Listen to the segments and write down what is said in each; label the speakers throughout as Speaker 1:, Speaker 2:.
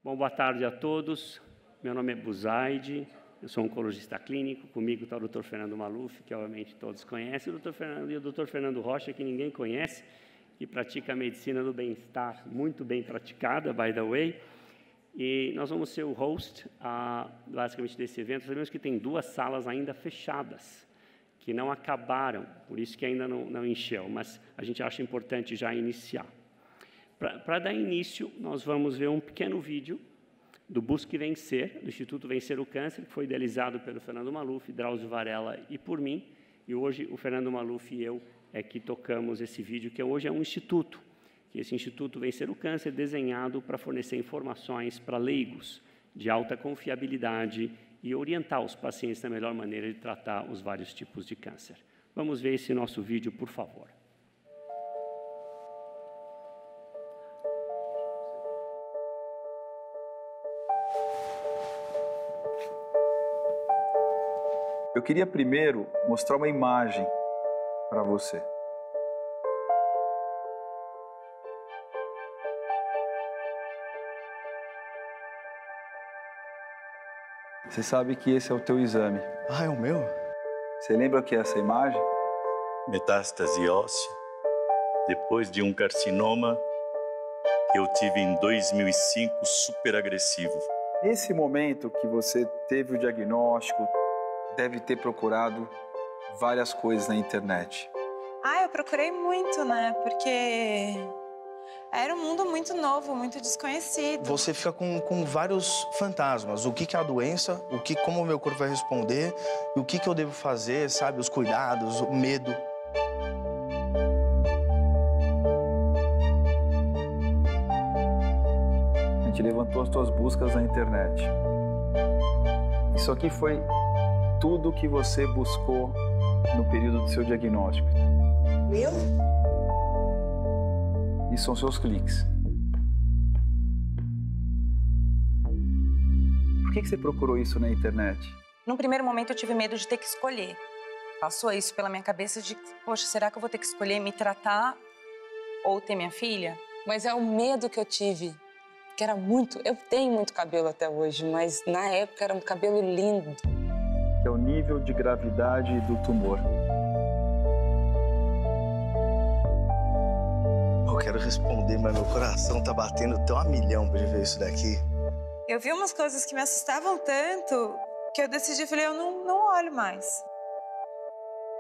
Speaker 1: Bom, boa tarde a todos. Meu nome é Buzaide, eu sou oncologista clínico. Comigo está o Dr. Fernando Maluf, que obviamente todos conhecem, e o Dr. Fernando Rocha, que ninguém conhece, que pratica a medicina do bem-estar, muito bem praticada, by the way. E nós vamos ser o host, basicamente, desse evento. Sabemos que tem 2 salas ainda fechadas, que não acabaram, por isso que ainda não encheu, mas a gente acha importante já iniciar. Para dar início, nós vamos ver um pequeno vídeo do Busque Vencer, do Instituto Vencer o Câncer, que foi idealizado pelo Fernando Maluf, Drauzio Varela e por mim. E hoje o Fernando Maluf e eu é que tocamos esse vídeo, que hoje é um instituto, que esse Instituto Vencer o Câncer, desenhado para fornecer informações para leigos de alta confiabilidade e orientar os pacientes na melhor maneira de tratar os vários tipos de câncer. Vamos ver esse nosso vídeo, por favor.
Speaker 2: Eu queria primeiro mostrar uma imagem para você. Você sabe que esse é o teu exame.
Speaker 3: Ah, é o meu?
Speaker 2: Você lembra o que é essa imagem?
Speaker 4: Metástase óssea, depois de um carcinoma que eu tive em 2005, super agressivo.
Speaker 2: Nesse momento que você teve o diagnóstico, deve ter procurado várias coisas na internet.
Speaker 5: Eu procurei muito, né? Porque era um mundo muito novo, muito desconhecido.
Speaker 3: Você fica com vários fantasmas. O que é a doença, como o meu corpo vai responder, e o que eu devo fazer, sabe? Os cuidados, o medo.
Speaker 2: A gente levantou as tuas buscas na internet. Isso aqui foi tudo que você buscou no período do seu diagnóstico.
Speaker 6: Meu?
Speaker 2: E são seus cliques. Por que você procurou isso na internet?
Speaker 5: Num primeiro momento eu tive medo de ter que escolher. Passou isso pela minha cabeça de, poxa, será que eu vou ter que escolher me tratar ou ter minha filha?
Speaker 7: Mas é o medo que eu tive, que era muito... Eu tenho muito cabelo até hoje, mas na época era um cabelo lindo.
Speaker 2: Que é o nível de gravidade do tumor.
Speaker 3: Eu quero responder, mas meu coração tá batendo tão a milhão pra ver isso daqui.
Speaker 5: Eu vi umas coisas que me assustavam tanto que eu decidi, falei, eu não olho mais.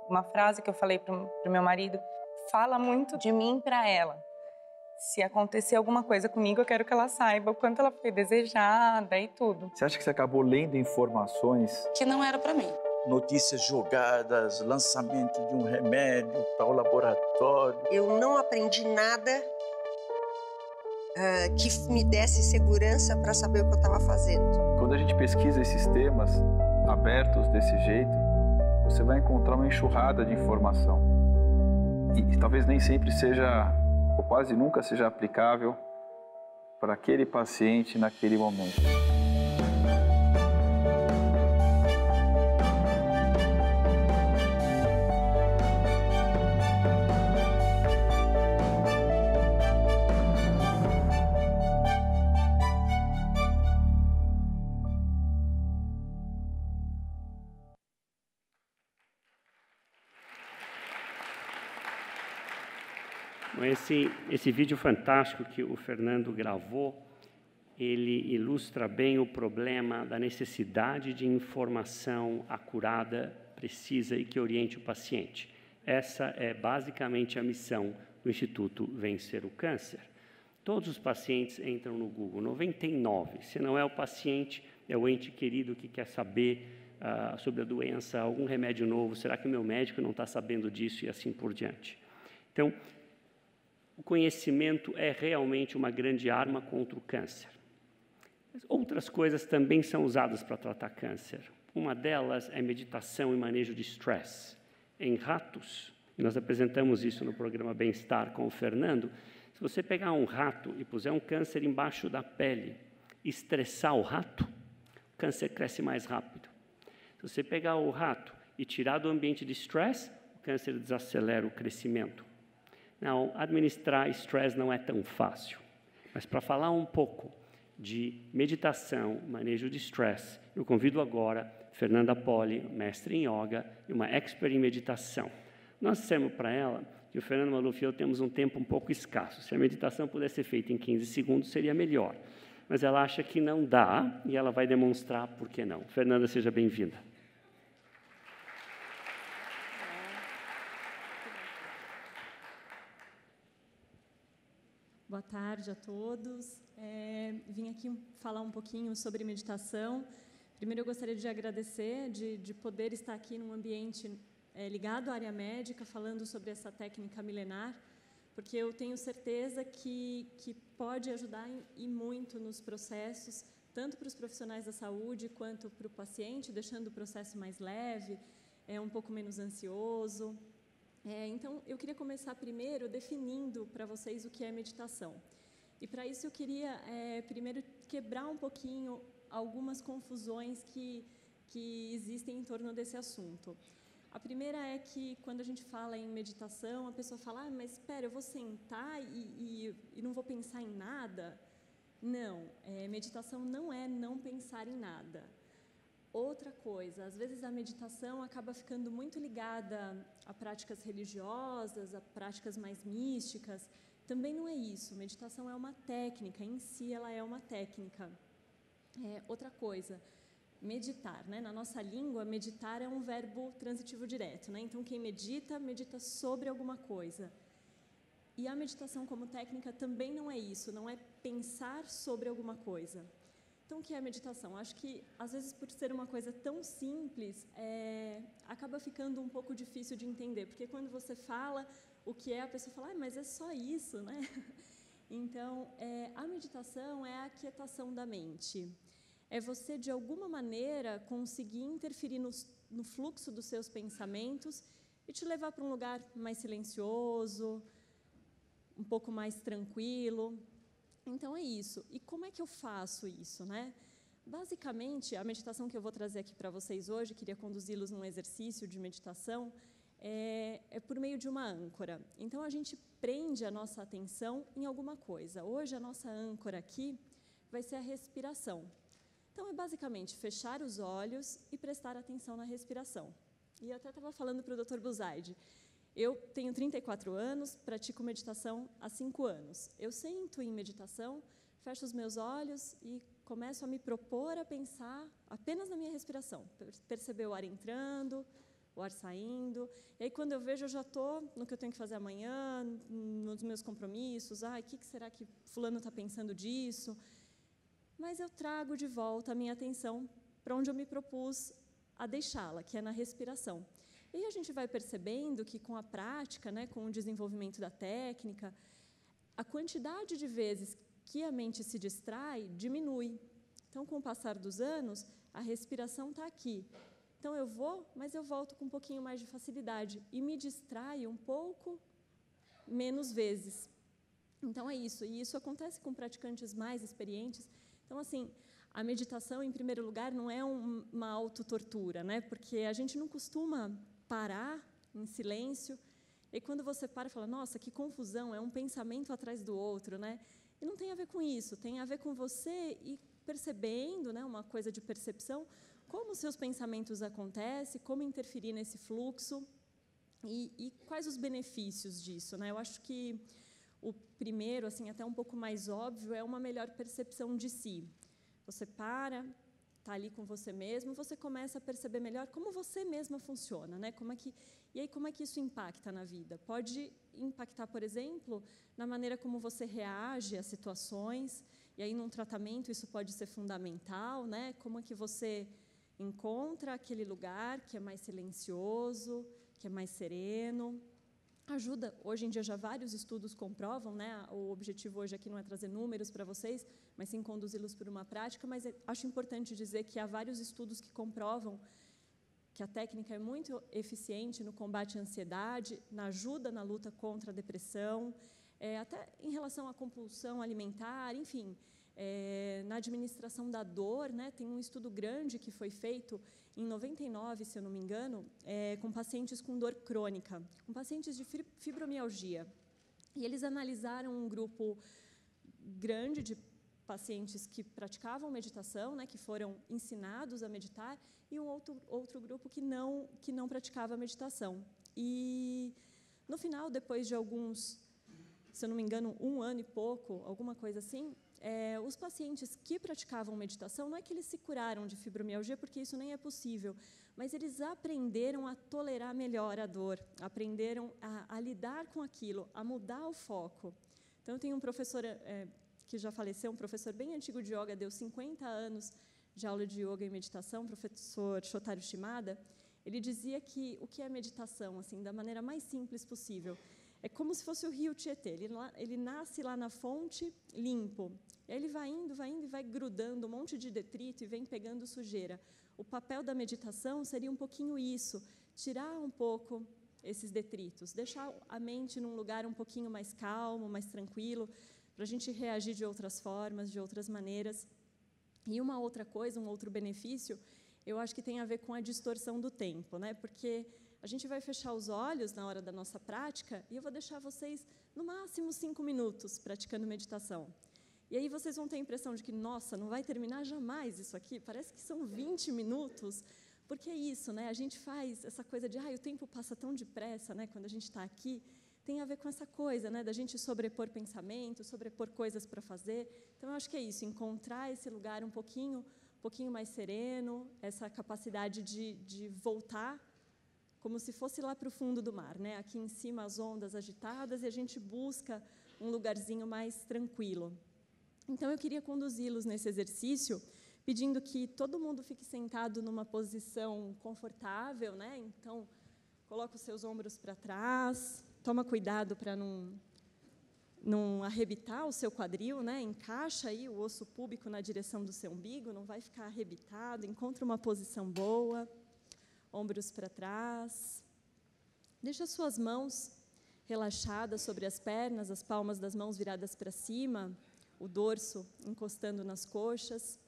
Speaker 5: Uma frase que eu falei pro meu marido, fala muito de mim pra ela. Se acontecer alguma coisa comigo, eu quero que ela saiba o quanto ela foi desejada e tudo.
Speaker 2: Você acha que você acabou lendo informações
Speaker 7: Que não era pra mim.
Speaker 4: Notícias jogadas, lançamento de um remédio para o laboratório.
Speaker 6: Eu não aprendi nada que me desse segurança para saber o que eu estava fazendo.
Speaker 2: Quando a gente pesquisa esses temas abertos desse jeito, você vai encontrar uma enxurrada de informação. E talvez nem sempre seja, ou quase nunca seja aplicável para aquele paciente naquele momento.
Speaker 1: Esse vídeo fantástico que o Fernando gravou, ele ilustra bem o problema da necessidade de informação acurada, precisa e que oriente o paciente. Essa é basicamente a missão do Instituto Vencer o Câncer. Todos os pacientes entram no Google, 99. Se não é o paciente, é o ente querido que quer saber sobre a doença, algum remédio novo, será que o meu médico não está sabendo disso e assim por diante. Então, o conhecimento é realmente uma grande arma contra o câncer. Outras coisas também são usadas para tratar câncer. Uma delas é meditação e manejo de estresse. Em ratos, e nós apresentamos isso no programa Bem-Estar com o Fernando, se você pegar um rato e puser um câncer embaixo da pele e estressar o rato, o câncer cresce mais rápido. Se você pegar o rato e tirar do ambiente de estresse, o câncer desacelera o crescimento. Não, administrar estresse não é tão fácil. Mas para falar um pouco de meditação, manejo de stress. Eu convido agora Fernanda Poli, mestre em yoga e uma expert em meditação. Nós dissemos para ela que o Fernando Maluf e eu temos um tempo um pouco escasso. Se a meditação pudesse ser feita em 15 segundos, seria melhor. Mas ela acha que não dá e ela vai demonstrar por que não. Fernanda, seja bem-vinda.
Speaker 8: Boa tarde a todos. Vim aqui falar um pouquinho sobre meditação. Primeiro, eu gostaria de agradecer de poder estar aqui num ambiente ligado à área médica, falando sobre essa técnica milenar, porque eu tenho certeza que pode ajudar e muito nos processos, tanto para os profissionais da saúde quanto para o paciente, deixando o processo mais leve, um pouco menos ansioso. Então, eu queria começar primeiro definindo para vocês o que é meditação. E, para isso, eu queria primeiro quebrar um pouquinho algumas confusões que existem em torno desse assunto. A primeira é que, quando a gente fala em meditação, a pessoa fala, mas espera, eu vou sentar e não vou pensar em nada? Não, meditação não é não pensar em nada. Outra coisa, às vezes a meditação acaba ficando muito ligada a práticas religiosas, a práticas mais místicas. Também não é isso. Meditação é uma técnica, em si ela é uma técnica. Outra coisa, meditar, né? Na nossa língua, meditar é um verbo transitivo direto, né? Então, quem medita, medita sobre alguma coisa. E a meditação como técnica também não é isso, não é pensar sobre alguma coisa. Então, o que é meditação? Acho que, às vezes, por ser uma coisa tão simples, acaba ficando um pouco difícil de entender, porque quando você fala o que é, a pessoa fala, mas é só isso, né? Então, a meditação é a aquietação da mente. É você, de alguma maneira, conseguir interferir no fluxo dos seus pensamentos e te levar para um lugar mais silencioso, um pouco mais tranquilo. Então, é isso. E como é que eu faço isso, né? Basicamente, a meditação que eu vou trazer aqui para vocês hoje, queria conduzi-los num exercício de meditação, é por meio de uma âncora. Então, a gente prende a nossa atenção em alguma coisa. Hoje, a nossa âncora aqui vai ser a respiração. Então, é basicamente fechar os olhos e prestar atenção na respiração. E eu até estava falando para o Dr. Buzaide, eu tenho 34 anos, pratico meditação há 5 anos. Eu sento em meditação, fecho os meus olhos e começo a me propor a pensar apenas na minha respiração. Perceber o ar entrando, o ar saindo. E aí, quando eu vejo, eu já estou no que eu tenho que fazer amanhã, nos meus compromissos. O que será que fulano está pensando disso? Mas eu trago de volta a minha atenção para onde eu me propus a deixá-la, que é na respiração. E a gente vai percebendo que, com a prática, né, com o desenvolvimento da técnica, a quantidade de vezes que a mente se distrai diminui. Então, com o passar dos anos, a respiração está aqui. Então, eu vou, mas eu volto com um pouquinho mais de facilidade e me distraio um pouco menos vezes. Então, é isso. E isso acontece com praticantes mais experientes. Então, assim, a meditação, em primeiro lugar, não é uma autotortura, né? Porque a gente não costuma parar em silêncio, e quando você para e fala, nossa, que confusão, é um pensamento atrás do outro, né? E não tem a ver com isso, tem a ver com você ir percebendo, né, uma coisa de percepção, como os seus pensamentos acontecem, como interferir nesse fluxo e quais os benefícios disso, né? Eu acho que o primeiro, assim, até um pouco mais óbvio, é uma melhor percepção de si. Você para, está ali com você mesmo, você começa a perceber melhor como você mesma funciona, né? E aí, como é que isso impacta na vida? Pode impactar, por exemplo, na maneira como você reage a situações, e aí, num tratamento, isso pode ser fundamental, né? Como é que você encontra aquele lugar que é mais silencioso, que é mais sereno. Ajuda, hoje em dia já vários estudos comprovam, né? O objetivo hoje aqui não é trazer números para vocês, mas sim conduzi-los por uma prática, mas acho importante dizer que há vários estudos que comprovam que a técnica é muito eficiente no combate à ansiedade, na ajuda na luta contra a depressão, até em relação à compulsão alimentar, enfim, na administração da dor, né? Tem um estudo grande que foi feito em 99, se eu não me engano, com pacientes com dor crônica, com pacientes de fibromialgia. E eles analisaram um grupo grande de pacientes que praticavam meditação, né, que foram ensinados a meditar, e um outro grupo que não praticava meditação. E, no final, depois de alguns, se eu não me engano, 1 ano e pouco, alguma coisa assim, os pacientes que praticavam meditação, não é que eles se curaram de fibromialgia, porque isso nem é possível, mas eles aprenderam a tolerar melhor a dor, aprenderam a lidar com aquilo, a mudar o foco. Então, eu tenho um professor que já faleceu, um professor bem antigo de yoga, deu 50 anos de aula de yoga e meditação, o professor Shotaro Shimada. Ele dizia que o que é meditação, assim, da maneira mais simples possível, é como se fosse o rio Tietê. Ele nasce lá na fonte limpo. E aí ele vai indo e vai grudando um monte de detrito e vem pegando sujeira. O papel da meditação seria um pouquinho isso, tirar um pouco esses detritos, deixar a mente num lugar um pouquinho mais calmo, mais tranquilo, para a gente reagir de outras formas, de outras maneiras. E uma outra coisa, um outro benefício, eu acho que tem a ver com a distorção do tempo, né? Porque a gente vai fechar os olhos na hora da nossa prática e eu vou deixar vocês, no máximo, 5 minutos praticando meditação. E aí vocês vão ter a impressão de que, nossa, não vai terminar jamais isso aqui, parece que são 20 minutos, porque é isso, né? A gente faz essa coisa de, o tempo passa tão depressa, né? Quando a gente está aqui, tem a ver com essa coisa, né? Da gente sobrepor pensamentos, sobrepor coisas para fazer. Então, eu acho que é isso, encontrar esse lugar um pouquinho mais sereno, essa capacidade de voltar como se fosse lá para o fundo do mar, né? Aqui em cima as ondas agitadas e a gente busca um lugarzinho mais tranquilo. Então, eu queria conduzi-los nesse exercício, pedindo que todo mundo fique sentado numa posição confortável, né? Então, coloca os seus ombros para trás, toma cuidado para não arrebitar o seu quadril, né? Encaixa aí o osso púbico na direção do seu umbigo, não vai ficar arrebitado, encontra uma posição boa, ombros para trás. Deixa suas mãos relaxadas sobre as pernas, as palmas das mãos viradas para cima, o dorso encostando nas coxas.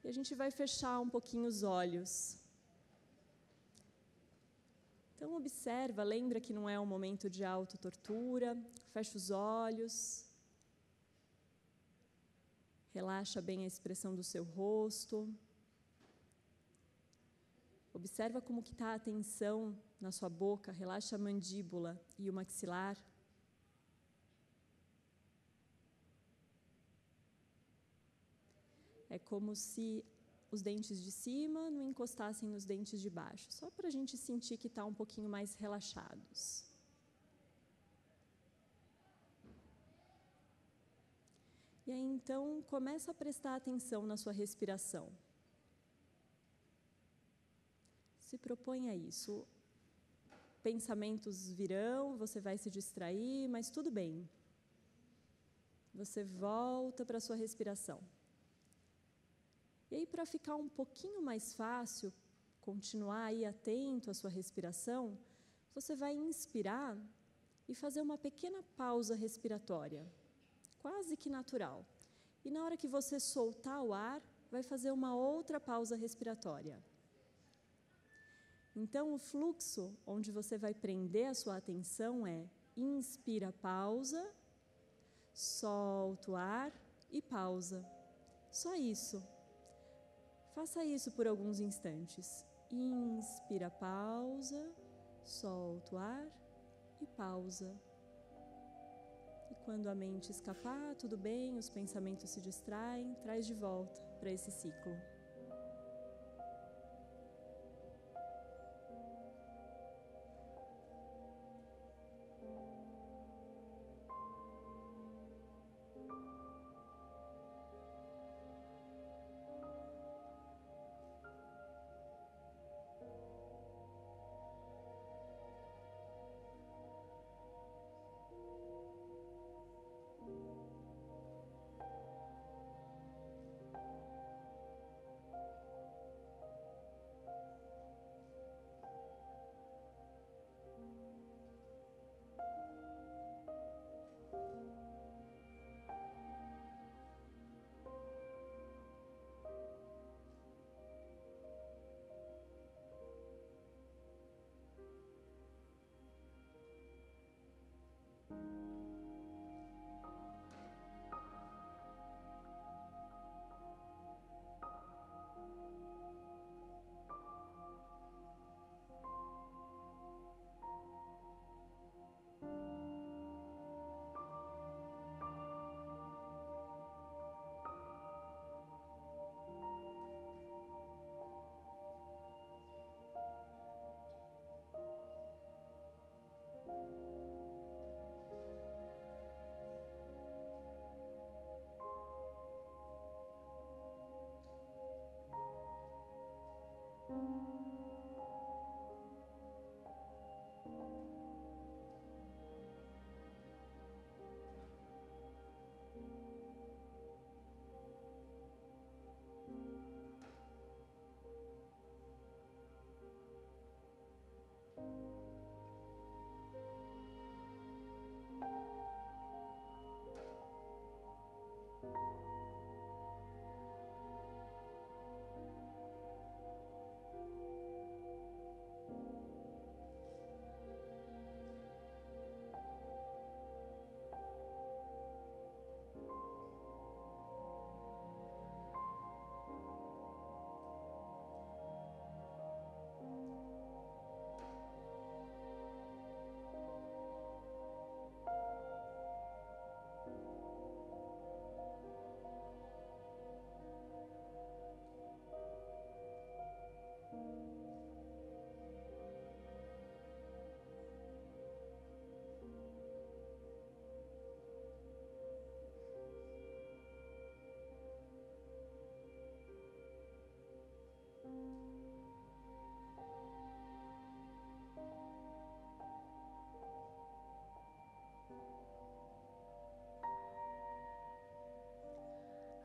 Speaker 8: E a gente vai fechar um pouquinho os olhos. Então, observa, lembra que não é um momento de autotortura, fecha os olhos, relaxa bem a expressão do seu rosto, observa como que está a tensão na sua boca, relaxa a mandíbula e o maxilar. É como se os dentes de cima não encostassem nos dentes de baixo, só para a gente sentir que está um pouquinho mais relaxados. E aí, então, começa a prestar atenção na sua respiração. Se propõe a isso. Pensamentos virão, você vai se distrair, mas tudo bem. Você volta para a sua respiração. E aí, para ficar um pouquinho mais fácil, continuar aí atento à sua respiração, você vai inspirar e fazer uma pequena pausa respiratória, quase que natural. E na hora que você soltar o ar, vai fazer uma outra pausa respiratória. Então, o fluxo onde você vai prender a sua atenção é inspira, pausa, solta o ar e pausa. Só isso. Faça isso por alguns instantes. Inspira, pausa, solta o ar e pausa. E quando a mente escapar, tudo bem, os pensamentos se distraem, traz de volta para esse ciclo.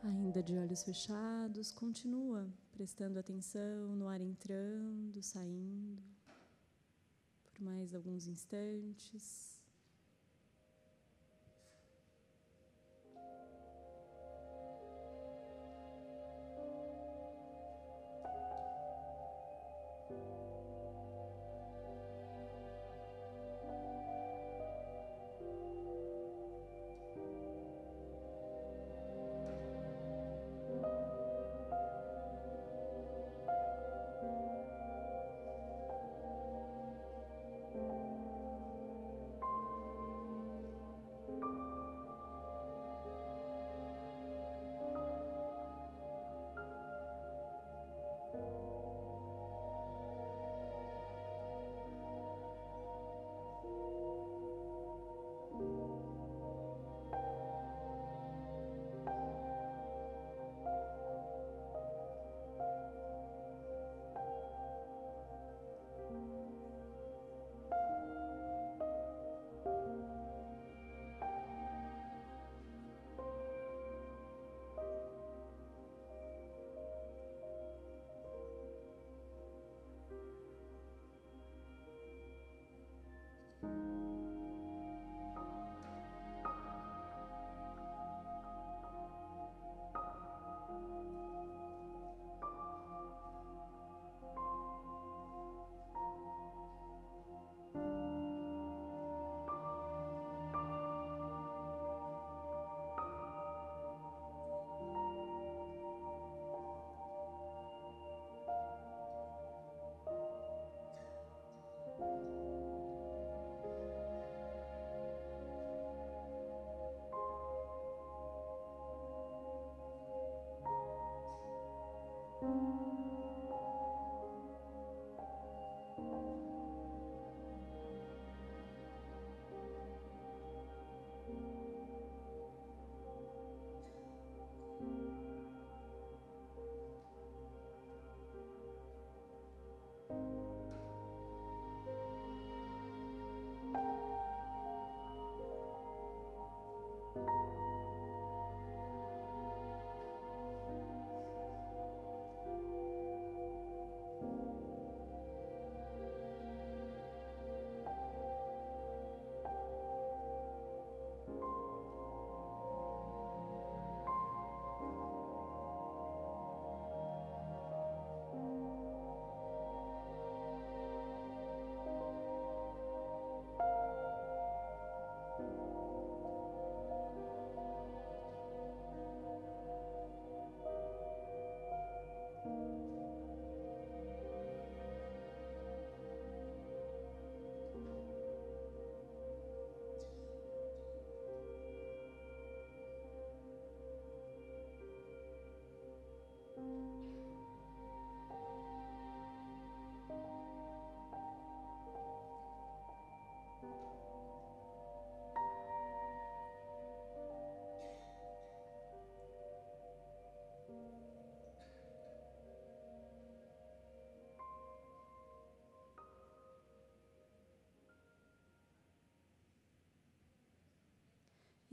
Speaker 8: Ainda de olhos fechados, continua prestando atenção no ar entrando, saindo, por mais alguns instantes.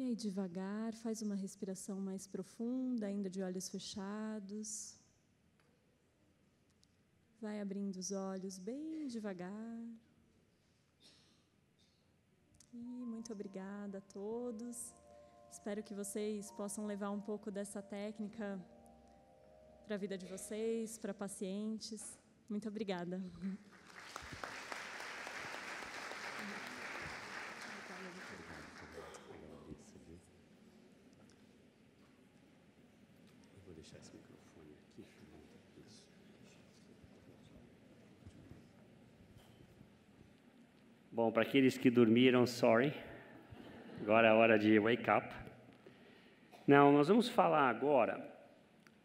Speaker 8: E aí, devagar, faz uma respiração mais profunda, ainda de olhos fechados. Vai abrindo os olhos bem devagar. E muito obrigada a todos. Espero que vocês possam levar um pouco dessa técnica para a vida de vocês, para pacientes. Muito obrigada.
Speaker 1: Bom, para aqueles que dormiram, sorry. Agora é a hora de wake up. Não, nós vamos falar agora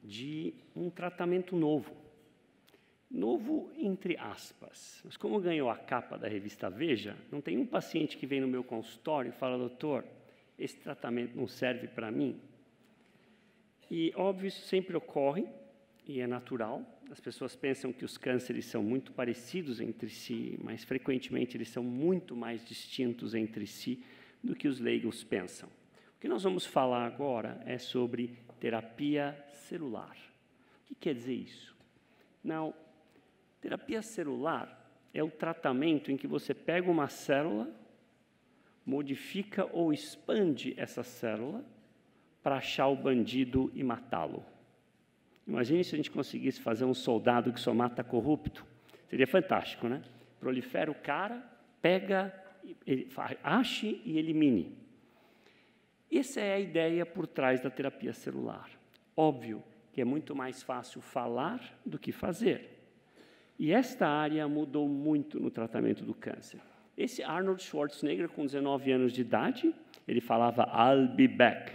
Speaker 1: de um tratamento novo. Novo entre aspas. Mas como ganhou a capa da revista Veja, não tem um paciente que vem no meu consultório e fala: doutor, esse tratamento não serve para mim. E, óbvio, isso sempre ocorre e é natural. As pessoas pensam que os cânceres são muito parecidos entre si, mas frequentemente eles são muito mais distintos entre si do que os leigos pensam. O que nós vamos falar agora é sobre terapia celular. O que quer dizer isso? Não, terapia celular é o tratamento em que você pega uma célula, modifica ou expande essa célula para achar o bandido e matá-lo. Imagine se a gente conseguisse fazer um soldado que só mata corrupto. Seria fantástico, né? Prolifera o cara, pega, ache e elimine. Essa é a ideia por trás da terapia celular. Óbvio que é muito mais fácil falar do que fazer. E esta área mudou muito no tratamento do câncer. Esse Arnold Schwarzenegger, com 19 anos de idade, ele falava I'll be back,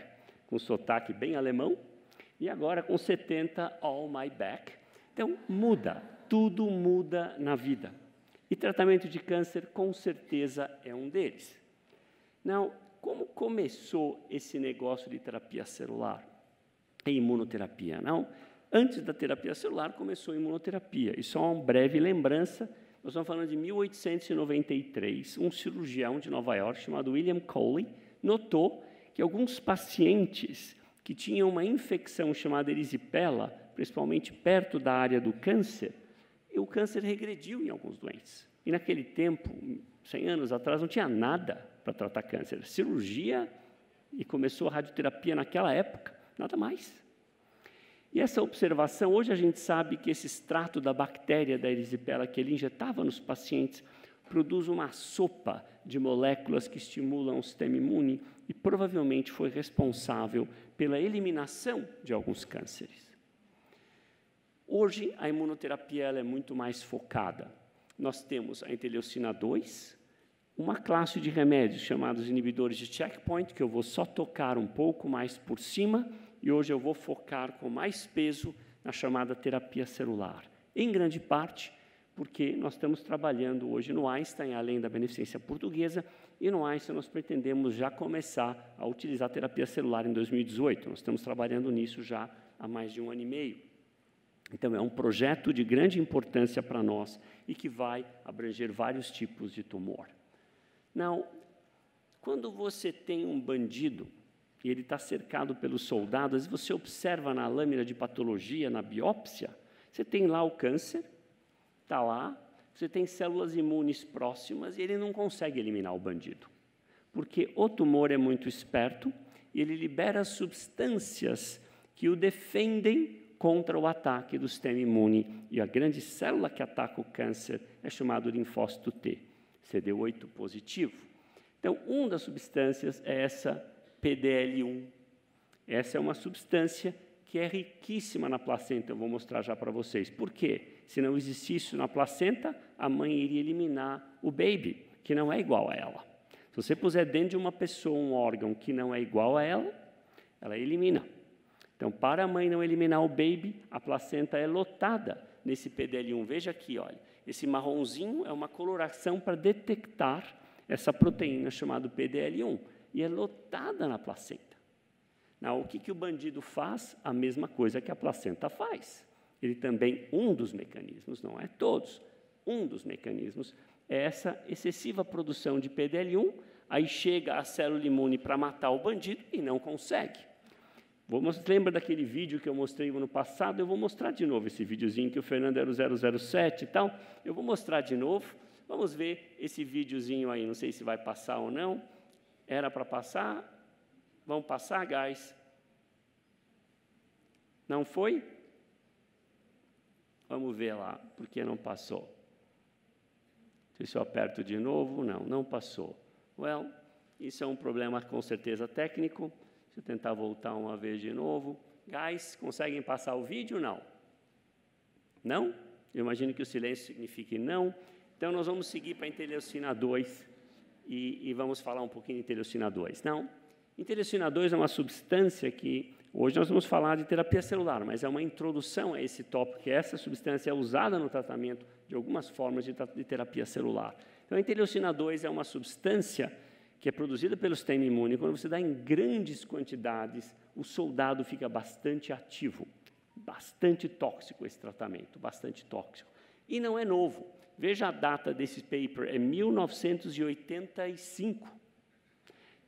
Speaker 1: com sotaque bem alemão, e agora com 70, all my back. Então, muda, tudo muda na vida. E tratamento de câncer, com certeza, é um deles. Não, como começou esse negócio de terapia celular e imunoterapia? Não, antes da terapia celular, começou a imunoterapia. E só uma breve lembrança, nós estamos falando de 1893, um cirurgião de Nova York chamado William Coley notou que alguns pacientes que tinham uma infecção chamada erisipela, principalmente perto da área do câncer, e o câncer regrediu em alguns doentes. E naquele tempo, 100 anos atrás, não tinha nada para tratar câncer. Cirurgia, e começou a radioterapia naquela época, nada mais. E essa observação, hoje a gente sabe que esse extrato da bactéria da erisipela que ele injetava nos pacientes produz uma sopa de moléculas que estimulam o sistema imune e provavelmente foi responsável pela eliminação de alguns cânceres. Hoje, a imunoterapia ela é muito mais focada. Nós temos a interleucina 2, uma classe de remédios chamados inibidores de checkpoint, que eu vou só tocar um pouco mais por cima, e hoje eu vou focar com mais peso na chamada terapia celular. Em grande parte, porque nós estamos trabalhando hoje no Einstein, além da beneficência portuguesa, e no Einstein nós pretendemos já começar a utilizar a terapia celular em 2018. Nós estamos trabalhando nisso já há mais de 1 ano e meio. Então, é um projeto de grande importância para nós e que vai abranger vários tipos de tumor. Não, quando você tem um bandido e ele está cercado pelos soldados, você observa na lâmina de patologia, na biópsia, você tem lá o câncer, está lá, você tem células imunes próximas e ele não consegue eliminar o bandido, porque o tumor é muito esperto e ele libera substâncias que o defendem contra o ataque do sistema imune, e a grande célula que ataca o câncer é chamada linfócito T, CD8 positivo. Então, uma das substâncias é essa PDL1. Essa é uma substância que é riquíssima na placenta, eu vou mostrar já para vocês. Por quê? Se não existisse isso na placenta, a mãe iria eliminar o baby, que não é igual a ela. Se você puser dentro de uma pessoa um órgão que não é igual a ela, ela elimina. Então, para a mãe não eliminar o baby, a placenta é lotada nesse PDL1. Veja aqui, olha, esse marronzinho é uma coloração para detectar essa proteína chamada PDL1, e é lotada na placenta. Não, o que o bandido faz? A mesma coisa que a placenta faz. Ele também, um dos mecanismos, não é todos, um dos mecanismos é essa excessiva produção de PDL1, aí chega a célula imune para matar o bandido e não consegue. Lembra daquele vídeo que eu mostrei no passado? Eu vou mostrar de novo esse videozinho que o Fernando era o 007 e tal. Eu vou mostrar de novo. Vamos ver esse videozinho aí, não sei se vai passar ou não. Era para passar? Vão passar, guys? Não foi? Vamos ver lá, por que não passou? Não sei se eu aperto de novo. Não, não passou. Well, isso é um problema com certeza técnico. Deixa eu tentar voltar uma vez de novo. Guys, conseguem passar o vídeo? Não. Não? Eu imagino que o silêncio signifique não. Então, nós vamos seguir para a interleucina 2 e vamos falar um pouquinho de interleucina 2. Não? Interleucina 2 é uma substância que, hoje nós vamos falar de terapia celular, mas é uma introdução a esse tópico, que essa substância é usada no tratamento de algumas formas de terapia celular. Então, a interleucina 2 é uma substância que é produzida pelo sistema imune. Quando você dá em grandes quantidades, o soldado fica bastante ativo, bastante tóxico esse tratamento, bastante tóxico. E não é novo. Veja a data desse paper, é 1985.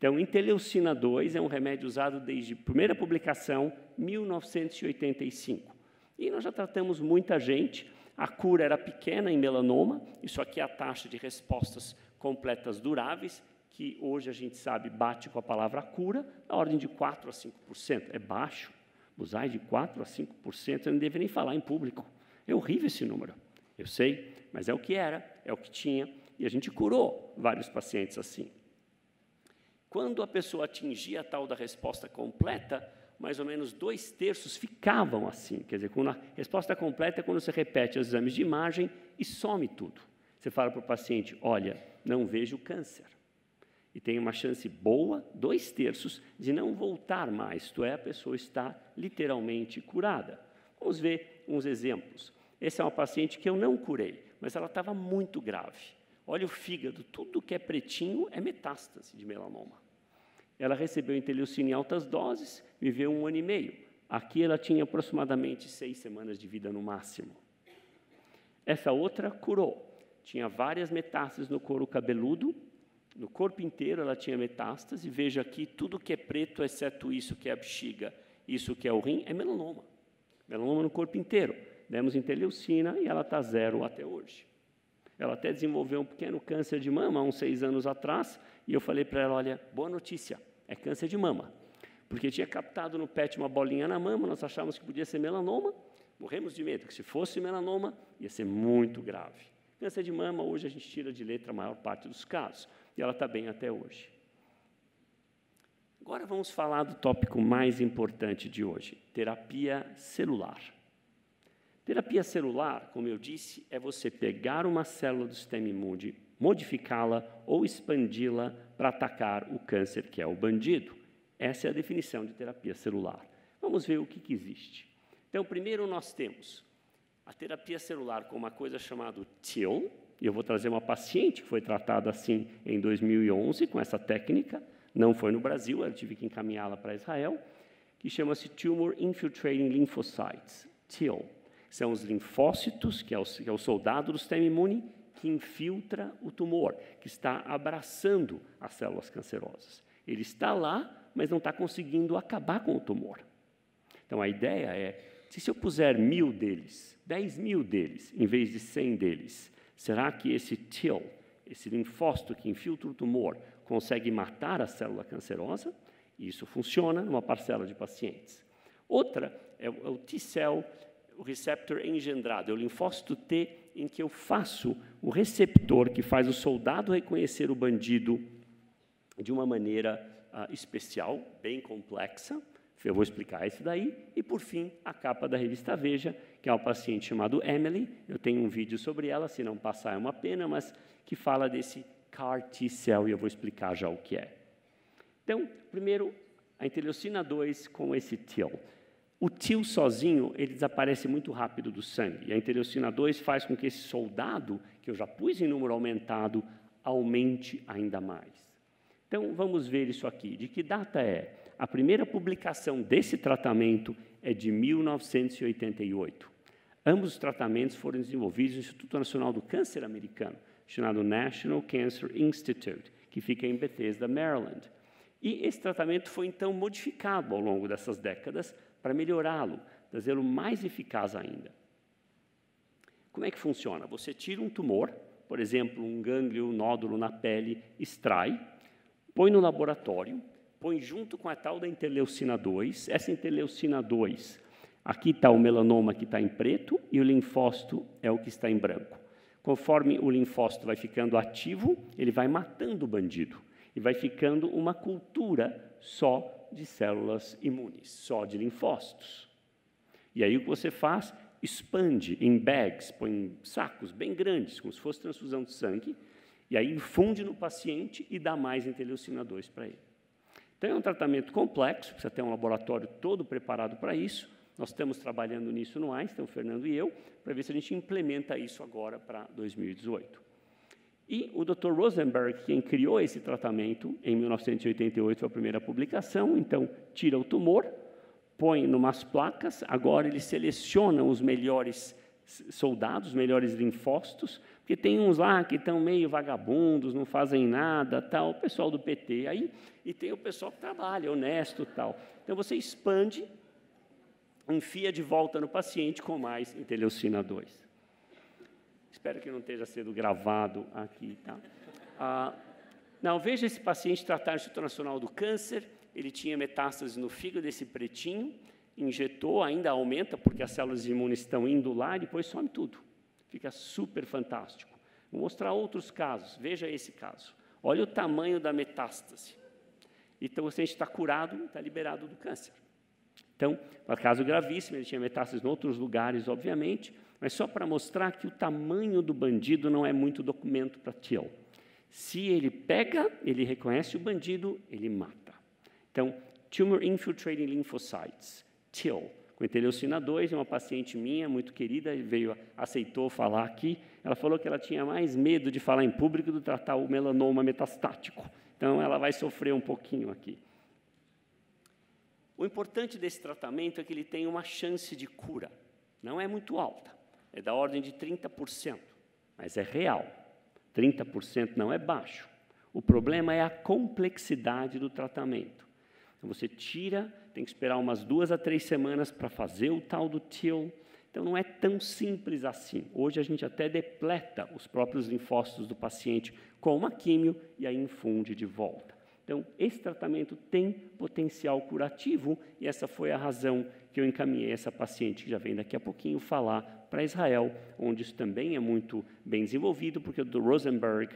Speaker 1: Então, interleucina 2 é um remédio usado desde a primeira publicação, 1985. E nós já tratamos muita gente. A cura era pequena em melanoma, isso aqui é a taxa de respostas completas duráveis, que hoje a gente sabe bate com a palavra cura, na ordem de 4 a 5%. É baixo, Bullseye de 4 a 5%, eu não deveria nem falar em público. É horrível esse número, eu sei, mas é o que era, é o que tinha, e a gente curou vários pacientes assim. Quando a pessoa atingia a tal da resposta completa, mais ou menos 2/3 ficavam assim. Quer dizer, quando a resposta completa é quando você repete os exames de imagem e some tudo. Você fala para o paciente, olha, não vejo câncer. E tem uma chance boa, 2/3, de não voltar mais. Isto é, a pessoa está literalmente curada. Vamos ver uns exemplos. Essa é uma paciente que eu não curei, mas ela estava muito grave. Olha o fígado, tudo que é pretinho é metástase de melanoma. Ela recebeu interleucina em altas doses, viveu 1 ano e meio. Aqui ela tinha aproximadamente 6 semanas de vida no máximo. Essa outra curou. Tinha várias metástases no couro cabeludo, no corpo inteiro ela tinha metástase. Veja aqui, tudo que é preto, exceto isso que é a bexiga, isso que é o rim, é melanoma. Melanoma no corpo inteiro. Demos interleucina e ela está 0 até hoje. Ela até desenvolveu um pequeno câncer de mama há uns 6 anos atrás, e eu falei para ela, olha, boa notícia, é câncer de mama. Porque tinha captado no PET uma bolinha na mama, nós achávamos que podia ser melanoma, morremos de medo, que se fosse melanoma, ia ser muito grave. Câncer de mama, hoje a gente tira de letra a maior parte dos casos, e ela está bem até hoje. Agora vamos falar do tópico mais importante de hoje, terapia celular. Terapia celular, como eu disse, é você pegar uma célula do sistema imune, modificá-la ou expandi-la para atacar o câncer, que é o bandido. Essa é a definição de terapia celular. Vamos ver o que existe. Então, primeiro nós temos a terapia celular com uma coisa chamada TIL, e eu vou trazer uma paciente que foi tratada assim em 2011 com essa técnica, não foi no Brasil, eu tive que encaminhá-la para Israel, que chama-se Tumor Infiltrating Lymphocytes, TIL. São os linfócitos, que é o soldado do sistema imune, que infiltra o tumor, que está abraçando as células cancerosas. Ele está lá, mas não está conseguindo acabar com o tumor. Então, a ideia é, se eu puser 1.000 deles, 10.000 deles, em vez de 100 deles, será que esse TIL, esse linfócito que infiltra o tumor, consegue matar a célula cancerosa? Isso funciona numa parcela de pacientes. Outra é o T-cell, o receptor engendrado, é o linfócito T, em que eu faço o receptor que faz o soldado reconhecer o bandido de uma maneira especial, bem complexa. Eu vou explicar isso daí. E, por fim, a capa da revista Veja, que é um paciente chamado Emily. Eu tenho um vídeo sobre ela, se não passar é uma pena, mas que fala desse CAR T-cell, e eu vou explicar já o que é. Então, primeiro, a interleucina 2 com esse TIL. O TIL sozinho, ele desaparece muito rápido do sangue. E a interleucina 2 faz com que esse soldado, que eu já pus em número aumentado, aumente ainda mais. Então, vamos ver isso aqui. De que data é? A primeira publicação desse tratamento é de 1988. Ambos os tratamentos foram desenvolvidos no Instituto Nacional do Câncer americano, chamado National Cancer Institute, que fica em Bethesda, Maryland. E esse tratamento foi, então, modificado ao longo dessas décadas para melhorá-lo, trazê-lo mais eficaz ainda. Como é que funciona? Você tira um tumor, por exemplo, um gânglio, um nódulo na pele, extrai, põe no laboratório, põe junto com a tal da interleucina 2. Essa interleucina 2, aqui está o melanoma que está em preto e o linfócito é o que está em branco. Conforme o linfócito vai ficando ativo, ele vai matando o bandido e vai ficando uma cultura só de células imunes, só de linfócitos. E aí o que você faz? Expande em bags, põe em sacos bem grandes, como se fosse transfusão de sangue, e aí infunde no paciente e dá mais interleucina 2 para ele. Então é um tratamento complexo, precisa ter um laboratório todo preparado para isso. Nós estamos trabalhando nisso no Einstein, o Fernando e eu, para ver se a gente implementa isso agora para 2018. E o Dr. Rosenberg, quem criou esse tratamento, em 1988 foi a primeira publicação, então tira o tumor, põe numas placas, agora ele seleciona os melhores soldados, melhores linfócitos, porque tem uns lá que estão meio vagabundos, não fazem nada, tal, o pessoal do PT aí, e tem o pessoal que trabalha, honesto, tal. Então, você expande, enfia de volta no paciente com mais interleucina 2. Espero que não esteja sendo gravado aqui, tá? Não, veja esse paciente tratado no Instituto Nacional do Câncer, ele tinha metástase no fígado desse pretinho, injetou, ainda aumenta, porque as células imunes estão indo lá e depois some tudo. Fica super fantástico. Vou mostrar outros casos. Veja esse caso. Olha o tamanho da metástase. Então, o paciente está curado, está liberado do câncer. Então, um caso gravíssimo, ele tinha metástase em outros lugares, obviamente, mas só para mostrar que o tamanho do bandido não é muito documento para TIL. Se ele pega, ele reconhece o bandido, ele mata. Então, Tumor Infiltrating Lymphocytes, TIL, com interleucina 2, uma paciente minha, muito querida, aceitou falar aqui. Ela falou que ela tinha mais medo de falar em público do que tratar o melanoma metastático. Então, ela vai sofrer um pouquinho aqui. O importante desse tratamento é que ele tem uma chance de cura. Não é muito alta, é da ordem de 30%, mas é real. 30% não é baixo. O problema é a complexidade do tratamento. Então, você tira, tem que esperar umas 2 a 3 semanas para fazer o tal do TIL. Então, não é tão simples assim. Hoje, a gente até depleta os próprios linfócitos do paciente com uma químio e aí infunde de volta. Então, esse tratamento tem potencial curativo e essa foi a razão que eu encaminhei essa paciente, que já vem daqui a pouquinho falar, para Israel, onde isso também é muito bem desenvolvido, porque o do Rosenberg,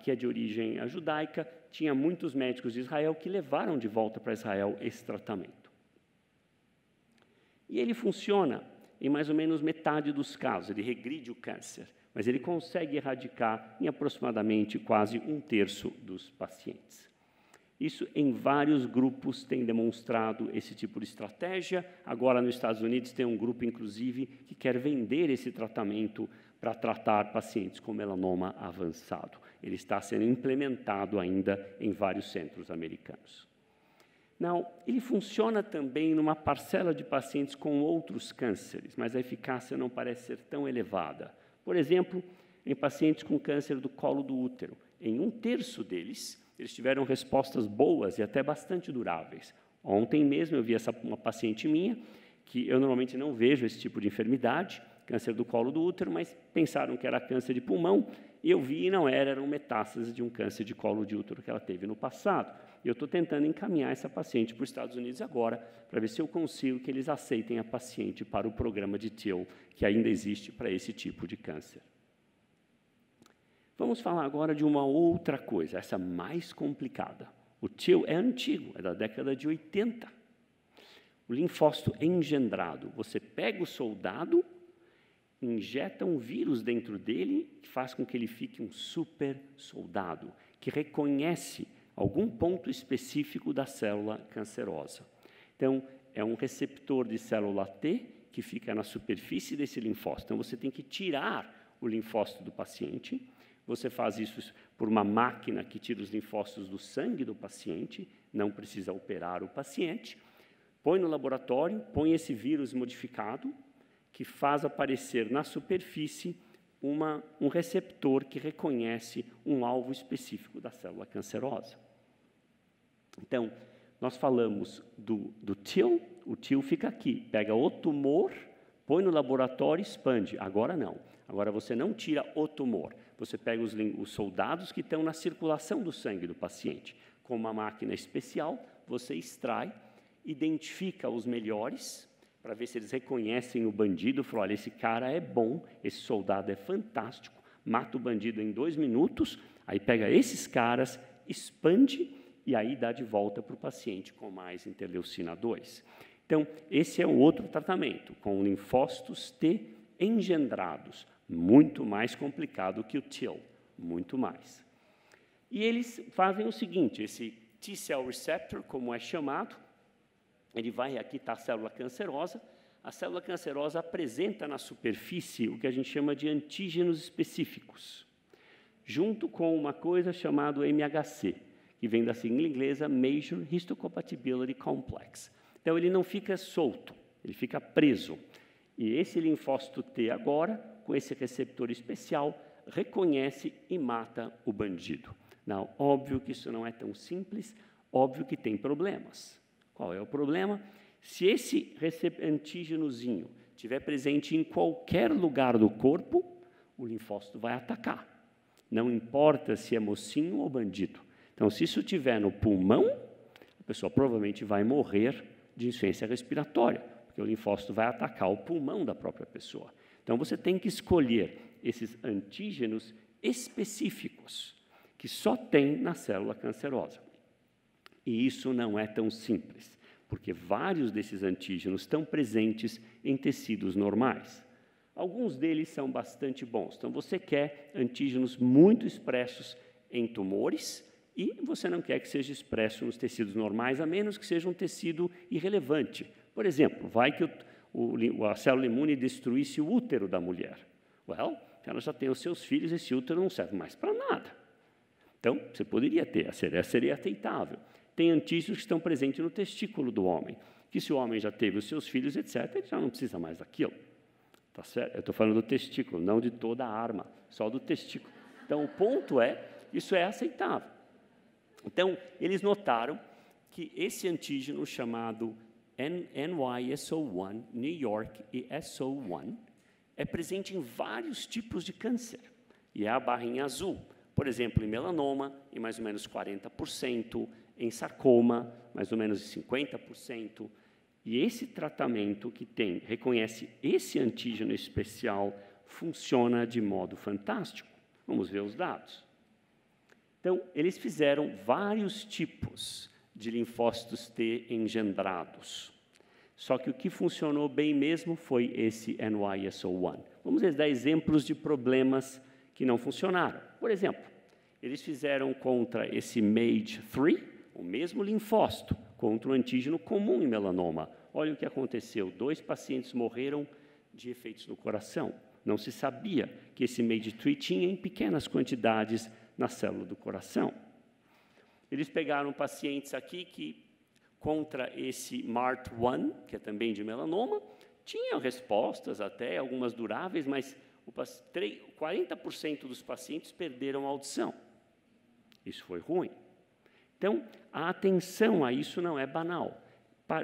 Speaker 1: que é de origem judaica, tinha muitos médicos de Israel que levaram de volta para Israel esse tratamento. E ele funciona em mais ou menos metade dos casos, ele regride o câncer, mas ele consegue erradicar em aproximadamente quase 1/3 dos pacientes. Isso em vários grupos tem demonstrado esse tipo de estratégia. Agora, nos Estados Unidos, tem um grupo, inclusive, que quer vender esse tratamento para tratar pacientes com melanoma avançado. Ele está sendo implementado ainda em vários centros americanos. Não, ele funciona também numa parcela de pacientes com outros cânceres, mas a eficácia não parece ser tão elevada. Por exemplo, em pacientes com câncer do colo do útero. Em 1/3 deles, eles tiveram respostas boas e até bastante duráveis. Ontem mesmo eu vi uma paciente minha, que eu normalmente não vejo esse tipo de enfermidade, câncer do colo do útero, mas pensaram que era câncer de pulmão, e eu vi e não era, eram metástases de um câncer de colo de útero que ela teve no passado. E eu estou tentando encaminhar essa paciente para os Estados Unidos agora, para ver se eu consigo que eles aceitem a paciente para o programa de TIL, que ainda existe para esse tipo de câncer. Vamos falar agora de uma outra coisa, essa mais complicada. O TIL é antigo, é da década de 80. O linfócito engendrado. Você pega o soldado, injeta um vírus dentro dele, que faz com que ele fique um super soldado, que reconhece algum ponto específico da célula cancerosa. Então, é um receptor de célula T que fica na superfície desse linfócito. Então, você tem que tirar o linfócito do paciente. Você faz isso por uma máquina que tira os linfócitos do sangue do paciente, não precisa operar o paciente. Põe no laboratório, põe esse vírus modificado, que faz aparecer na superfície um receptor que reconhece um alvo específico da célula cancerosa. Então, nós falamos do TIL, o TIL fica aqui, pega o tumor, põe no laboratório e expande. Agora não, agora você não tira o tumor, você pega os soldados que estão na circulação do sangue do paciente. Com uma máquina especial, você extrai, identifica os melhores, para ver se eles reconhecem o bandido, fala, olha, esse cara é bom, esse soldado é fantástico, mata o bandido em 2 minutos, aí pega esses caras, expande e aí dá de volta para o paciente com mais interleucina 2. Então, esse é um outro tratamento, com linfócitos T engendrados, muito mais complicado que o TIL, muito mais. E eles fazem o seguinte, esse T-cell receptor, como é chamado, ele vai, aqui está a célula cancerosa apresenta na superfície o que a gente chama de antígenos específicos, junto com uma coisa chamada MHC, que vem da sigla inglesa Major Histocompatibility Complex. Então, ele não fica solto, ele fica preso. E esse linfócito T agora, com esse receptor especial, reconhece e mata o bandido. Não, óbvio que isso não é tão simples, óbvio que tem problemas. Qual é o problema? Se esse antígenozinho estiver presente em qualquer lugar do corpo, o linfócito vai atacar. Não importa se é mocinho ou bandido. Então, se isso estiver no pulmão, a pessoa provavelmente vai morrer de insuficiência respiratória, porque o linfócito vai atacar o pulmão da própria pessoa. Então, você tem que escolher esses antígenos específicos, que só tem na célula cancerosa. E isso não é tão simples, porque vários desses antígenos estão presentes em tecidos normais. Alguns deles são bastante bons. Então, você quer antígenos muito expressos em tumores e você não quer que seja expresso nos tecidos normais, a menos que seja um tecido irrelevante. Por exemplo, vai que a célula imune destruísse o útero da mulher. Well, ela já tem os seus filhos, esse útero não serve mais para nada. Então, você poderia ter, seria aceitável. Tem antígenos que estão presentes no testículo do homem, que se o homem já teve os seus filhos, etc., ele já não precisa mais daquilo. Tá certo? Eu estou falando do testículo, não de toda a arma, só do testículo. Então, o ponto é, isso é aceitável. Então, eles notaram que esse antígeno chamado NY-ESO1, New York e SO1, é presente em vários tipos de câncer. E é a barrinha azul. Por exemplo, em melanoma, em mais ou menos 40%, em sarcoma, mais ou menos 50%. E esse tratamento que reconhece esse antígeno especial, funciona de modo fantástico. Vamos ver os dados. Então, eles fizeram vários tipos de linfócitos T engendrados. Só que o que funcionou bem mesmo foi esse NY-ESO1. Vamos dar exemplos de problemas que não funcionaram. Por exemplo, eles fizeram contra esse MAGE-3, o mesmo linfócito, contra o antígeno comum em melanoma. Olha o que aconteceu. 2 pacientes morreram de efeitos no coração. Não se sabia que esse MAGE-3 tinha em pequenas quantidades na célula do coração. Eles pegaram pacientes aqui que, contra esse MART1, que é também de melanoma, tinham respostas até, algumas duráveis, mas 40% dos pacientes perderam a audição. Isso foi ruim. Então, a atenção a isso não é banal.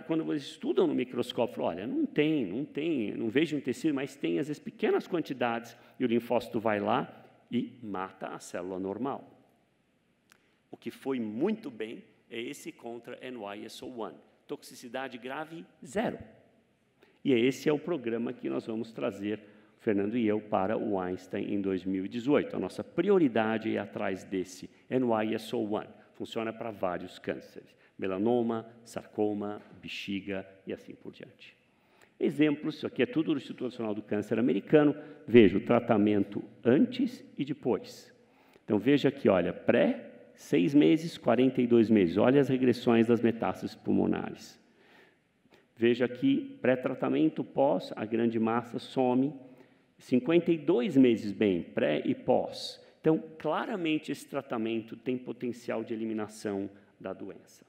Speaker 1: Quando vocês estudam no microscópio, falam, olha, não vejo um tecido, mas tem, às vezes, pequenas quantidades, e o linfócito vai lá e mata a célula normal. O que foi muito bem é esse contra NY-ESO1. Toxicidade grave, 0. E esse é o programa que nós vamos trazer, Fernando e eu, para o Einstein em 2018. A nossa prioridade é ir atrás desse NY-ESO1. Funciona para vários cânceres. Melanoma, sarcoma, bexiga e assim por diante. Exemplos, isso aqui é tudo do Instituto Nacional do Câncer americano. Veja o tratamento antes e depois. Então, veja aqui, olha, 6 meses, 42 meses. Olha as regressões das metástases pulmonares. Veja aqui, pré-tratamento, pós, a grande massa some. 52 meses bem, pré e pós. Então, claramente, esse tratamento tem potencial de eliminação da doença.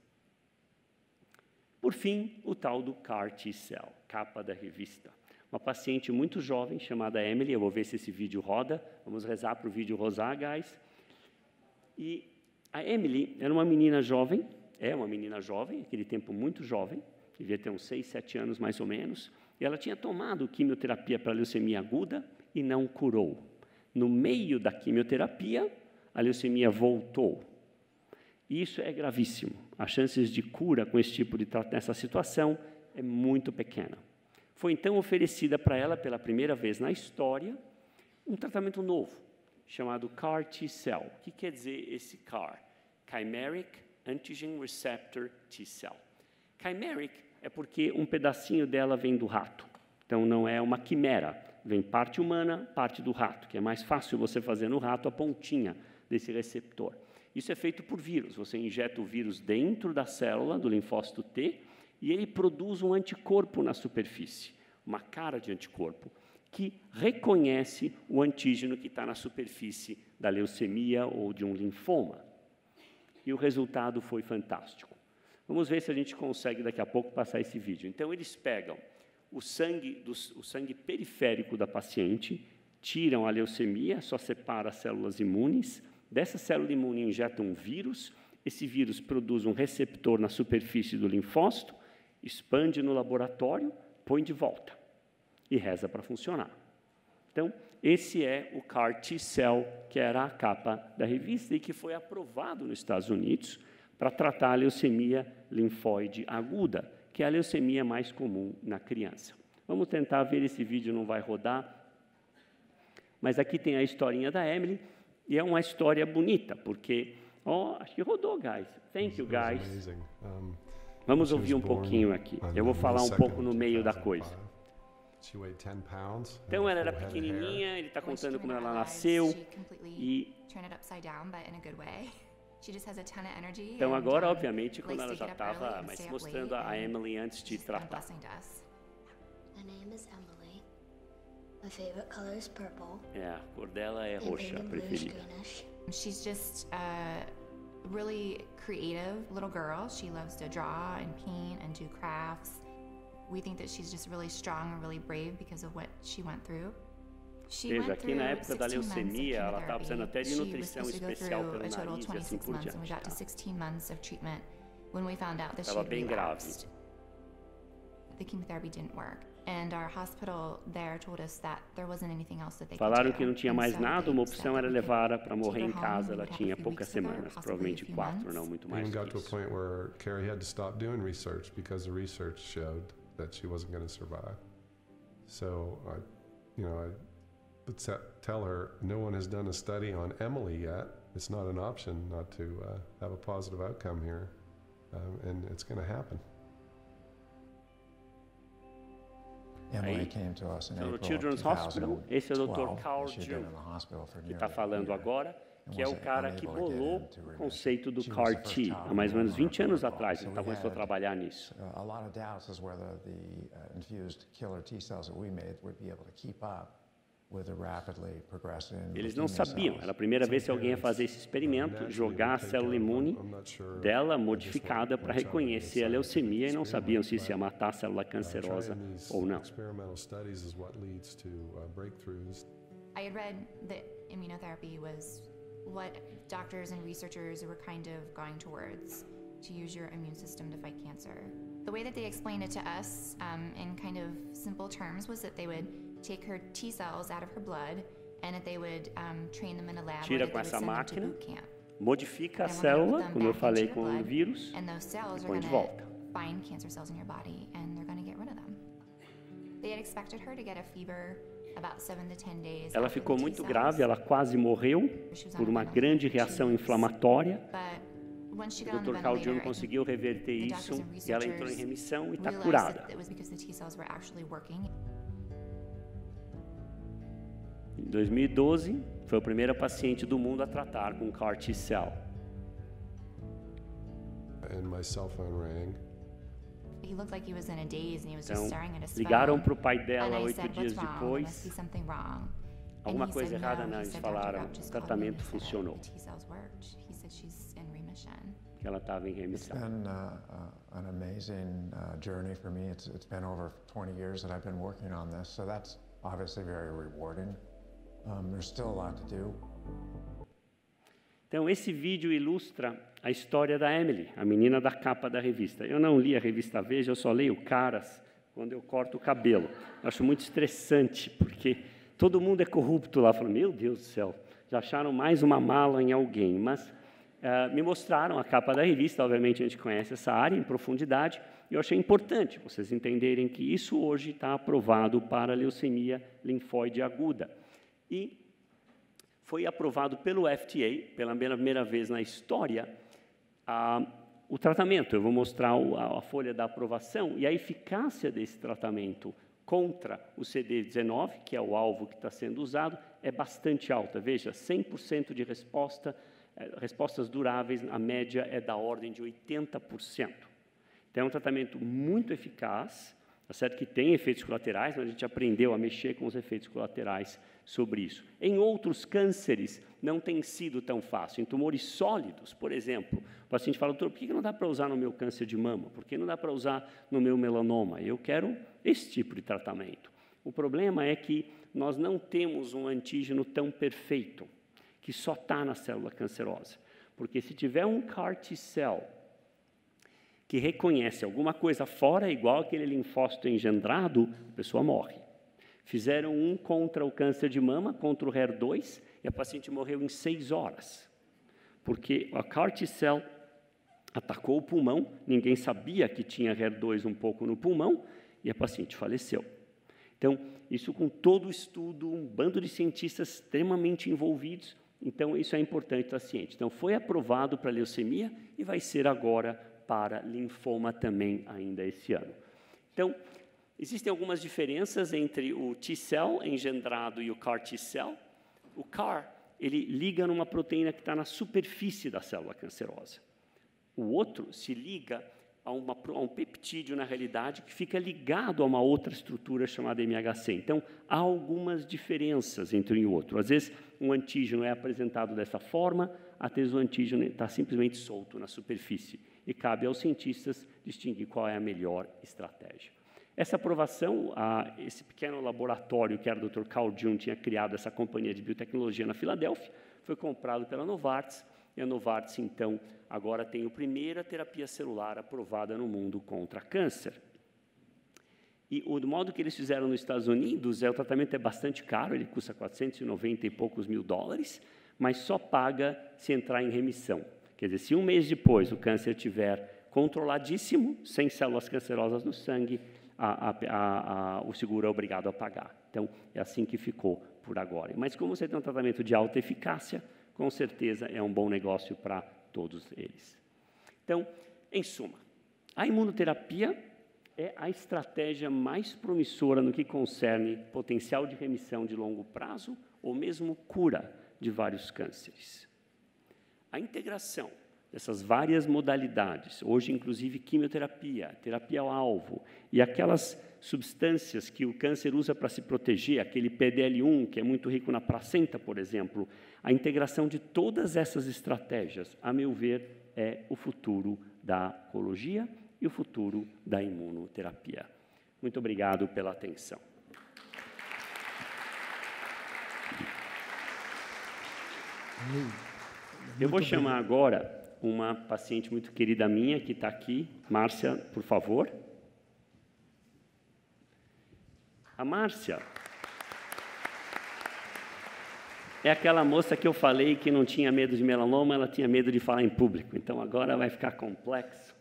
Speaker 1: Por fim, o tal do CAR T-cell, capa da revista. Uma paciente muito jovem, chamada Emily, eu vou ver se esse vídeo roda, vamos rezar para o vídeo rosar, guys. E a Emily era uma menina jovem, naquele tempo muito jovem, devia ter uns 6, 7 anos mais ou menos, e ela tinha tomado quimioterapia para leucemia aguda e não curou. No meio da quimioterapia, a leucemia voltou. E isso é gravíssimo. As chances de cura com esse tipo de tratamento nessa situação é muito pequena. Foi então oferecida para ela, pela primeira vez na história, um tratamento novo, chamado CAR T-cell. O que quer dizer esse CAR? Chimeric Antigen Receptor T-cell. Chimeric é porque um pedacinho dela vem do rato. Então, não é uma quimera. Vem parte humana, parte do rato, que é mais fácil você fazer no rato a pontinha desse receptor. Isso é feito por vírus. Você injeta o vírus dentro da célula do linfócito T e ele produz um anticorpo na superfície, uma cara de anticorpo, que reconhece o antígeno que está na superfície da leucemia ou de um linfoma. E o resultado foi fantástico. Vamos ver se a gente consegue, daqui a pouco, passar esse vídeo. Então, eles pegam o sangue periférico da paciente, tiram a leucemia, só separa as células imunes. Dessa célula imune injetam um vírus, esse vírus produz um receptor na superfície do linfócito, expande no laboratório, põe de volta e reza para funcionar. Então, esse é o CAR T-cell, que era a capa da revista e que foi aprovado nos Estados Unidos para tratar a leucemia linfóide aguda, que é a leucemia mais comum na criança. Vamos tentar ver, esse vídeo não vai rodar, mas aqui tem a historinha da Emily, e é uma história bonita, porque, acho que rodou, guys. Thank you, guys. Vamos ouvir um pouquinho aqui. Eu vou falar um pouco no meio da coisa. Então, ela era pequenininha, ele está contando como ela nasceu, e... Então, agora, obviamente, quando ela já estava, mas mostrando a Emily antes de tratar.
Speaker 9: My favorite color is purple.
Speaker 1: A cor dela é roxa, a preferida.
Speaker 9: She's just a really creative little girl. She loves to draw and paint and do crafts. We think that she's just really strong and really brave because of what she went through.
Speaker 1: Veja, aqui na época da leucemia, ela estava precisando até de nutrição especial pelo nariz e assim por diante. Estava bem grave.
Speaker 9: The chemotherapy didn't work. And our hospital there told us that there wasn't anything else that they could do.
Speaker 1: Falaram que não tinha mais nada, uma opção era levá-la para morrer em casa. Ela tinha poucas semanas, provavelmente 4, não muito mais.
Speaker 10: We got to a point where Carrie had to stop doing research because the research showed that she wasn't going to survive. So I would tell her, no one has done a study on Emily yet. It's not an option not to have a positive outcome here, and it's going to happen.
Speaker 1: Aí, no Children's Hospital, esse é o Dr. Carl June, que está falando agora, que é o cara que bolou o conceito do CAR T, há mais ou menos 20 anos atrás, ele começou a trabalhar nisso. Eles não sabiam, era a primeira vez que alguém ia fazer esse experimento, jogar a célula imune dela modificada para reconhecer a leucemia e não sabiam se isso ia matar a célula cancerosa ou não.
Speaker 9: I had read that immunotherapy was what doctors and researchers were kind of going towards, to use your immune system to fight cancer. The way that they explained it to us, in kind of simple terms, was that they would take her T cells out of her blood and that they would train them in a lab.
Speaker 1: Tira com essa máquina, modifica a célula, como eu falei com o vírus, e põe de volta.
Speaker 9: Find cancer cells in your body and they're going to get rid of them. They had expected her to get a fever about 7 to 10 days.
Speaker 1: Ela ficou muito grave, ela quase morreu por uma grande reação inflamatória. O Dr. Carl June conseguiu reverter isso e ela entrou em remissão e está curada. Em 2012, foi a primeira paciente do mundo a tratar com CAR T-cell. Então, ligaram para o pai dela 8 dias depois. Alguma coisa errada, não, eles falaram, o tratamento funcionou. Que ela estava em remissão.
Speaker 11: It's been an amazing journey for me. It's been over 20 years that I've been working on this, so that's obviously very rewarding. There's still a lot to do.
Speaker 1: Então, esse vídeo ilustra a história da Emily, a menina da capa da revista. Eu não li a revista Veja, eu só leio Caras quando eu corto o cabelo. Eu acho muito estressante, porque todo mundo é corrupto lá. Falo, meu Deus do céu, já acharam mais uma mala em alguém. Mas me mostraram a capa da revista, obviamente a gente conhece essa área em profundidade, e eu achei importante vocês entenderem que isso hoje está aprovado para leucemia linfóide aguda. E foi aprovado pelo FDA, pela primeira vez na história, o tratamento. Eu vou mostrar a folha da aprovação e a eficácia desse tratamento contra o CD19, que é o alvo que está sendo usado, é bastante alta. Veja, 100% de respostas duráveis, a média é da ordem de 80%. Então, é um tratamento muito eficaz Tá certo que tem efeitos colaterais, mas a gente aprendeu a mexer com os efeitos colaterais sobre isso. Em outros cânceres, não tem sido tão fácil. Em tumores sólidos, por exemplo, o paciente fala, doutor, por que não dá para usar no meu câncer de mama? Por que não dá para usar no meu melanoma? Eu quero esse tipo de tratamento. O problema é que nós não temos um antígeno tão perfeito, que só está na célula cancerosa. Porque se tiver um CAR T-cell que reconhece alguma coisa fora, igual aquele linfócito engendrado, a pessoa morre. Fizeram um contra o câncer de mama, contra o HER2, e a paciente morreu em 6 horas. Porque a CAR T-cell atacou o pulmão, ninguém sabia que tinha HER2 um pouco no pulmão, e a paciente faleceu. Então, isso com todo o estudo, um bando de cientistas extremamente envolvidos, então isso é importante para a ciência. Então, foi aprovado para leucemia e vai ser agora para linfoma também ainda esse ano. Então, existem algumas diferenças entre o T-cell engendrado e o CAR T-cell. O CAR, ele liga numa proteína que está na superfície da célula cancerosa. O outro se liga a um peptídeo, na realidade, que fica ligado a uma outra estrutura chamada MHC. Então, há algumas diferenças entre um e o outro. Às vezes, um antígeno é apresentado dessa forma, às vezes o antígeno está simplesmente solto na superfície. E cabe aos cientistas distinguir qual é a melhor estratégia. Essa aprovação, esse pequeno laboratório que era o Dr. Carl June tinha criado essa companhia de biotecnologia na Filadélfia, foi comprado pela Novartis, e a Novartis, então, agora tem a primeira terapia celular aprovada no mundo contra câncer. E o modo que eles fizeram nos Estados Unidos, o tratamento é bastante caro, ele custa 490 e poucos mil dólares, mas só paga se entrar em remissão. Quer dizer, se um mês depois o câncer estiver controladíssimo, sem células cancerosas no sangue, o seguro é obrigado a pagar. Então, é assim que ficou por agora. Mas como você tem um tratamento de alta eficácia, com certeza é um bom negócio para todos eles. Então, em suma, a imunoterapia é a estratégia mais promissora no que concerne potencial de remissão de longo prazo ou mesmo cura de vários cânceres. A integração dessas várias modalidades, hoje inclusive quimioterapia, terapia ao alvo, e aquelas substâncias que o câncer usa para se proteger, aquele PDL1, que é muito rico na placenta, por exemplo, a integração de todas essas estratégias, a meu ver, é o futuro da oncologia e o futuro da imunoterapia. Muito obrigado pela atenção. Eu vou chamar agora uma paciente muito querida minha, que está aqui. Márcia, por favor. A Márcia é aquela moça que eu falei que não tinha medo de melanoma, ela tinha medo de falar em público. Então, agora vai ficar complexo.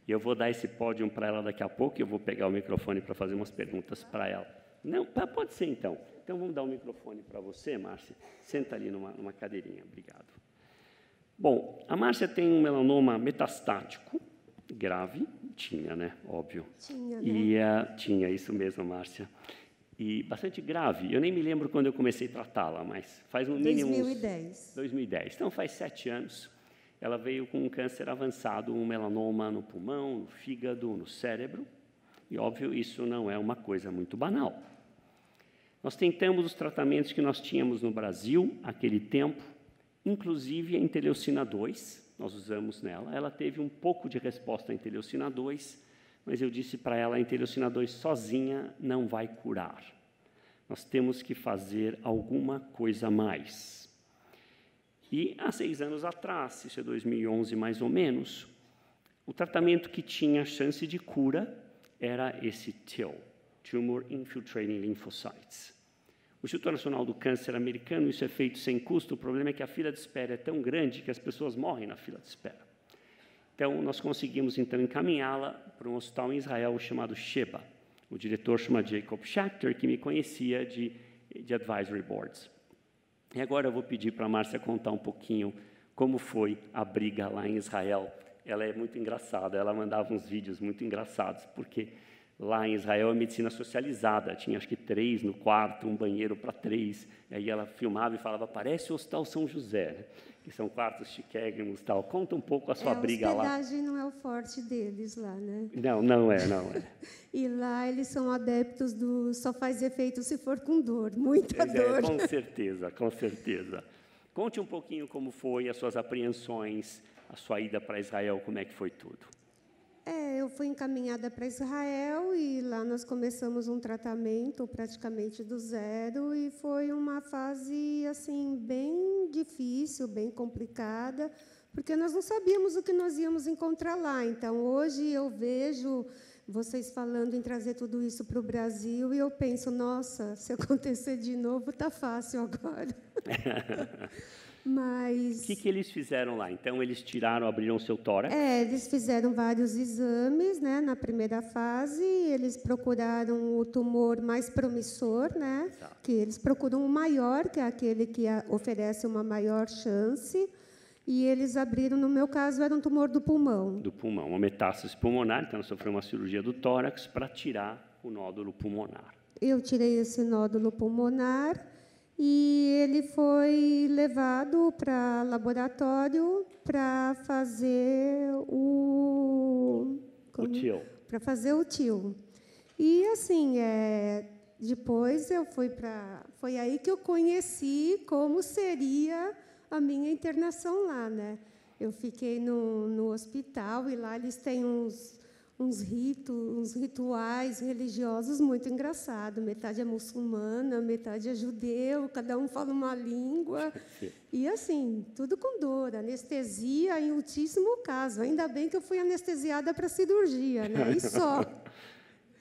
Speaker 1: E eu vou dar esse pódio para ela daqui a pouco, e eu vou pegar o microfone para fazer umas perguntas para ela. Não, pode ser, então. Então, vamos dar o microfone para você, Márcia. Senta ali numa cadeirinha. Obrigado. Bom, a Márcia tem um melanoma metastático, grave. Tinha, né? Óbvio.
Speaker 12: Tinha, né?
Speaker 1: E tinha, isso mesmo, Márcia. E bastante grave. Eu nem me lembro quando eu comecei a tratá-la, mas faz um mínimo...
Speaker 12: 2010.
Speaker 1: 2010. Então, faz 7 anos. Ela veio com um câncer avançado, um melanoma no pulmão, no fígado, no cérebro. E, óbvio, isso não é uma coisa muito banal. Nós tentamos os tratamentos que nós tínhamos no Brasil, naquele tempo, inclusive a interleucina 2, nós usamos nela. Ela teve um pouco de resposta à interleucina 2, mas eu disse para ela, a interleucina 2 sozinha não vai curar. Nós temos que fazer alguma coisa a mais. E há 6 anos atrás, isso é 2011 mais ou menos, o tratamento que tinha chance de cura era esse TIL, Tumor Infiltrating Lymphocytes. O Instituto Nacional do Câncer americano, isso é feito sem custo, o problema é que a fila de espera é tão grande que as pessoas morrem na fila de espera. Então, nós conseguimos, então, encaminhá-la para um hospital em Israel chamado Sheba. O diretor chama Jacob Schachter, que me conhecia de advisory boards. E agora eu vou pedir para a Márcia contar um pouquinho como foi a briga lá em Israel. Ela é muito engraçada, ela mandava uns vídeos muito engraçados, porque Lá em Israel, a medicina socializada, tinha acho que 3 no quarto, um banheiro para 3, e aí ela filmava e falava, parece o Hospital São José, né? Que são quartos chiquérrimos e tal. Conta um pouco a sua briga lá.
Speaker 12: A hospedagem não é o forte deles lá, né?
Speaker 1: Não é.
Speaker 12: E lá eles são adeptos do só faz efeito se for com dor, muita dor.
Speaker 1: Com certeza. Conte um pouquinho como foi as suas apreensões, a sua ida para Israel, como é que foi tudo?
Speaker 12: Eu fui encaminhada para Israel e lá nós começamos um tratamento praticamente do zero e foi uma fase assim bem difícil, bem complicada, porque nós não sabíamos o que nós íamos encontrar lá. Então, hoje eu vejo vocês falando em trazer tudo isso para o Brasil e eu penso, nossa, se acontecer de novo, está fácil agora. Mas...
Speaker 1: O que eles fizeram lá? Então, eles abriram o seu tórax?
Speaker 12: Eles fizeram vários exames, né? Na primeira fase, eles procuraram o tumor mais promissor, né?
Speaker 1: Exato.
Speaker 12: Que eles procuram o maior, que é aquele que oferece uma maior chance. E eles abriram, no meu caso, era um tumor do pulmão.
Speaker 1: Do pulmão, uma metástase pulmonar, então ela sofreu uma cirurgia do tórax para tirar o nódulo pulmonar.
Speaker 12: Eu tirei esse nódulo pulmonar e ele foi levado para laboratório para fazer o
Speaker 1: TIL.
Speaker 12: Para fazer o TIL. E assim, depois eu foi aí que eu conheci como seria a minha internação lá, né? Eu fiquei no hospital e lá eles têm uns rituais religiosos muito engraçados. Metade é muçulmana, metade é judeu, cada um fala uma língua. E, assim, tudo com dor, anestesia em ultíssimo caso. Ainda bem que eu fui anestesiada para cirurgia, né? E só.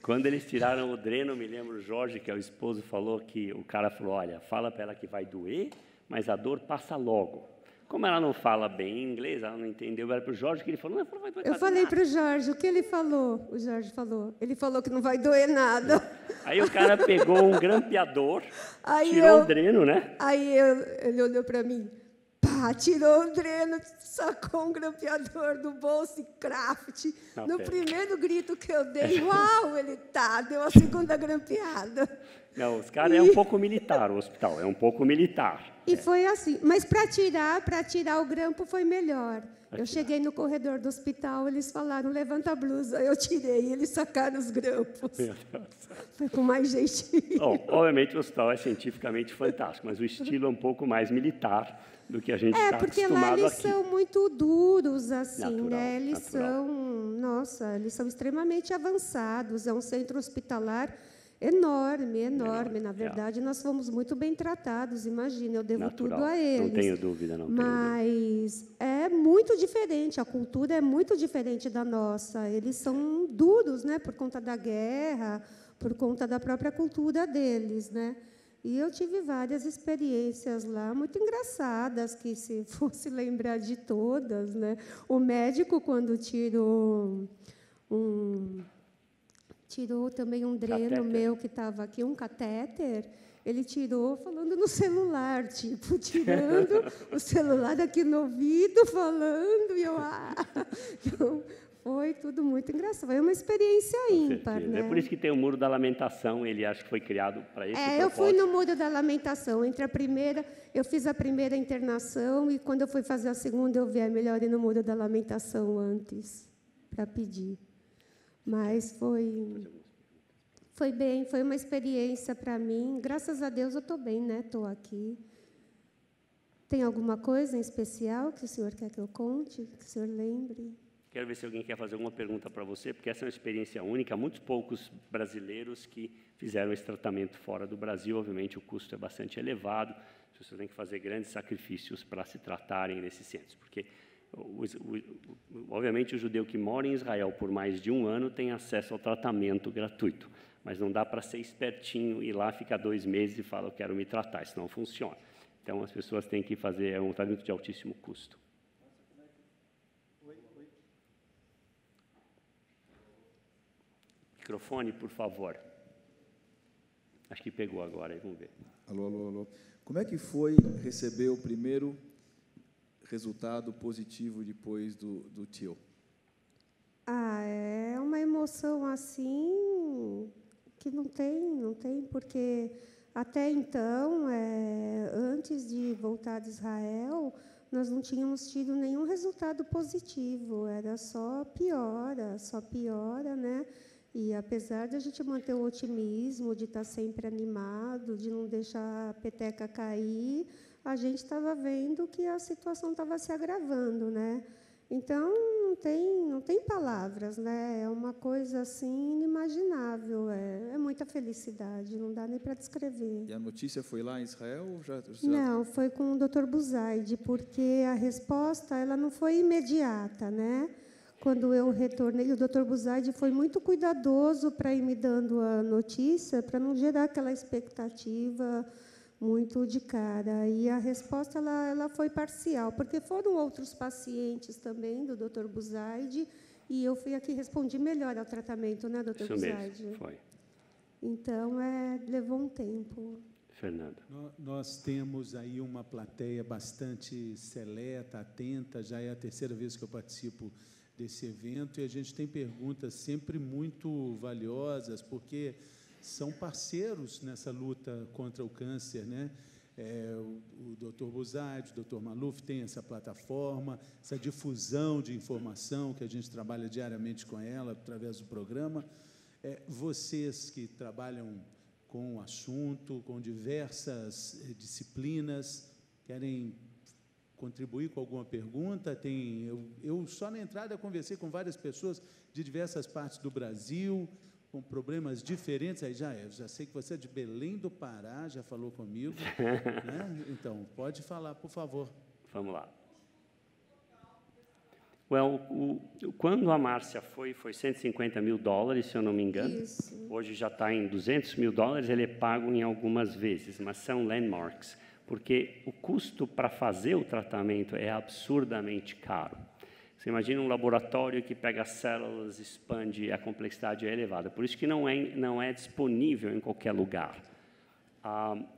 Speaker 1: Quando eles tiraram o dreno, me lembro, o Jorge, que é o esposo, falou que o cara falou, olha, fala para ela que vai doer, mas a dor passa logo. Como ela não fala bem inglês, ela não entendeu, era para o Jorge que ele falou, não vai doer.
Speaker 12: Eu falei para o Jorge, o que ele falou? O Jorge falou, ele falou que não vai doer nada.
Speaker 1: Aí o cara pegou um grampeador, tirou o dreno, né?
Speaker 12: Aí ele olhou para mim, pá, tirou o dreno, sacou um grampeador do bolso e craft. No primeiro grito que eu dei, uau, ele deu a segunda grampeada.
Speaker 1: Não, os caras é um pouco militar, o hospital, é um pouco militar.
Speaker 12: E foi assim, mas para tirar o grampo foi melhor. Eu cheguei no corredor do hospital, eles falaram, levanta a blusa. Eu tirei, eles sacaram os grampos.
Speaker 1: Meu Deus.
Speaker 12: Foi com mais jeitinho.
Speaker 1: Bom, obviamente o hospital é cientificamente fantástico, mas o estilo é um pouco mais militar do que a gente está acostumado aqui.
Speaker 12: Porque lá eles são muito duros, assim,
Speaker 1: natural,
Speaker 12: né? Eles são extremamente avançados. É um centro hospitalar enorme. Na verdade, nós fomos muito bem tratados, imagina, eu devo tudo a eles.
Speaker 1: Não tenho dúvida, não.
Speaker 12: Mas é muito diferente, a cultura é muito diferente da nossa. Eles são duros, né, por conta da guerra, por conta da própria cultura deles, né? E eu tive várias experiências lá, muito engraçadas, que se fosse lembrar de todas, né? O médico, quando tirou também um dreno catéter. Meu que estava aqui, um catéter, ele tirou falando no celular, tipo, tirando o celular aqui no ouvido, falando, e eu... Então, foi tudo muito engraçado. Foi uma experiência ímpar, né?
Speaker 1: É por isso que tem o Muro da Lamentação, ele acho que foi criado para esse propósito.
Speaker 12: Eu fui no Muro da Lamentação. Eu fiz a primeira internação e, quando eu fui fazer a segunda, eu vi melhor ir no Muro da Lamentação antes, para pedir. Mas foi bem, foi uma experiência para mim. Graças a Deus eu estou bem, né? Estou aqui. Tem alguma coisa em especial que o senhor quer que eu conte, que o senhor lembre?
Speaker 1: Quero ver se alguém quer fazer alguma pergunta para você, porque essa é uma experiência única. Há muitos poucos brasileiros que fizeram esse tratamento fora do Brasil. Obviamente, o custo é bastante elevado. As pessoas têm que fazer grandes sacrifícios para se tratarem nesses centros, porque obviamente, o judeu que mora em Israel por mais de um ano tem acesso ao tratamento gratuito, mas não dá para ser espertinho, ir lá, ficar 2 meses e falar, eu quero me tratar, isso não funciona. Então, as pessoas têm que fazer um tratamento de altíssimo custo. Microfone, por favor. Acho que pegou agora, vamos ver.
Speaker 2: Alô. Como é que foi receber o primeiro resultado positivo depois do TIL?
Speaker 12: É uma emoção assim não tem, porque até então, antes de voltar de Israel, nós não tínhamos tido nenhum resultado positivo, era só piora, né? E apesar de a gente manter o otimismo, de estar sempre animado, de não deixar a peteca cair, a gente estava vendo que a situação estava se agravando, né? Então, não tem palavras, né? É uma coisa assim inimaginável, é muita felicidade, não dá nem para descrever.
Speaker 2: E a notícia foi lá em Israel? Ou já...
Speaker 12: Não, foi com o Dr. Buzaide, porque a resposta ela não foi imediata, né? Quando eu retornei, o Dr. Buzaide foi muito cuidadoso para ir me dando a notícia, para não gerar aquela expectativa muito de cara. E a resposta ela foi parcial, porque foram outros pacientes também do Dr. Buzaide, e eu fui aqui respondi melhor ao tratamento, né, Dr. Buzaide?
Speaker 1: Isso mesmo, foi.
Speaker 12: Então, levou um tempo.
Speaker 1: Fernanda.
Speaker 13: Nós temos aí uma plateia bastante seleta, atenta, já é a terceira vez que eu participo desse evento, e a gente tem perguntas sempre muito valiosas, porque são parceiros nessa luta contra o câncer, né? O Dr. Buzaide, o Dr. Maluf tem essa plataforma, essa difusão de informação que a gente trabalha diariamente com ela, através do programa. Vocês que trabalham com o assunto, com diversas disciplinas, querem contribuir com alguma pergunta? Eu só na entrada conversei com várias pessoas de diversas partes do Brasil, com problemas diferentes. Aí já sei que você é de Belém do Pará, já falou comigo, né? Então, pode falar, por favor.
Speaker 1: Vamos lá. Quando a Márcia foi $150 mil, se eu não me engano.
Speaker 12: Isso.
Speaker 1: Hoje já está em $200 mil, ele é pago em algumas vezes, mas são landmarks, porque o custo para fazer o tratamento é absurdamente caro. Você imagina um laboratório que pega células, expande, a complexidade é elevada. Por isso que não é disponível em qualquer lugar.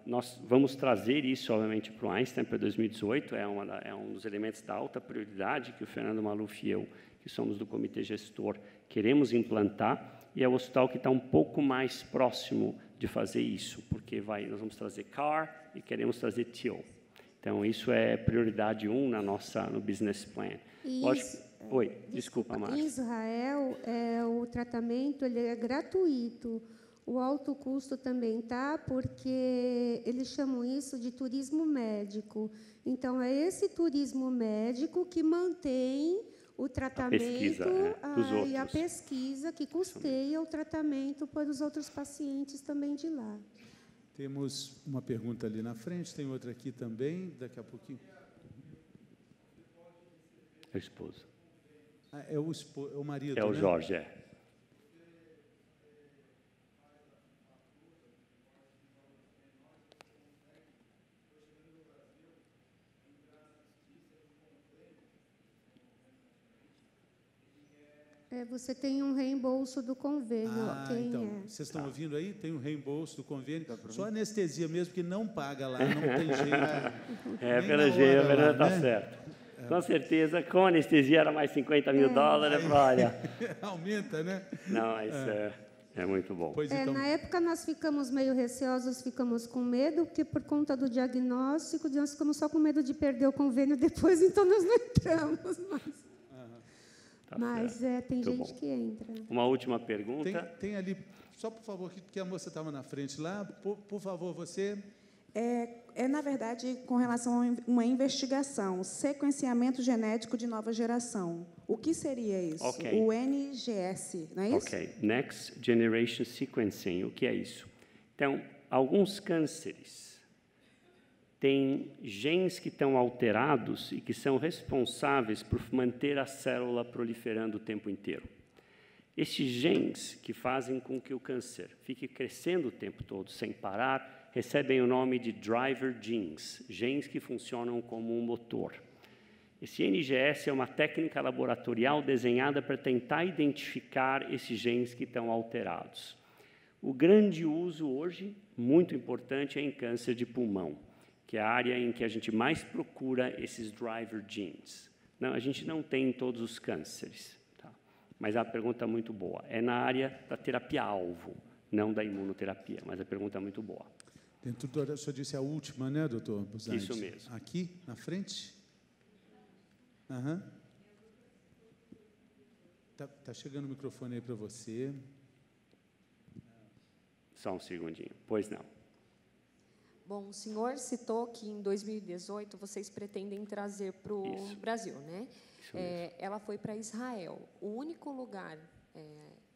Speaker 1: Nós vamos trazer isso, obviamente, para o Einstein para 2018. É um dos elementos da alta prioridade que o Fernando Maluf e eu, que somos do comitê gestor, queremos implantar. E é o hospital que está um pouco mais próximo de fazer isso, porque nós vamos trazer CAR e queremos trazer TIL. Então, isso é prioridade 1 no business plan. Desculpa, Márcia.
Speaker 12: Em Israel, o tratamento ele é gratuito. O alto custo também está, porque eles chamam isso de turismo médico. Então, é esse turismo médico que mantém o tratamento e a pesquisa que custeia o tratamento para os outros pacientes também de lá.
Speaker 13: Temos uma pergunta ali na frente, tem outra aqui também, daqui a pouquinho.
Speaker 1: É o esposo.
Speaker 13: É o marido,
Speaker 1: É o
Speaker 13: né?
Speaker 1: Jorge,
Speaker 12: Você tem um reembolso do convênio.
Speaker 13: Vocês estão ouvindo aí? Tem um reembolso do convênio. Só anestesia mesmo, que não paga lá, não tem jeito.
Speaker 1: Pelo jeito, a Fernanda está certo. Com certeza, com anestesia era mais $50 mil, olha.
Speaker 13: Aumenta, né?
Speaker 1: Não, isso é muito bom.
Speaker 13: Então.
Speaker 12: Na época, nós ficamos meio receosos, ficamos com medo, porque por conta do diagnóstico, nós ficamos só com medo de perder o convênio depois, então nós não entramos mais. Mas tem gente que entra.
Speaker 1: Uma última pergunta.
Speaker 13: Tem ali, só por favor, que a moça estava na frente lá. Por favor, você.
Speaker 14: Na verdade, com relação a uma investigação, sequenciamento genético de nova geração. O que seria isso?
Speaker 1: Okay.
Speaker 14: O NGS, não é isso?
Speaker 1: Ok, Next Generation Sequencing, o que é isso? Então, alguns cânceres têm genes que estão alterados e que são responsáveis por manter a célula proliferando o tempo inteiro. Esses genes que fazem com que o câncer fique crescendo o tempo todo, sem parar, recebem o nome de driver genes, genes que funcionam como um motor. Esse NGS é uma técnica laboratorial desenhada para tentar identificar esses genes que estão alterados. O grande uso hoje, muito importante, é em câncer de pulmão, que é a área em que a gente mais procura esses driver genes. Não, a gente não tem em todos os cânceres, tá? Mas a pergunta é muito boa. É na área da terapia-alvo, não da imunoterapia, mas a pergunta é muito boa.
Speaker 13: Dentro do, o senhor disse a última, né, doutor Buzaide?
Speaker 1: Isso mesmo.
Speaker 13: Aqui, na frente? Aham. Tá chegando o microfone aí para você.
Speaker 1: Só um segundinho. Pois não.
Speaker 15: Bom, o senhor citou que em 2018 vocês pretendem trazer para o Brasil, né? Ela foi para Israel. O único lugar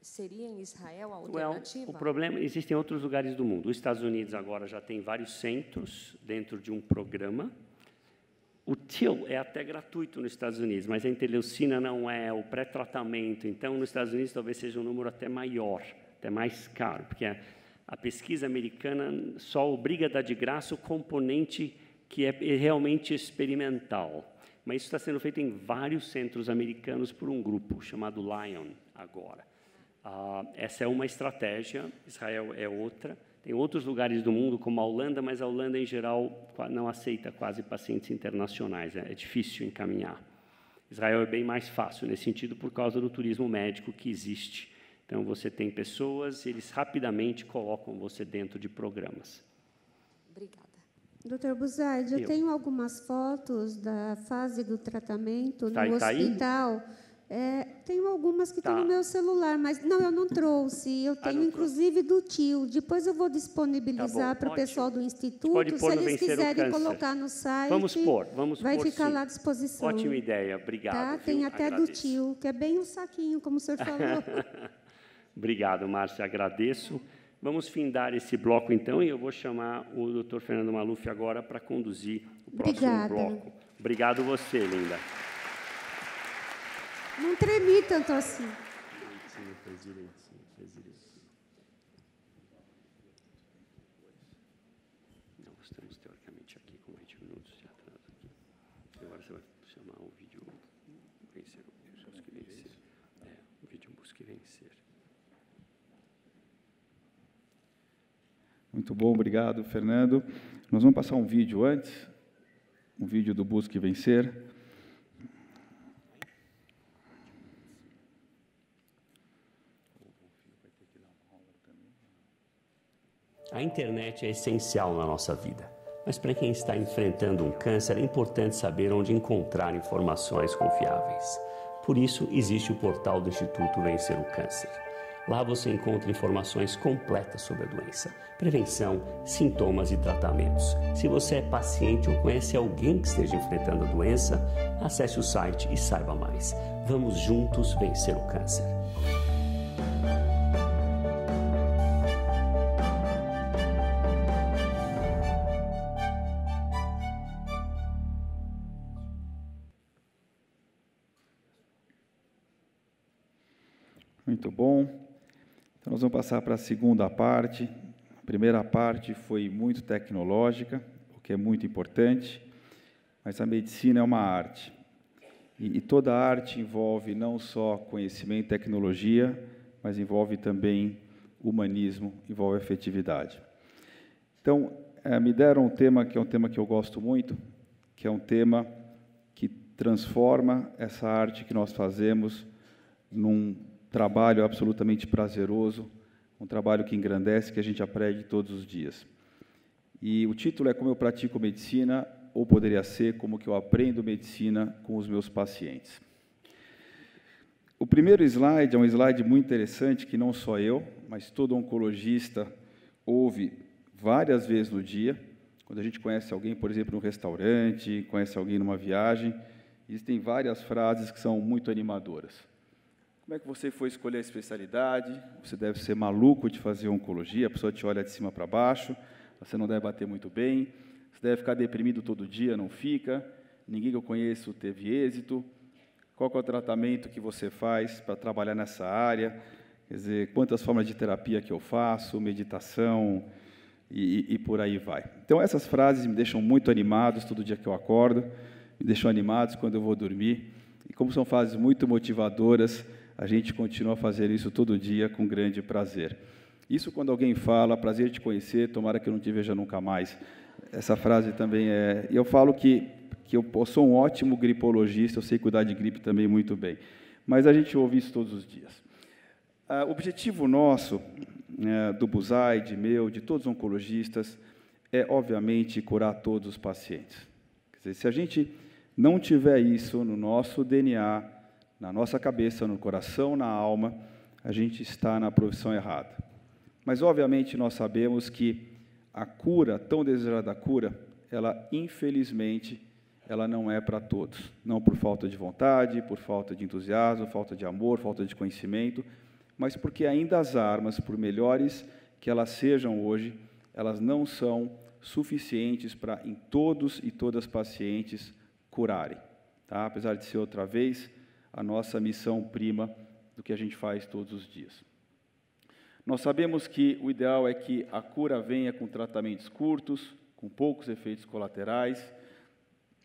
Speaker 15: seria em Israel a alternativa?
Speaker 1: O problema, existem outros lugares do mundo. Os Estados Unidos agora já tem vários centros dentro de um programa. O TIL é até gratuito nos Estados Unidos, mas a interleucina não é, o pré-tratamento. Então, nos Estados Unidos, talvez seja um número até maior, até mais caro, porque a pesquisa americana só obriga a dar de graça o componente que é realmente experimental. Mas isso está sendo feito em vários centros americanos por um grupo chamado Lion, agora. Essa é uma estratégia, Israel é outra. Tem outros lugares do mundo, como a Holanda, mas a Holanda, em geral, não aceita quase pacientes internacionais. É difícil encaminhar. Israel é bem mais fácil nesse sentido por causa do turismo médico que existe. Então, você tem pessoas, eles rapidamente colocam você dentro de programas.
Speaker 15: Obrigada.
Speaker 12: Doutor Buzaide, eu tenho algumas fotos da fase do tratamento no hospital. Tenho algumas que estão no meu celular, mas não, eu não trouxe. Eu tenho, inclusive, do tio. Depois eu vou disponibilizar para o pessoal do Instituto, se eles quiserem colocar no site.
Speaker 1: Vamos pôr,
Speaker 12: vai ficar
Speaker 1: sim.
Speaker 12: lá à disposição.
Speaker 1: Ótima ideia, obrigado.
Speaker 12: Tá? Tem até
Speaker 1: agradeço.
Speaker 12: do tio, que é bem um saquinho, como o senhor falou.
Speaker 1: Obrigado, Márcia, agradeço. Vamos findar esse bloco, então, e eu vou chamar o doutor Fernando Maluf agora para conduzir o próximo bloco. Obrigado você, linda.
Speaker 12: Não tremi tanto assim.
Speaker 1: Sim, fez direito, sim, fez direito. Nós estamos, teoricamente, aqui com 20 minutos de atraso. Agora você vai chamar o vídeo Vencer, Busque Vencer. O vídeo Busque Vencer.
Speaker 2: Muito bom, obrigado, Fernando. Nós vamos passar um vídeo antes, um vídeo do Busque Vencer.
Speaker 1: A internet é essencial na nossa vida, mas para quem está enfrentando um câncer é importante saber onde encontrar informações confiáveis. Por isso, existe o portal do Instituto Vencer o Câncer. Lá você encontra informações completas sobre a doença, prevenção, sintomas e tratamentos. Se você é paciente ou conhece alguém que esteja enfrentando a doença, acesse o site e saiba mais. Vamos juntos vencer o câncer.
Speaker 2: Muito bom. Então, nós vamos passar para a segunda parte. A primeira parte foi muito tecnológica, o que é muito importante, mas a medicina é uma arte. E toda arte envolve não só conhecimento e tecnologia, mas envolve também humanismo, envolve afetividade. Então, me deram um tema que é um tema que eu gosto muito, que é um tema que transforma essa arte que nós fazemos num trabalho absolutamente prazeroso, um trabalho que engrandece, que a gente aprende todos os dias. E o título é Como eu pratico medicina, ou poderia ser Como que eu aprendo medicina com os meus pacientes. O primeiro slide é um slide muito interessante, que não só eu, mas todo oncologista ouve várias vezes no dia. Quando a gente conhece alguém, por exemplo, num restaurante, conhece alguém numa viagem, existem várias frases que são muito animadoras. Como é que você foi escolher a especialidade? Você deve ser maluco de fazer oncologia, a pessoa te olha de cima para baixo, você não deve bater muito bem, você deve ficar deprimido todo dia, não fica, ninguém que eu conheço teve êxito. Qual que é o tratamento que você faz para trabalhar nessa área? Quer dizer, quantas formas de terapia que eu faço, meditação e por aí vai. Então, essas frases me deixam muito animados todo dia que eu acordo, me deixam animados quando eu vou dormir. E como são frases muito motivadoras, a gente continua a fazer isso todo dia com grande prazer. Isso quando alguém fala, prazer te conhecer, tomara que eu não te veja nunca mais. Essa frase também E eu falo que eu sou um ótimo gripologista, eu sei cuidar de gripe também muito bem.
Speaker 16: Mas a gente ouve isso todos os dias. O objetivo nosso, do Buzaide, meu, de todos os oncologistas, é, obviamente, curar todos os pacientes. Quer dizer, se a gente não tiver isso no nosso DNA, na nossa cabeça, no coração, na alma, a gente está na profissão errada. Mas, obviamente, nós sabemos que a cura, tão desejada cura, ela, infelizmente, ela não é para todos. Não por falta de vontade, por falta de entusiasmo, falta de amor, falta de conhecimento, mas porque ainda as armas, por melhores que elas sejam hoje, elas não são suficientes para, em todos e todas as pacientes, curarem. Tá? Apesar de ser, outra vez, a nossa missão prima do que a gente faz todos os dias. Nós sabemos que o ideal é que a cura venha com tratamentos curtos, com poucos efeitos colaterais,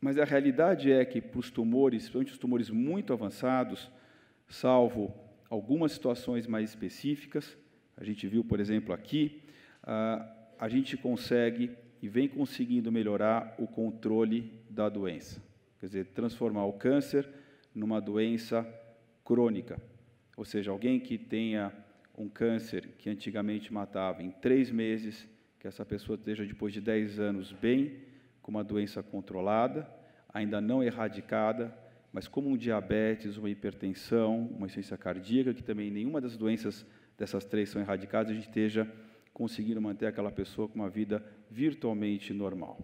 Speaker 16: mas a realidade é que, para os tumores, principalmente os tumores muito avançados, salvo algumas situações mais específicas, a gente viu, por exemplo, aqui, a gente consegue e vem conseguindo melhorar o controle da doença. Quer dizer, transformar o câncer numa doença crônica. Ou seja, alguém que tenha um câncer que antigamente matava em 3 meses, que essa pessoa esteja, depois de 10 anos, bem, com uma doença controlada, ainda não erradicada, mas como um diabetes, uma hipertensão, uma insuficiência cardíaca, que também nenhuma das doenças dessas 3 são erradicadas, a gente esteja conseguindo manter aquela pessoa com uma vida virtualmente normal.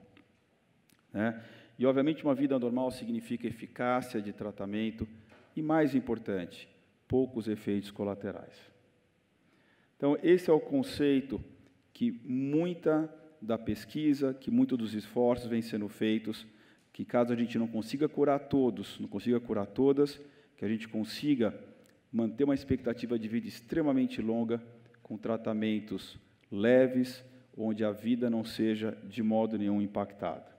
Speaker 16: Né? E, obviamente, uma vida normal significa eficácia de tratamento e, mais importante, poucos efeitos colaterais. Então, esse é o conceito que muita da pesquisa, que muitos dos esforços vêm sendo feitos, que caso a gente não consiga curar todos, não consiga curar todas, que a gente consiga manter uma expectativa de vida extremamente longa, com tratamentos leves, onde a vida não seja de modo nenhum impactada.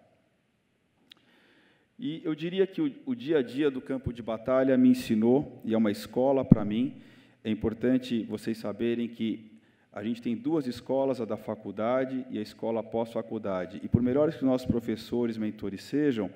Speaker 16: E eu diria que o dia a dia do campo de batalha me ensinou, e é uma escola para mim. É importante vocês saberem que a gente tem 2 escolas, a da faculdade e a escola pós-faculdade. E por melhores que nossos professores, mentores sejam,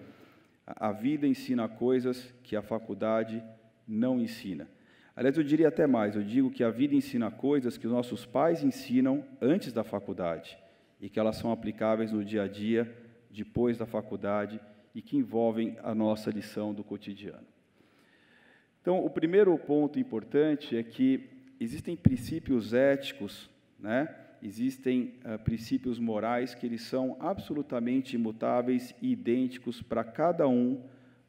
Speaker 16: a vida ensina coisas que a faculdade não ensina. Aliás, eu diria até mais, eu digo que a vida ensina coisas que os nossos pais ensinam antes da faculdade e que elas são aplicáveis no dia a dia, depois da faculdade, e que envolvem a nossa lição do cotidiano. Então, o primeiro ponto importante é que existem princípios éticos, né? Existem princípios morais que eles são absolutamente imutáveis e idênticos para cada um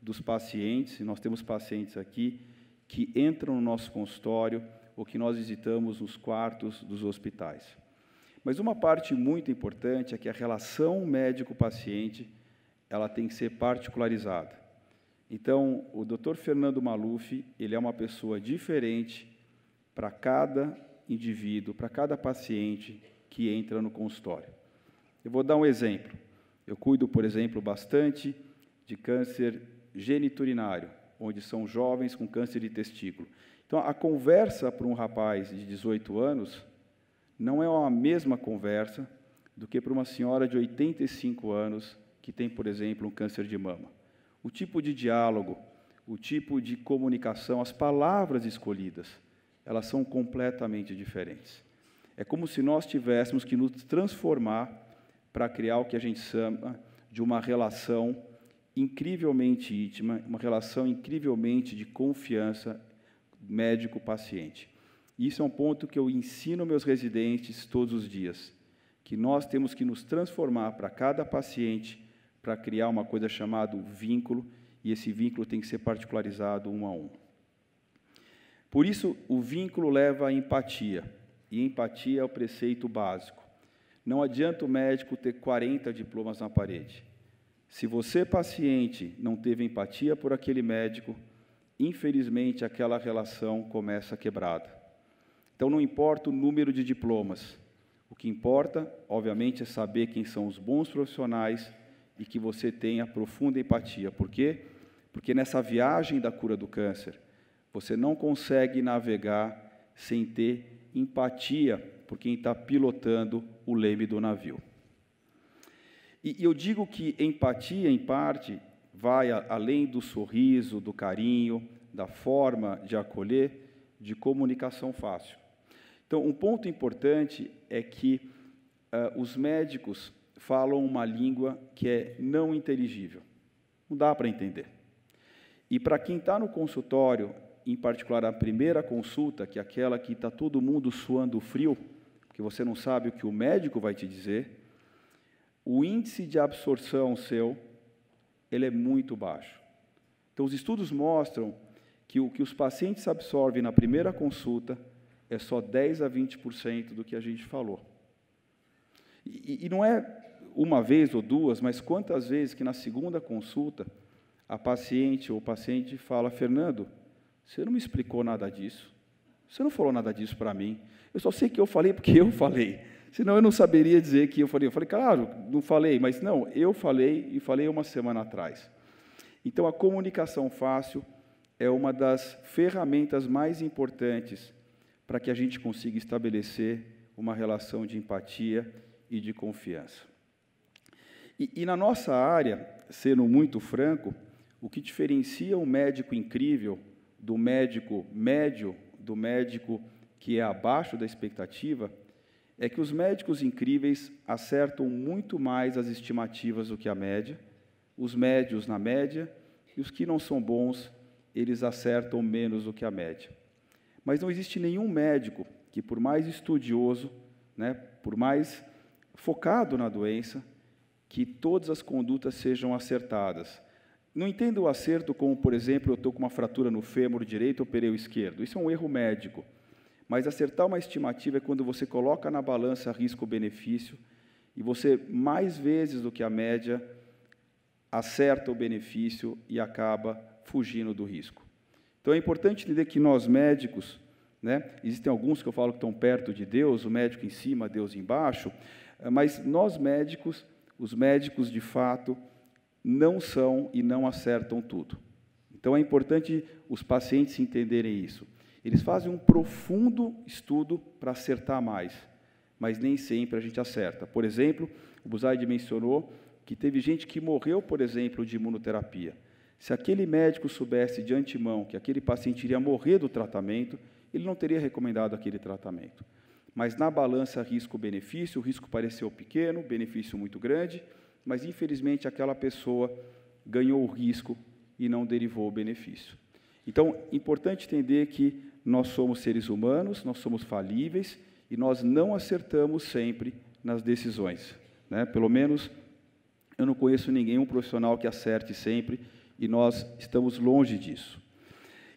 Speaker 16: dos pacientes, e nós temos pacientes aqui que entram no nosso consultório ou que nós visitamos nos quartos dos hospitais. Mas uma parte muito importante é que a relação médico-paciente ela tem que ser particularizada. Então, o Dr. Fernando Maluf, ele é uma pessoa diferente para cada indivíduo, para cada paciente que entra no consultório. Eu vou dar um exemplo. Eu cuido, por exemplo, bastante de câncer geniturinário, onde são jovens com câncer de testículo. Então, a conversa para um rapaz de 18 anos não é a mesma conversa do que para uma senhora de 85 anos que tem, por exemplo, um câncer de mama. O tipo de diálogo, o tipo de comunicação, as palavras escolhidas, elas são completamente diferentes. É como se nós tivéssemos que nos transformar para criar o que a gente chama de uma relação incrivelmente íntima, uma relação incrivelmente de confiança médico-paciente. Isso é um ponto que eu ensino meus residentes todos os dias, que nós temos que nos transformar para cada paciente para criar uma coisa chamada vínculo, e esse vínculo tem que ser particularizado um a um. Por isso, o vínculo leva à empatia, e empatia é o preceito básico. Não adianta o médico ter 40 diplomas na parede. Se você, paciente, não teve empatia por aquele médico, infelizmente, aquela relação começa quebrada. Então, não importa o número de diplomas. O que importa, obviamente, é saber quem são os bons profissionais e que você tenha profunda empatia. Por quê? Porque nessa viagem da cura do câncer, você não consegue navegar sem ter empatia por quem está pilotando o leme do navio. E eu digo que empatia, em parte, vai além do sorriso, do carinho, da forma de acolher, de comunicação fácil. Então, um ponto importante é que os médicos falam uma língua que é não inteligível. Não dá para entender. E para quem está no consultório, em particular a primeira consulta, que é aquela que está todo mundo suando frio, porque você não sabe o que o médico vai te dizer, o índice de absorção seu, ele é muito baixo. Então, os estudos mostram que o que os pacientes absorvem na primeira consulta é só 10 a 20% do que a gente falou. E não é uma vez ou duas, mas quantas vezes que na segunda consulta a paciente ou o paciente fala: Fernando, você não me explicou nada disso, você não falou nada disso para mim, eu só sei que eu falei porque eu falei, senão eu não saberia dizer que eu falei. Eu falei, claro, não falei, mas não, eu falei e falei uma semana atrás. Então, a comunicação fácil é uma das ferramentas mais importantes para que a gente consiga estabelecer uma relação de empatia e de confiança. E na nossa área, sendo muito franco, o que diferencia um médico incrível do médico médio, do médico que é abaixo da expectativa, é que os médicos incríveis acertam muito mais as estimativas do que a média, os médios na média, e os que não são bons, eles acertam menos do que a média. Mas não existe nenhum médico que, por mais estudioso, né, por mais focado na doença, que todas as condutas sejam acertadas. Não entendo o acerto como, por exemplo, eu estou com uma fratura no fêmur direito, operei o esquerdo. Isso é um erro médico. Mas acertar uma estimativa é quando você coloca na balança risco-benefício e você, mais vezes do que a média, acerta o benefício e acaba fugindo do risco. Então, é importante entender que nós, médicos, né, existem alguns que eu falo que estão perto de Deus, o médico em cima, Deus embaixo, mas nós, médicos, os médicos, de fato, não são e não acertam tudo. Então, é importante os pacientes entenderem isso. Eles fazem um profundo estudo para acertar mais, mas nem sempre a gente acerta. Por exemplo, o Buzaide mencionou que teve gente que morreu, por exemplo, de imunoterapia. Se aquele médico soubesse de antemão que aquele paciente iria morrer do tratamento, ele não teria recomendado aquele tratamento. Mas na balança risco-benefício, o risco pareceu pequeno, benefício muito grande, mas infelizmente aquela pessoa ganhou o risco e não derivou o benefício. Então, é importante entender que nós somos seres humanos, nós somos falíveis e nós não acertamos sempre nas decisões, né? Pelo menos eu não conheço nenhum profissional que acerte sempre e nós estamos longe disso.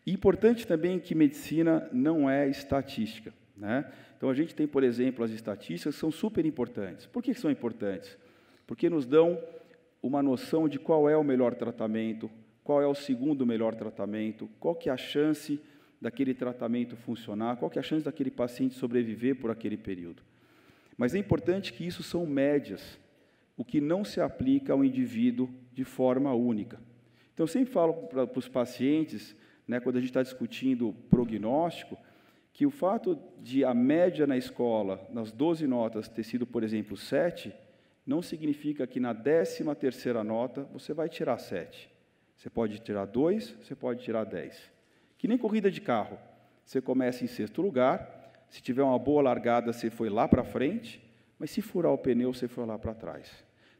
Speaker 16: E importante também que medicina não é estatística, né? Então, a gente tem, por exemplo, as estatísticas que são super importantes. Por que são importantes? Porque nos dão uma noção de qual é o melhor tratamento, qual é o segundo melhor tratamento, qual que é a chance daquele tratamento funcionar, qual que é a chance daquele paciente sobreviver por aquele período. Mas é importante que isso são médias, o que não se aplica ao indivíduo de forma única. Então, eu sempre falo para os pacientes, né, quando a gente está discutindo prognóstico, que o fato de a média na escola, nas 12 notas, ter sido, por exemplo, 7, não significa que na 13ª nota você vai tirar 7. Você pode tirar 2, você pode tirar 10. Que nem corrida de carro. Você começa em 6º lugar, se tiver uma boa largada, você foi lá para frente, mas se furar o pneu, você foi lá para trás.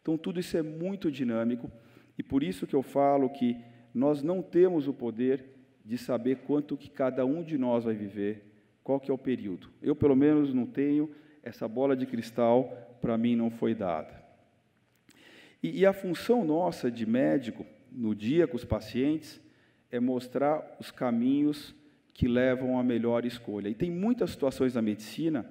Speaker 16: Então, tudo isso é muito dinâmico, e por isso que eu falo que nós não temos o poder de saber quanto que cada um de nós vai viver, qual que é o período. Eu, pelo menos, não tenho, essa bola de cristal, para mim, não foi dada. E a função nossa de médico, no dia com os pacientes, é mostrar os caminhos que levam à melhor escolha. E tem muitas situações na medicina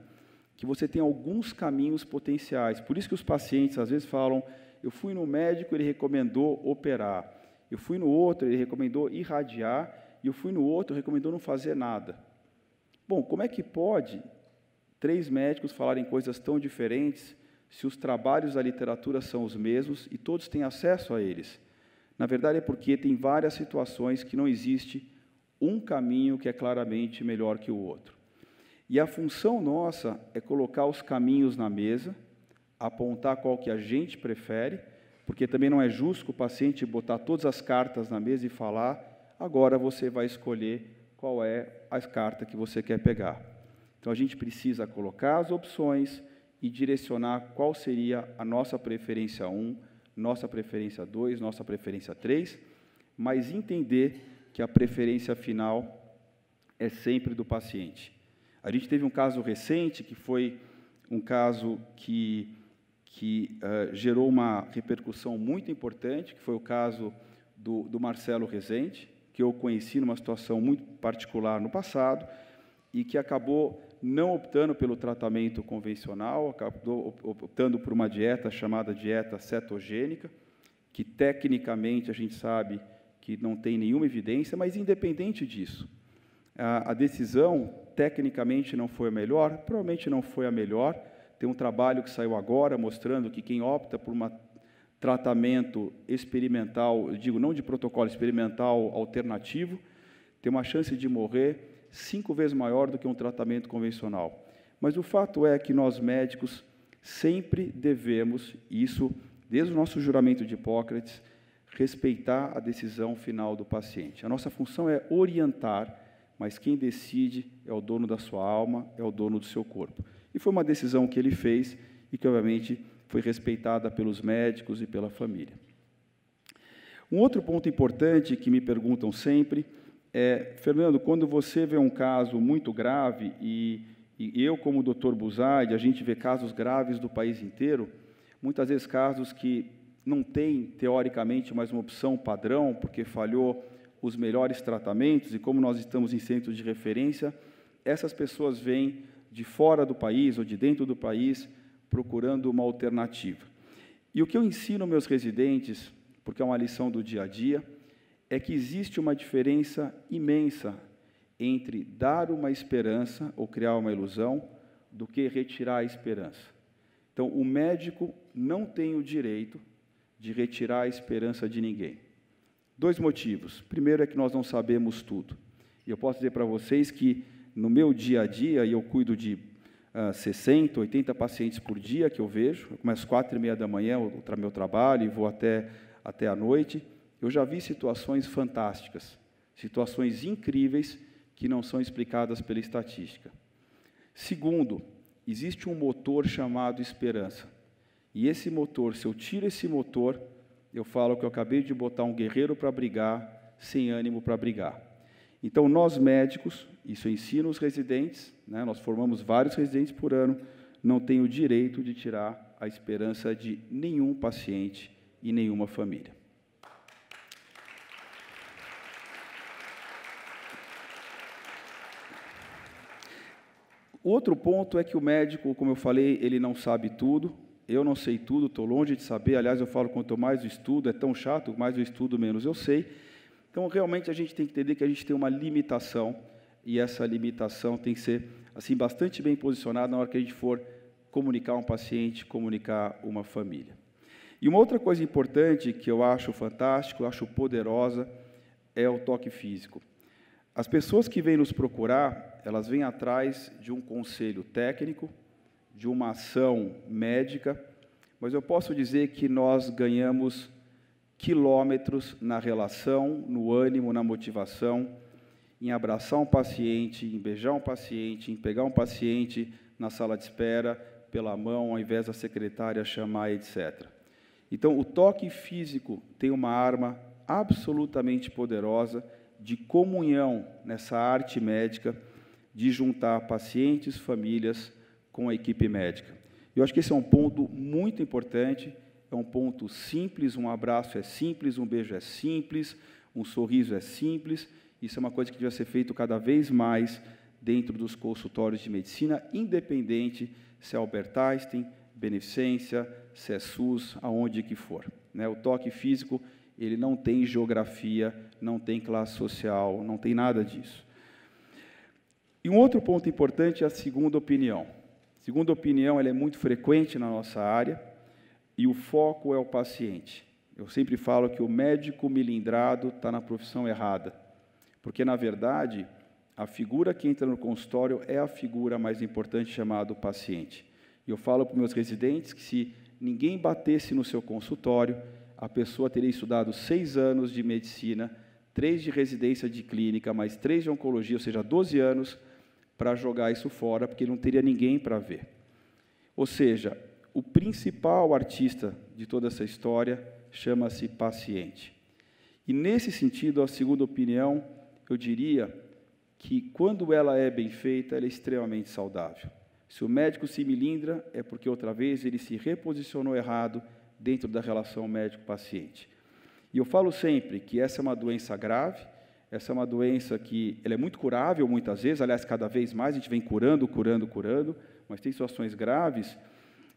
Speaker 16: que você tem alguns caminhos potenciais. Por isso que os pacientes, às vezes, falam, eu fui no médico, ele recomendou operar. Eu fui no outro, ele recomendou irradiar. E eu fui no outro, ele recomendou não fazer nada. Bom, como é que pode 3 médicos falarem coisas tão diferentes se os trabalhos da literatura são os mesmos e todos têm acesso a eles? Na verdade, é porque tem várias situações que não existe um caminho que é claramente melhor que o outro. E a função nossa é colocar os caminhos na mesa, apontar qual que a gente prefere, porque também não é justo o paciente botar todas as cartas na mesa e falar, agora você vai escolher qual é a carta que você quer pegar. Então, a gente precisa colocar as opções e direcionar qual seria a nossa preferência 1, nossa preferência 2, nossa preferência 3, mas entender que a preferência final é sempre do paciente. A gente teve um caso recente, que foi um caso que gerou uma repercussão muito importante, que foi o caso do Marcelo Rezende, que eu conheci numa situação muito particular no passado, e que acabou não optando pelo tratamento convencional, acabou optando por uma dieta chamada dieta cetogênica, que tecnicamente a gente sabe que não tem nenhuma evidência, mas independente disso, a decisão tecnicamente não foi a melhor, provavelmente não foi a melhor. Tem um trabalho que saiu agora mostrando que quem opta por um tratamento experimental, eu digo não de protocolo experimental alternativo, tem uma chance de morrer 5 vezes maior do que um tratamento convencional. Mas o fato é que nós médicos sempre devemos, isso desde o nosso juramento de Hipócrates, respeitar a decisão final do paciente. A nossa função é orientar, mas quem decide é o dono da sua alma, é o dono do seu corpo. E foi uma decisão que ele fez e que, obviamente, foi respeitada pelos médicos e pela família. Um outro ponto importante que me perguntam sempre é, Fernando, quando você vê um caso muito grave, e eu, como Dr. Buzaide, a gente vê casos graves do país inteiro, muitas vezes casos que não tem, teoricamente, mais uma opção padrão, porque falhou os melhores tratamentos, e como nós estamos em centros de referência, essas pessoas vêm de fora do país ou de dentro do país procurando uma alternativa. E o que eu ensino aos meus residentes, porque é uma lição do dia a dia, é que existe uma diferença imensa entre dar uma esperança ou criar uma ilusão do que retirar a esperança. Então, o médico não tem o direito de retirar a esperança de ninguém. 2 motivos. Primeiro é que nós não sabemos tudo. E eu posso dizer para vocês que, no meu dia a dia, e eu cuido de 60, 80 pacientes por dia que eu vejo, eu começo às 4h30 da manhã, o meu trabalho, e vou até a noite, eu já vi situações fantásticas, situações incríveis que não são explicadas pela estatística. Segundo, existe um motor chamado esperança. E esse motor, se eu tiro esse motor, eu falo que eu acabei de botar um guerreiro para brigar, sem ânimo para brigar. Então, nós médicos, isso eu ensino os residentes, né, nós formamos vários residentes por ano, não tem o direito de tirar a esperança de nenhum paciente e nenhuma família. Outro ponto é que o médico, como eu falei, ele não sabe tudo, eu não sei tudo, estou longe de saber, aliás, eu falo, quanto mais eu estudo, é tão chato, mais eu estudo, menos eu sei. Então, realmente, a gente tem que entender que a gente tem uma limitação, e essa limitação tem que ser assim, bastante bem posicionada na hora que a gente for comunicar um paciente, comunicar uma família. E uma outra coisa importante que eu acho fantástico, eu acho poderosa, é o toque físico. As pessoas que vêm nos procurar, elas vêm atrás de um conselho técnico, de uma ação médica, mas eu posso dizer que nós ganhamos quilômetros na relação, no ânimo, na motivação, em abraçar um paciente, em beijar um paciente, em pegar um paciente na sala de espera pela mão, ao invés da secretária chamar, etc. Então, o toque físico tem uma arma absolutamente poderosa de comunhão nessa arte médica, de juntar pacientes, famílias com a equipe médica. Eu acho que esse é um ponto muito importante, é um ponto simples, um abraço é simples, um beijo é simples, um sorriso é simples, isso é uma coisa que deve ser feito cada vez mais dentro dos consultórios de medicina, independente se é Albert Einstein, Beneficência, se é SUS, aonde que for. O toque físico, ele não tem geografia, não tem classe social, não tem nada disso. E um outro ponto importante é a segunda opinião. A segunda opinião ela é muito frequente na nossa área e o foco é o paciente. Eu sempre falo que o médico milindrado está na profissão errada, porque, na verdade, a figura que entra no consultório é a figura mais importante, chamada paciente. E eu falo para os meus residentes que, se ninguém batesse no seu consultório, a pessoa teria estudado 6 anos de medicina, 3 de residência de clínica, mais 3 de oncologia, ou seja, 12 anos, para jogar isso fora, porque não teria ninguém para ver. Ou seja, o principal artista de toda essa história chama-se paciente. E, nesse sentido, a segunda opinião, eu diria que, quando ela é bem feita, ela é extremamente saudável. Se o médico se melindra, é porque, outra vez, ele se reposicionou errado dentro da relação médico-paciente. E eu falo sempre que essa é uma doença grave, essa é uma doença que ela é muito curável, muitas vezes, aliás, cada vez mais, a gente vem curando, mas tem situações graves,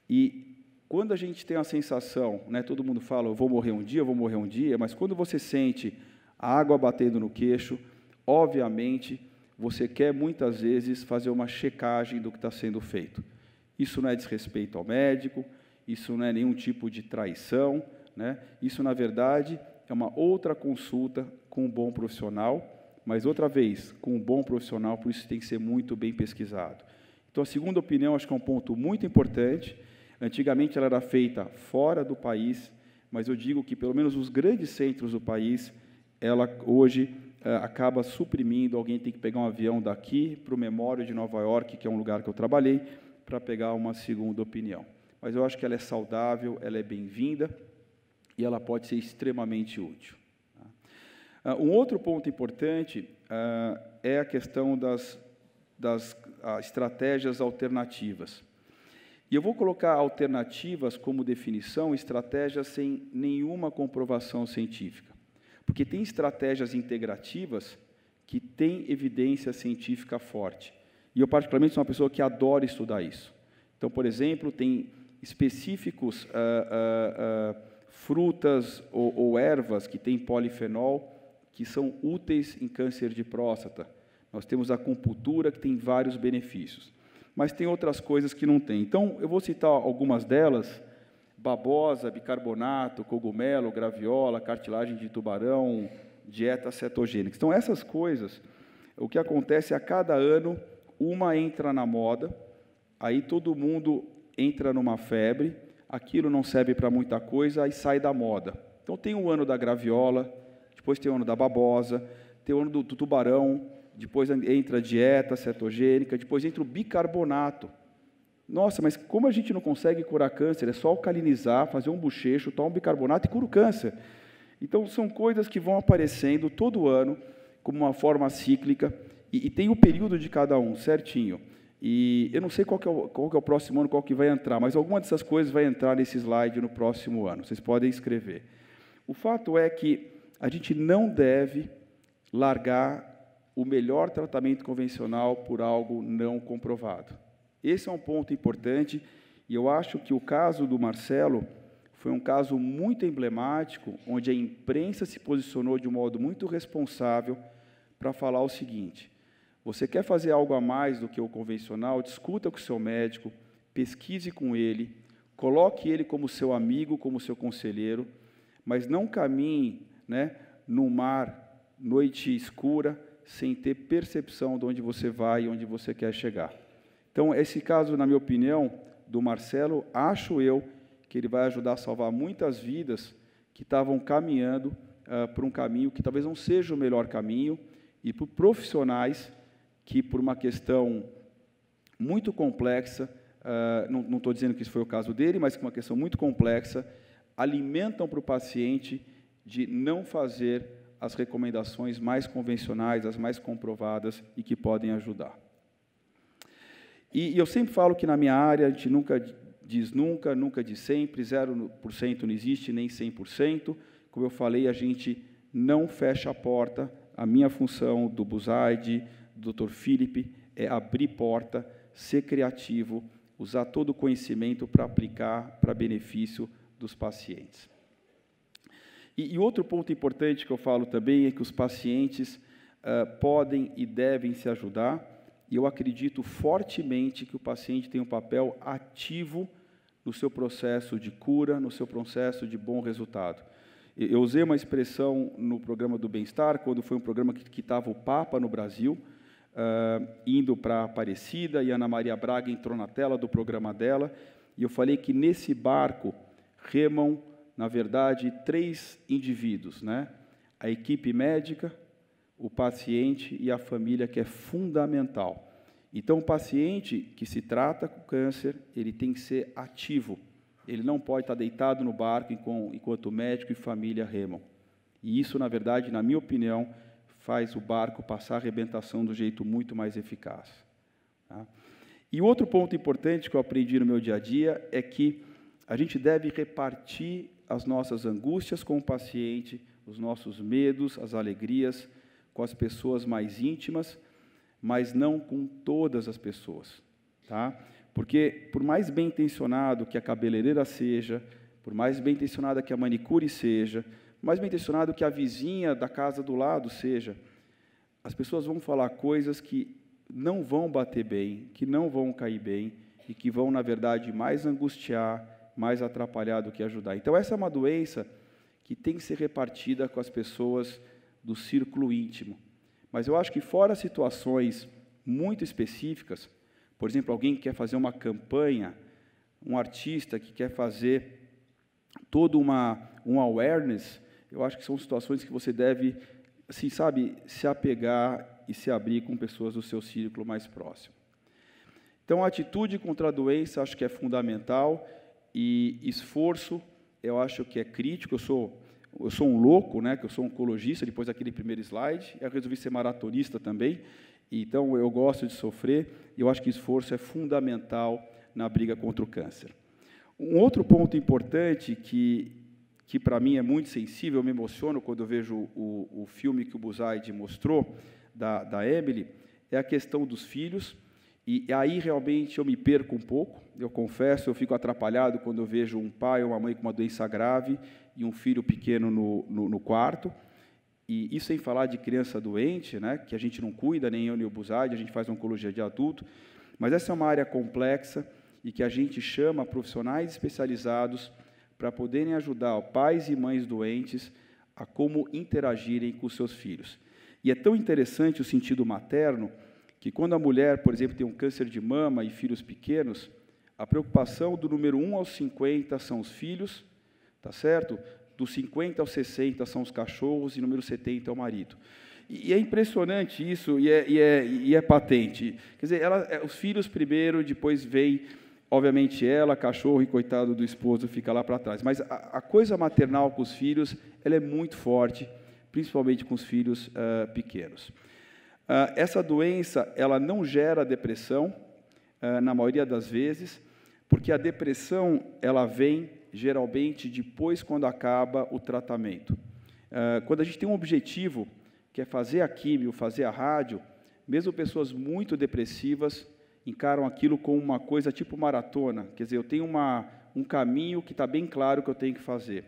Speaker 16: e quando a gente tem a sensação, né, todo mundo fala, eu vou morrer um dia, mas quando você sente a água batendo no queixo, obviamente, você quer, muitas vezes, fazer uma checagem do que está sendo feito. Isso não é desrespeito ao médico, isso não é nenhum tipo de traição, né? Isso, na verdade, é uma outra consulta com um bom profissional, mas, outra vez, com um bom profissional, por isso tem que ser muito bem pesquisado. Então, a segunda opinião, acho que é um ponto muito importante. Antigamente, ela era feita fora do país, mas eu digo que, pelo menos, os grandes centros do país, ela, hoje, acaba suprimindo, alguém tem que pegar um avião daqui para o Memória de Nova York, que é um lugar que eu trabalhei, para pegar uma segunda opinião. Mas eu acho que ela é saudável, ela é bem-vinda, e ela pode ser extremamente útil. Um outro ponto importante é a questão das estratégias alternativas. E eu vou colocar alternativas como definição, estratégias sem nenhuma comprovação científica. Porque tem estratégias integrativas que têm evidência científica forte. E eu, particularmente, sou uma pessoa que adora estudar isso. Então, por exemplo, tem específicos frutas ou ervas que têm polifenol, que são úteis em câncer de próstata. Nós temos a acupuntura, que tem vários benefícios. Mas tem outras coisas que não tem. Então, eu vou citar algumas delas: babosa, bicarbonato, cogumelo, graviola, cartilagem de tubarão, dieta cetogênica. Então, essas coisas, o que acontece é, a cada ano, uma entra na moda, aí todo mundo entra numa febre, aquilo não serve para muita coisa, aí sai da moda. Então, tem o ano da graviola, depois tem o ano da babosa, tem o ano do tubarão, depois entra a dieta cetogênica, depois entra o bicarbonato. Nossa, mas como a gente não consegue curar câncer? É só alcalinizar, fazer um bochecho, tomar um bicarbonato e cura o câncer. Então, são coisas que vão aparecendo todo ano, como uma forma cíclica, e tem o período de cada um, certinho. E eu não sei qual que é o próximo ano, qual que vai entrar, mas alguma dessas coisas vai entrar nesse slide no próximo ano. Vocês podem escrever. O fato é que a gente não deve largar o melhor tratamento convencional por algo não comprovado. Esse é um ponto importante, e eu acho que o caso do Marcelo foi um caso muito emblemático, onde a imprensa se posicionou de um modo muito responsável para falar o seguinte: você quer fazer algo a mais do que o convencional, discuta com o seu médico, pesquise com ele, coloque ele como seu amigo, como seu conselheiro, mas não caminhe, né, no mar, noite escura, sem ter percepção de onde você vai e onde você quer chegar. Então, esse caso, na minha opinião, do Marcelo, acho eu que ele vai ajudar a salvar muitas vidas que estavam caminhando por um caminho que talvez não seja o melhor caminho, e por profissionais que, por uma questão muito complexa, não estou dizendo que isso foi o caso dele, mas que uma questão muito complexa, alimentam para o paciente de não fazer as recomendações mais convencionais, as mais comprovadas e que podem ajudar. E eu sempre falo que, na minha área, a gente nunca diz nunca, nunca diz sempre, 0% não existe, nem 100%. Como eu falei, a gente não fecha a porta. A minha função, do Buzaide, do Dr. Felipe, é abrir porta, ser criativo, usar todo o conhecimento para aplicar para benefício dos pacientes. E outro ponto importante que eu falo também é que os pacientes podem e devem se ajudar, e eu acredito fortemente que o paciente tem um papel ativo no seu processo de cura, no seu processo de bom resultado. Eu usei uma expressão no programa do Bem-Estar, quando foi um programa que estava o Papa no Brasil, indo para Aparecida, e Ana Maria Braga entrou na tela do programa dela, e eu falei que nesse barco remam, na verdade, 3 indivíduos, né? a equipe médica, o paciente e a família, que é fundamental. Então, o paciente que se trata com câncer, ele tem que ser ativo. Ele não pode estar deitado no barco enquanto o médico e família remam. E isso, na verdade, na minha opinião, faz o barco passar a arrebentação do jeito muito mais eficaz. Tá? E outro ponto importante que eu aprendi no meu dia a dia é que a gente deve repartir as nossas angústias com o paciente, os nossos medos, as alegrias, com as pessoas mais íntimas, mas não com todas as pessoas. Tá? Porque, por mais bem-intencionado que a cabeleireira seja, por mais bem-intencionada que a manicure seja, por mais bem-intencionado que a vizinha da casa do lado seja, as pessoas vão falar coisas que não vão bater bem, que não vão cair bem e que vão, na verdade, mais angustiar, mais atrapalhar do que ajudar. Então, essa é uma doença que tem que ser repartida com as pessoas do círculo íntimo. Mas eu acho que, fora situações muito específicas, por exemplo, alguém que quer fazer uma campanha, um artista que quer fazer todo um awareness, eu acho que são situações que você deve, assim, sabe, se apegar e se abrir com pessoas do seu círculo mais próximo. Então, a atitude contra a doença acho que é fundamental, e esforço eu acho que é crítico. Eu sou um louco, né, que eu sou oncologista, depois daquele primeiro slide, eu resolvi ser maratonista também, então eu gosto de sofrer, e eu acho que esforço é fundamental na briga contra o câncer. Um outro ponto importante que para mim é muito sensível, eu me emociono quando eu vejo o filme que o Buzaide mostrou, da Emily, é a questão dos filhos, e aí realmente eu me perco um pouco, eu confesso, eu fico atrapalhado quando eu vejo um pai ou uma mãe com uma doença grave e um filho pequeno no quarto, e isso sem falar de criança doente, né, que a gente não cuida, nem eu nem o Buzaide, a gente faz oncologia de adulto, mas essa é uma área complexa e que a gente chama profissionais especializados para poderem ajudar pais e mães doentes a como interagirem com os seus filhos. E é tão interessante o sentido materno, que quando a mulher, por exemplo, tem um câncer de mama e filhos pequenos, a preocupação do número 1 aos 50 são os filhos, tá certo? Dos 50 aos 60 são os cachorros e número 70 é o marido. E é impressionante isso, e é patente. Quer dizer, os filhos primeiro, depois vem, obviamente, ela, cachorro, e coitado do esposo fica lá para trás. Mas a coisa maternal com os filhos, ela é muito forte, principalmente com os filhos pequenos. Essa doença, ela não gera depressão, na maioria das vezes, porque a depressão, ela vem, geralmente, depois, quando acaba o tratamento. Quando a gente tem um objetivo, que é fazer a químio, fazer a rádio, mesmo pessoas muito depressivas encaram aquilo como uma coisa tipo maratona, quer dizer, eu tenho um caminho que está bem claro que eu tenho que fazer.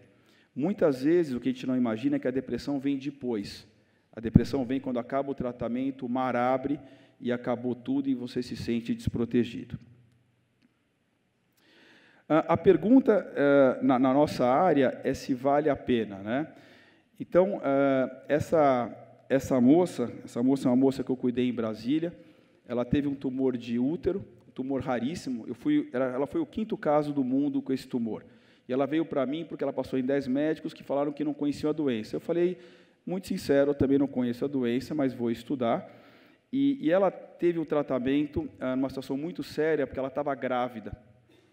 Speaker 16: Muitas vezes, o que a gente não imagina é que a depressão vem depois. A depressão vem quando acaba o tratamento, o mar abre e acabou tudo e você se sente desprotegido. A pergunta na nossa área é se vale a pena, né? Então, essa moça é uma moça que eu cuidei em Brasília. Ela teve um tumor de útero, um tumor raríssimo. Ela foi o 5º caso do mundo com esse tumor. E ela veio para mim porque ela passou em 10 médicos que falaram que não conheciam a doença. Eu falei, muito sincero, eu também não conheço a doença, mas vou estudar. E ela teve um tratamento numa situação muito séria, porque ela estava grávida.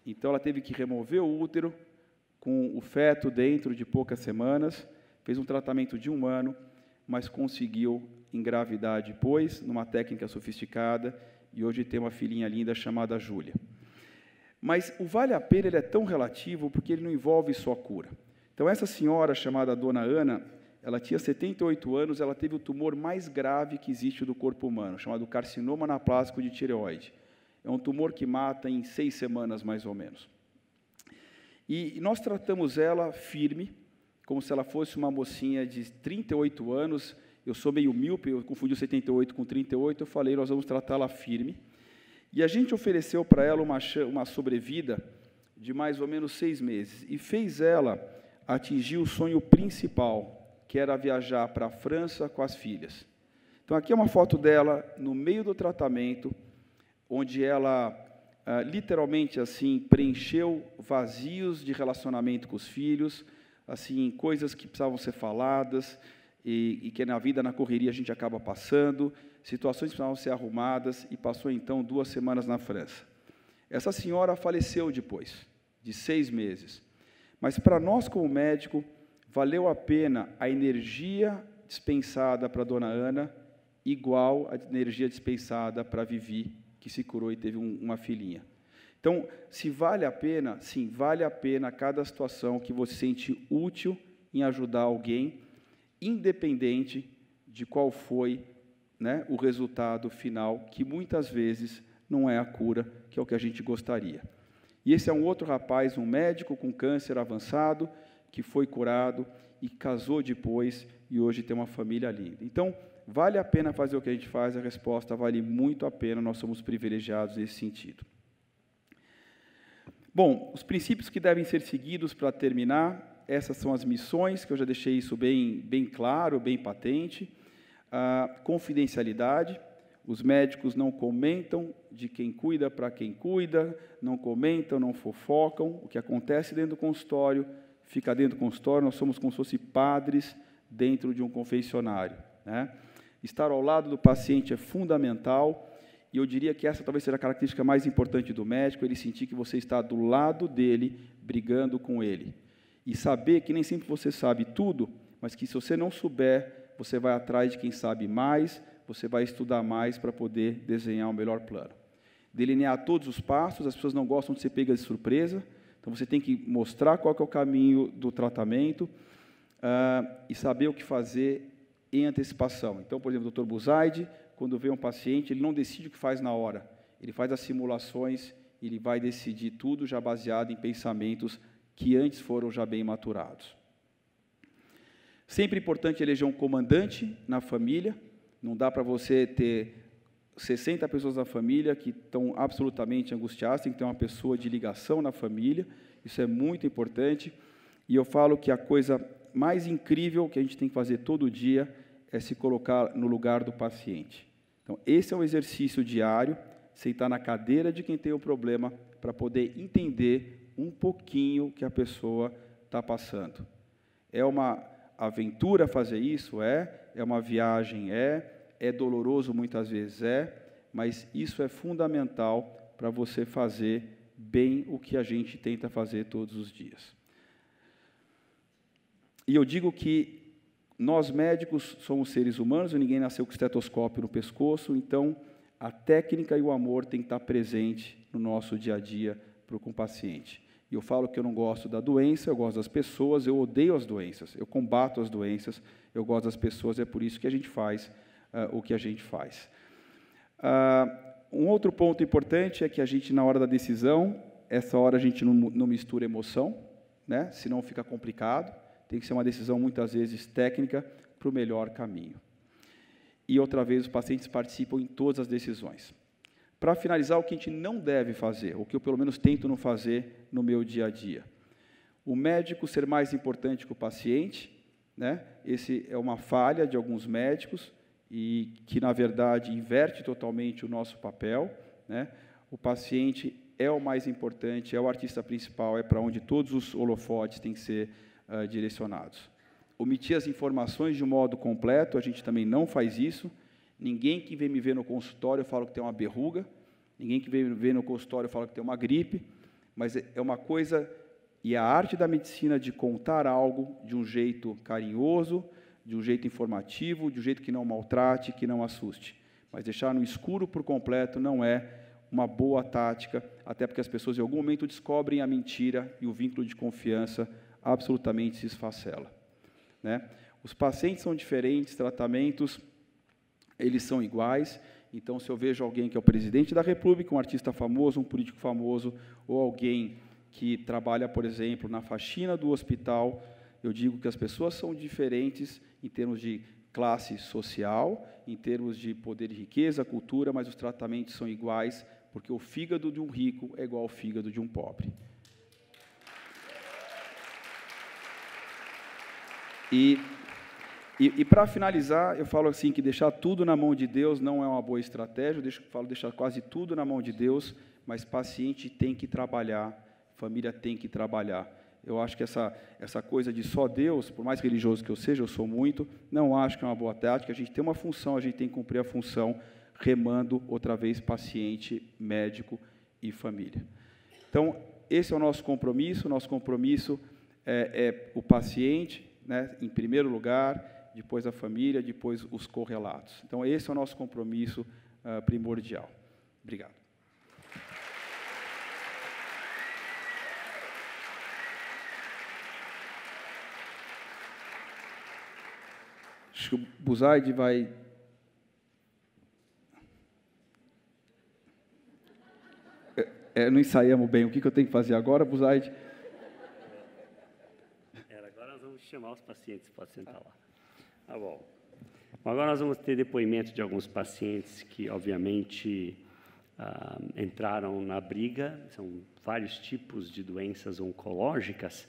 Speaker 16: Então, ela teve que remover o útero com o feto dentro de poucas semanas, fez um tratamento de 1 ano, mas conseguiu engravidar depois, numa técnica sofisticada, e hoje tem uma filhinha linda chamada Júlia. Mas o vale a pena ele é tão relativo porque ele não envolve só cura. Então, essa senhora chamada Dona Ana, ela tinha 78 anos, ela teve o tumor mais grave que existe do corpo humano, chamado carcinoma anaplásico de tireoide. É um tumor que mata em 6 semanas, mais ou menos. E nós tratamos ela firme, como se ela fosse uma mocinha de 38 anos. Eu sou meio míope, eu confundi o 78 com 38, eu falei, nós vamos tratá-la firme. E a gente ofereceu para ela uma sobrevida de mais ou menos 6 meses, e fez ela atingir o sonho principal, que era viajar para a França com as filhas. Então, aqui é uma foto dela no meio do tratamento, onde ela, literalmente, assim, preencheu vazios de relacionamento com os filhos, assim, coisas que precisavam ser faladas, e que na vida, na correria, a gente acaba passando, situações que precisavam ser arrumadas, e passou, então, 2 semanas na França. Essa senhora faleceu depois de 6 meses. Mas, para nós, como médico, valeu a pena a energia dispensada para a dona Ana, igual a energia dispensada para a Vivi, que se curou e teve uma filhinha. Então, se vale a pena, sim, vale a pena cada situação que você sente útil em ajudar alguém, independente de qual foi, né, o resultado final, que muitas vezes não é a cura, que é o que a gente gostaria. E esse é um outro rapaz, um médico com câncer avançado, que foi curado e casou depois e hoje tem uma família linda. Então, vale a pena fazer o que a gente faz? A resposta vale muito a pena, nós somos privilegiados nesse sentido. Bom, os princípios que devem ser seguidos para terminar, essas são as missões, que eu já deixei isso bem claro, bem patente. A confidencialidade, os médicos não comentam de quem cuida para quem cuida, não comentam, não fofocam, o que acontece dentro do consultório, fica dentro do consultório, nós somos como se fossem padres dentro de um confessionário, né? Estar ao lado do paciente é fundamental, e eu diria que essa talvez seja a característica mais importante do médico, ele sentir que você está do lado dele, brigando com ele. E saber que nem sempre você sabe tudo, mas que se você não souber, você vai atrás de quem sabe mais, você vai estudar mais para poder desenhar um melhor plano. Delinear todos os passos, as pessoas não gostam de ser pegas de surpresa, então você tem que mostrar qual que é o caminho do tratamento e saber o que fazer em antecipação. Então, por exemplo, o Dr. Buzaide, quando vê um paciente, ele não decide o que faz na hora, ele faz as simulações, ele vai decidir tudo já baseado em pensamentos que antes foram já bem maturados. Sempre importante eleger um comandante na família, não dá para você ter 60 pessoas na família que estão absolutamente angustiadas, tem que ter uma pessoa de ligação na família, isso é muito importante, e eu falo que a coisa mais incrível que a gente tem que fazer todo dia é se colocar no lugar do paciente. Então, esse é um exercício diário, sentar na cadeira de quem tem o problema para poder entender um pouquinho o que a pessoa está passando. É uma aventura fazer isso? É uma viagem? É doloroso muitas vezes? Mas isso é fundamental para você fazer bem o que a gente tenta fazer todos os dias. E eu digo que nós médicos somos seres humanos, ninguém nasceu com estetoscópio no pescoço, então a técnica e o amor têm que estar presente no nosso dia a dia com o paciente. E eu falo que eu não gosto da doença, eu gosto das pessoas, eu odeio as doenças, eu combato as doenças, eu gosto das pessoas, é por isso que a gente faz o que a gente faz. Um outro ponto importante é que a gente, na hora da decisão, essa hora a gente não mistura emoção, né? Senão fica complicado. Tem que ser uma decisão, muitas vezes, técnica, para o melhor caminho. E, outra vez, os pacientes participam em todas as decisões. Para finalizar, o que a gente não deve fazer, o que eu, pelo menos, tento não fazer no meu dia a dia. O médico ser mais importante que o paciente, né? Esse é uma falha de alguns médicos, e que, na verdade, inverte totalmente o nosso papel, né? O paciente é o mais importante, é o artista principal, é para onde todos os holofotes têm que ser direcionados. Omitir as informações de um modo completo, a gente também não faz isso. Ninguém que vem me ver no consultório fala que tem uma verruga, ninguém que vem me ver no consultório fala que tem uma gripe, mas é uma coisa, e a arte da medicina de contar algo de um jeito carinhoso, de um jeito informativo, de um jeito que não maltrate, que não assuste. Mas deixar no escuro por completo não é uma boa tática, até porque as pessoas em algum momento descobrem a mentira e o vínculo de confiança absolutamente se esfacela, né? Os pacientes são diferentes, tratamentos, eles são iguais. Então, se eu vejo alguém que é o presidente da República, um artista famoso, um político famoso, ou alguém que trabalha, por exemplo, na faxina do hospital, eu digo que as pessoas são diferentes em termos de classe social, em termos de poder e riqueza, cultura, mas os tratamentos são iguais, porque o fígado de um rico é igual ao fígado de um pobre. E para finalizar, eu falo assim, que deixar tudo na mão de Deus não é uma boa estratégia, eu falo deixar quase tudo na mão de Deus, mas paciente tem que trabalhar, família tem que trabalhar. Eu acho que essa coisa de só Deus, por mais religioso que eu seja, eu sou muito, não acho que é uma boa tática. A gente tem uma função, a gente tem que cumprir a função, remando outra vez paciente, médico e família. Então, esse é o nosso compromisso. Nosso compromisso é o paciente, né, em primeiro lugar, depois a família, depois os correlatos. Então, esse é o nosso compromisso primordial. Obrigado. Acho que o Buzaide vai... não ensaiamos bem. O que eu tenho que fazer agora, Buzaide?
Speaker 1: Agora nós vamos chamar os pacientes. Pode sentar lá. Tá bom. Agora nós vamos ter depoimento de alguns pacientes que, obviamente, entraram na briga. São vários tipos de doenças oncológicas.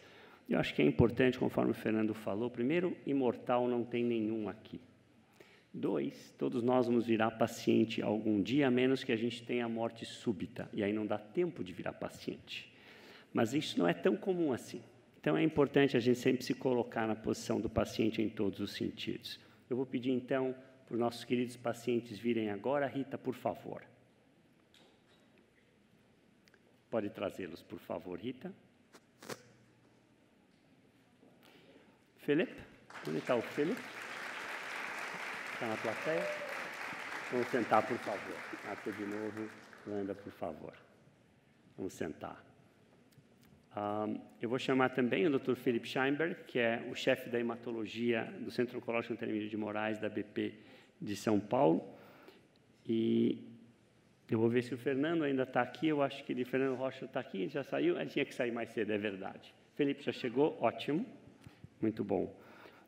Speaker 1: Eu acho que é importante, conforme o Fernando falou, primeiro, imortal não tem nenhum aqui. 2, todos nós vamos virar paciente algum dia, a menos que a gente tenha morte súbita, e aí não dá tempo de virar paciente. Mas isso não é tão comum assim. Então, é importante a gente sempre se colocar na posição do paciente em todos os sentidos. Eu vou pedir, então, para os nossos queridos pacientes virem agora. Rita, por favor. Pode trazê-los, por favor, Rita. Felipe, onde está o Felipe? Está na plateia? Vamos sentar, por favor. Aqui de novo, Wanda, por favor. Vamos sentar. Eu vou chamar também o Dr. Philip Scheinberg, que é o chefe da hematologia do Centro Oncológico Antônio Emílio de Moraes, da BP de São Paulo. E eu vou ver se o Fernando ainda está aqui. Eu acho que Fernando Rocha está aqui, já saiu. Ele tinha que sair mais cedo, é verdade. Felipe já chegou, ótimo. Muito bom.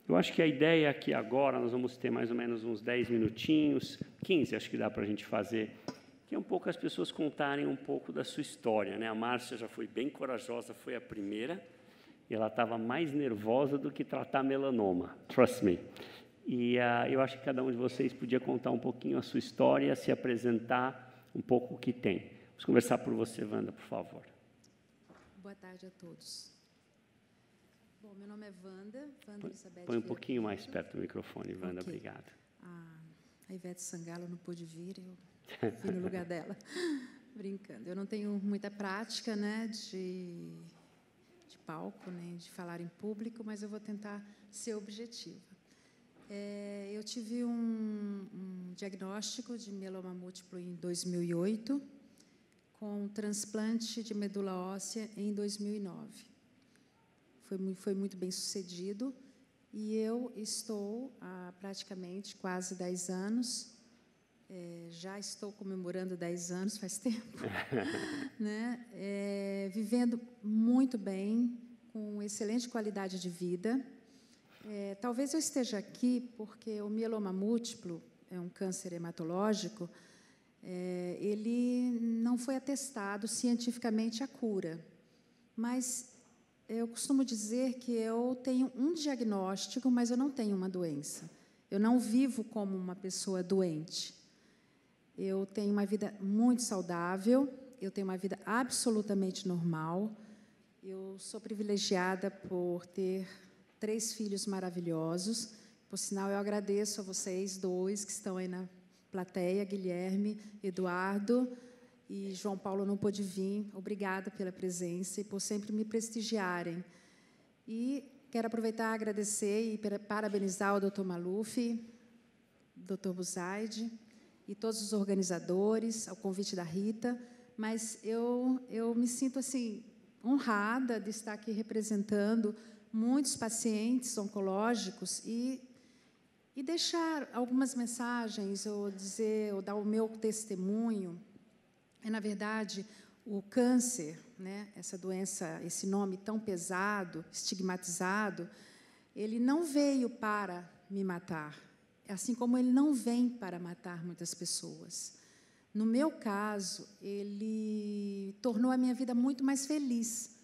Speaker 1: Eu acho que a ideia aqui agora, nós vamos ter mais ou menos uns 10 minutinhos, 15, acho que dá para a gente fazer, que é um pouco as pessoas contarem um pouco da sua história, né? A Márcia já foi bem corajosa, foi a primeira, e ela estava mais nervosa do que tratar melanoma, trust me. E eu acho que cada um de vocês podia contar um pouquinho a sua história, se apresentar um pouco o que tem. Vamos conversar por você, Wanda, por favor.
Speaker 17: Boa tarde a todos. Bom, meu nome é Wanda Elizabeth.
Speaker 1: Põe um pouquinho mais perto do microfone, Wanda, okay. Obrigado.
Speaker 17: A Ivete Sangalo não pôde vir, eu vim no lugar dela. Brincando. Eu não tenho muita prática, né, de palco, nem de falar em público, mas eu vou tentar ser objetiva. Eu tive um diagnóstico de mieloma múltiplo em 2008, com transplante de medula óssea em 2009. Foi muito bem sucedido, e eu estou há praticamente quase 10 anos, já estou comemorando 10 anos, faz tempo, né? Vivendo muito bem, com excelente qualidade de vida. Talvez eu esteja aqui porque o mieloma múltiplo é um câncer hematológico, ele não foi atestado cientificamente a cura, mas eu costumo dizer que eu tenho um diagnóstico, mas eu não tenho uma doença. Eu não vivo como uma pessoa doente. Eu tenho uma vida muito saudável, eu tenho uma vida absolutamente normal. Eu sou privilegiada por ter 3 filhos maravilhosos. Por sinal, eu agradeço a vocês 2 que estão aí na plateia, Guilherme, Eduardo, e João Paulo não pôde vir. Obrigada pela presença e por sempre me prestigiarem. E quero aproveitar e agradecer e parabenizar o Dr. Maluf, Dr. Buzaide e todos os organizadores, ao convite da Rita, mas eu me sinto assim honrada de estar aqui representando muitos pacientes oncológicos e deixar algumas mensagens, ou dar o meu testemunho. Na verdade, o câncer, né, essa doença, esse nome tão pesado, estigmatizado, ele não veio para me matar, assim como ele não vem para matar muitas pessoas. No meu caso, ele tornou a minha vida muito mais feliz.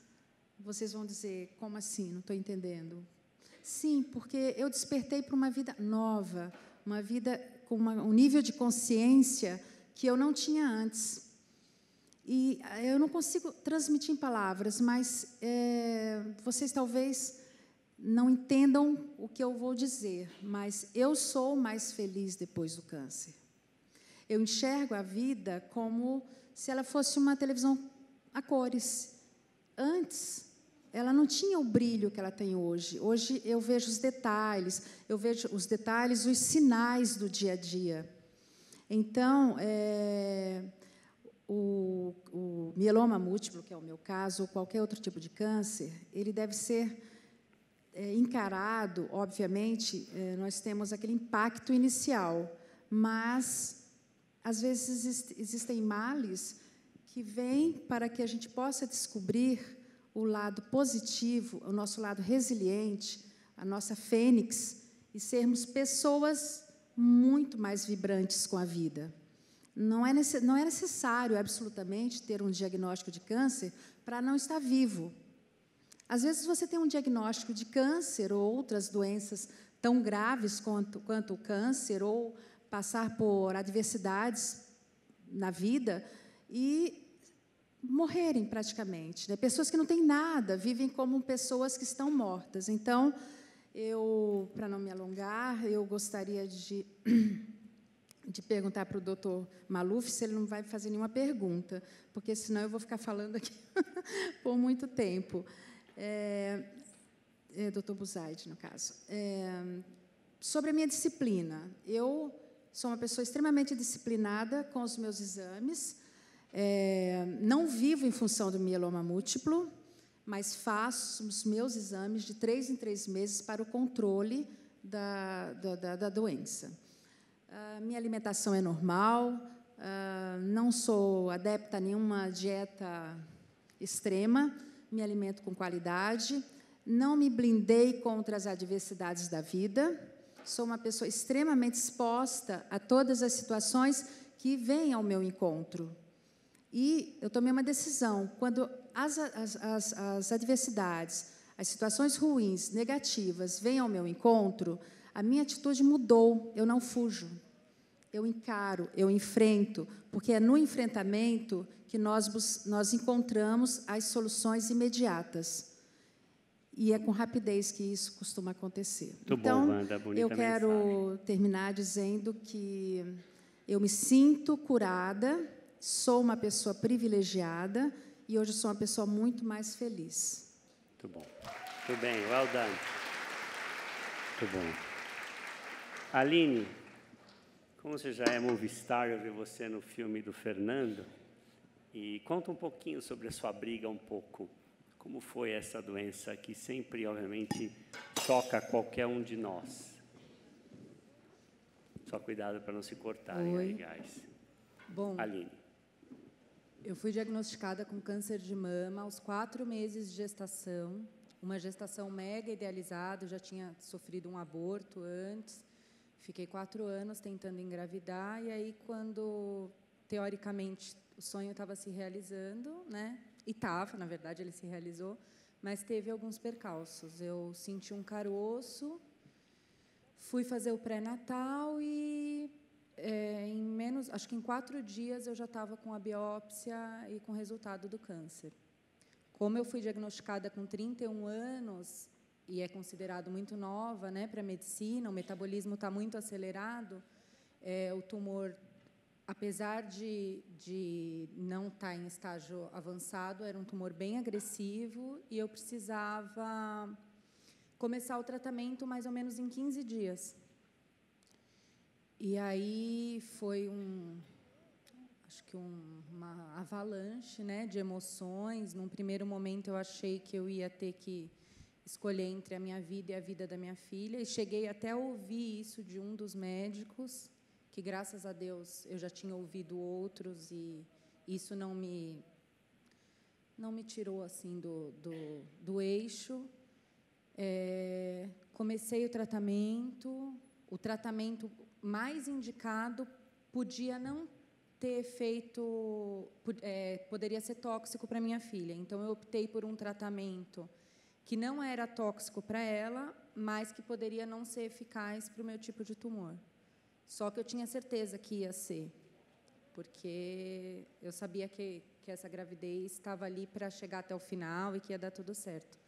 Speaker 17: Vocês vão dizer, como assim? Não estou entendendo. Sim, porque eu despertei para uma vida nova, uma vida com um nível de consciência que eu não tinha antes. E eu não consigo transmitir em palavras, mas vocês talvez não entendam o que eu vou dizer, mas eu sou mais feliz depois do câncer. Eu enxergo a vida como se ela fosse uma televisão a cores. Antes, ela não tinha o brilho que ela tem hoje. Hoje eu vejo os detalhes, os sinais do dia a dia. Então, o mieloma múltiplo, que é o meu caso, ou qualquer outro tipo de câncer, ele deve ser encarado, obviamente, nós temos aquele impacto inicial, mas, às vezes, existem males que vêm para que a gente possa descobrir o lado positivo, o nosso lado resiliente, a nossa fênix, e sermos pessoas muito mais vibrantes com a vida. Não é necessário, absolutamente, ter um diagnóstico de câncer para não estar vivo. Às vezes, você tem um diagnóstico de câncer ou outras doenças tão graves quanto o câncer, ou passar por adversidades na vida e morrerem praticamente, né? Pessoas que não têm nada, vivem como pessoas que estão mortas. Então, para não me alongar, eu gostaria de perguntar para o doutor Maluf se ele não vai fazer nenhuma pergunta, porque senão eu vou ficar falando aqui por muito tempo. Doutor Buzaide, no caso. Sobre a minha disciplina, eu sou uma pessoa extremamente disciplinada com os meus exames, não vivo em função do mieloma múltiplo, mas faço os meus exames de 3 em 3 meses para o controle da doença. Minha alimentação é normal, não sou adepta a nenhuma dieta extrema, me alimento com qualidade, não me blindei contra as adversidades da vida, sou uma pessoa extremamente exposta a todas as situações que vêm ao meu encontro. E eu tomei uma decisão, quando as adversidades, as situações ruins, negativas, vêm ao meu encontro, a minha atitude mudou, eu não fujo, eu encaro, eu enfrento, porque é no enfrentamento que nós encontramos as soluções imediatas. E é com rapidez que isso costuma acontecer.
Speaker 1: Muito
Speaker 17: então,
Speaker 1: bom, Wanda, bonita
Speaker 17: eu quero terminar dizendo que eu me sinto curada, sou uma pessoa privilegiada e hoje sou uma pessoa muito mais feliz.
Speaker 1: Muito bom. Muito bem, well done. Muito bom. Aline, como você já é movie star, eu vi você no filme do Fernando, e conta um pouquinho sobre a sua briga um pouco. Como foi essa doença que sempre, obviamente, choca qualquer um de nós? Só cuidado para não se cortarem aí, guys.
Speaker 18: Bom,
Speaker 1: Aline.
Speaker 18: Eu fui diagnosticada com câncer de mama aos 4 meses de gestação, uma gestação mega idealizada, eu já tinha sofrido um aborto antes, fiquei 4 anos tentando engravidar, e aí quando, teoricamente, o sonho estava se realizando, né? E estava, na verdade, ele se realizou, mas teve alguns percalços. Eu senti um caroço, fui fazer o pré-natal e acho que em 4 dias eu já estava com a biópsia e com o resultado do câncer. Como eu fui diagnosticada com 31 anos, e é considerado muito nova, né, para a medicina, o metabolismo está muito acelerado, o tumor, apesar de não estar em estágio avançado, era um tumor bem agressivo e eu precisava começar o tratamento mais ou menos em 15 dias. E aí foi uma avalanche, né, de emoções. Num primeiro momento eu achei que eu ia ter que escolher entre a minha vida e a vida da minha filha, e cheguei até a ouvir isso de um dos médicos, que, graças a Deus, eu já tinha ouvido outros, e isso não me tirou assim do eixo. Comecei o tratamento mais indicado podia não ter efeito, poderia ser tóxico para minha filha. Então, eu optei por um tratamento que não era tóxico para ela, mas que poderia não ser eficaz para o meu tipo de tumor. Só que eu tinha certeza que ia ser, porque eu sabia que
Speaker 17: que essa gravidez estava ali para chegar até o final e que ia dar tudo certo.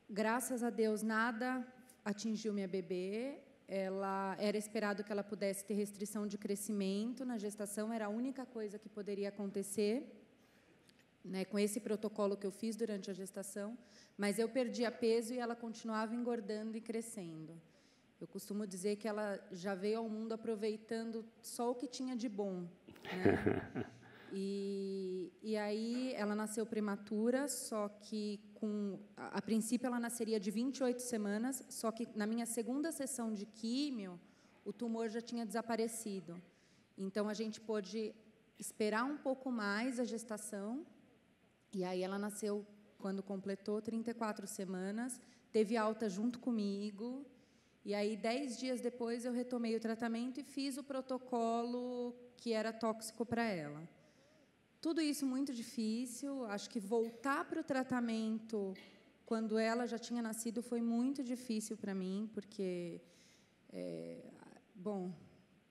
Speaker 17: Graças a Deus, nada atingiu minha bebê. Era esperado que ela pudesse ter restrição de crescimento na gestação, era a única coisa que poderia acontecer, né, com esse protocolo que eu fiz durante a gestação, mas eu perdia peso e ela continuava engordando e crescendo. Eu costumo dizer que ela já veio ao mundo aproveitando só o que tinha de bom, né? E aí ela nasceu prematura, só que a princípio ela nasceria de 28 semanas, só que na minha segunda sessão de químio, o tumor já tinha desaparecido. Então a gente pôde esperar um pouco mais a gestação, e aí ela nasceu quando completou 34 semanas, teve alta junto comigo, e aí 10 dias depois eu retomei o tratamento e fiz o protocolo que era tóxico para ela. Tudo isso muito difícil, acho que voltar para o tratamento quando ela já tinha nascido foi muito difícil para mim, porque,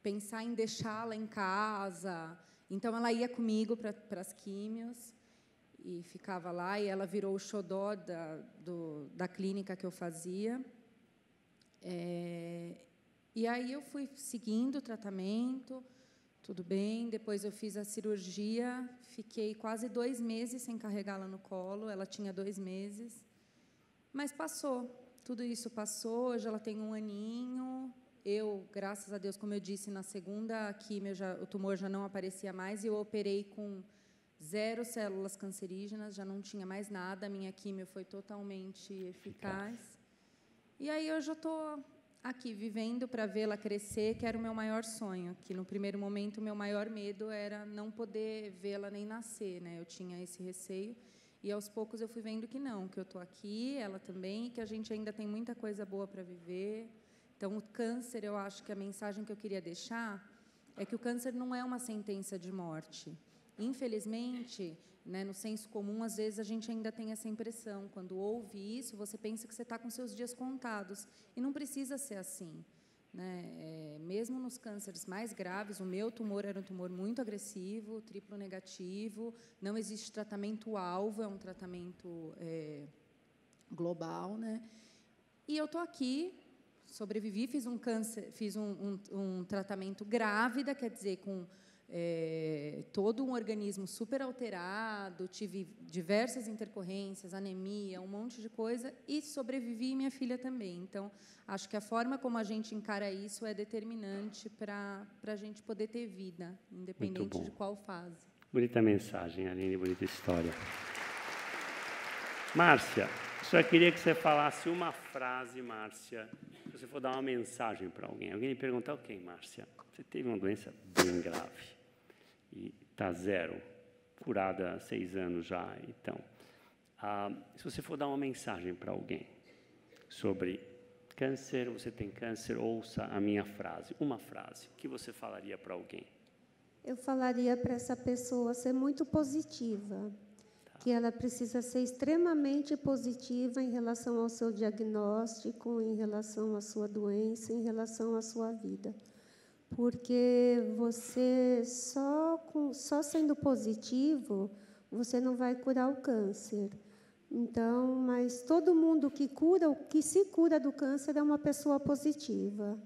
Speaker 17: pensar em deixá-la em casa, então ela ia comigo para as químios e ficava lá, e ela virou o xodó da clínica que eu fazia. E aí eu fui seguindo o tratamento, tudo bem, depois eu fiz a cirurgia, fiquei quase 2 meses sem carregá-la no colo, ela tinha 2 meses, mas passou, tudo isso passou, hoje ela tem 1 aninho, eu, graças a Deus, como eu disse, na segunda químio o tumor já não aparecia mais, e eu operei com 0 células cancerígenas, já não tinha mais nada, a minha químio foi totalmente eficaz. E aí eu já estou aqui vivendo para vê-la crescer, que era o meu maior sonho, que no primeiro momento o meu maior medo era não poder vê-la nem nascer, né? Eu tinha esse receio, e aos poucos eu fui vendo que não, que eu estou aqui, ela também, que a gente ainda tem muita coisa boa para viver. Então, o câncer, eu acho que a mensagem que eu queria deixar é que o câncer não é uma sentença de morte. Infelizmente, né, no senso comum, às vezes a gente ainda tem essa impressão. Quando ouve isso, você pensa que você está com seus dias contados. E não precisa ser assim, né? Mesmo nos cânceres mais graves, o meu tumor era um tumor muito agressivo, triplo negativo, não existe tratamento-alvo, é um tratamento global, né? E eu estou aqui, sobrevivi, fiz um tratamento grávida, quer dizer, com todo um organismo super alterado, tive diversas intercorrências, anemia, um monte de coisa, e sobrevivi, e minha filha também. Então, acho que a forma como a gente encara isso é determinante para a gente poder ter vida, independente de qual fase.
Speaker 1: Bonita mensagem, Aline, bonita história. Márcia, só queria que você falasse uma frase, Márcia, se você for dar uma mensagem para alguém. Alguém me perguntar, ok, Márcia, você teve uma doença bem grave e está 0, curada há 6 anos já. Então, se você for dar uma mensagem para alguém sobre câncer, você tem câncer, ouça a minha frase, uma frase. O que você falaria para alguém?
Speaker 12: Eu falaria para essa pessoa ser muito positiva, que ela precisa ser extremamente positiva em relação ao seu diagnóstico, em relação à sua doença, em relação à sua vida. Porque você, só sendo positivo, você não vai curar o câncer. Então, mas todo mundo que se cura do câncer é uma pessoa positiva.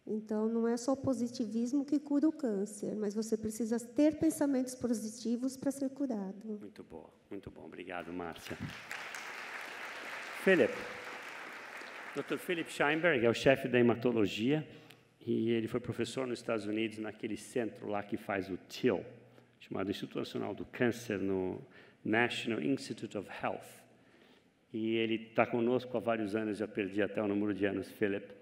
Speaker 12: Então, não é só o positivismo que cura o câncer, mas você precisa ter pensamentos positivos para ser curado.
Speaker 1: Muito bom, muito bom. Obrigado, Márcia. Philip. Dr. Philip Sheinberg é o chefe da hematologia e ele foi professor nos Estados Unidos naquele centro lá que faz o TIL, chamado Instituto Nacional do Câncer, no National Institute of Health. E ele está conosco há vários anos, já perdi até o número de anos, Philip.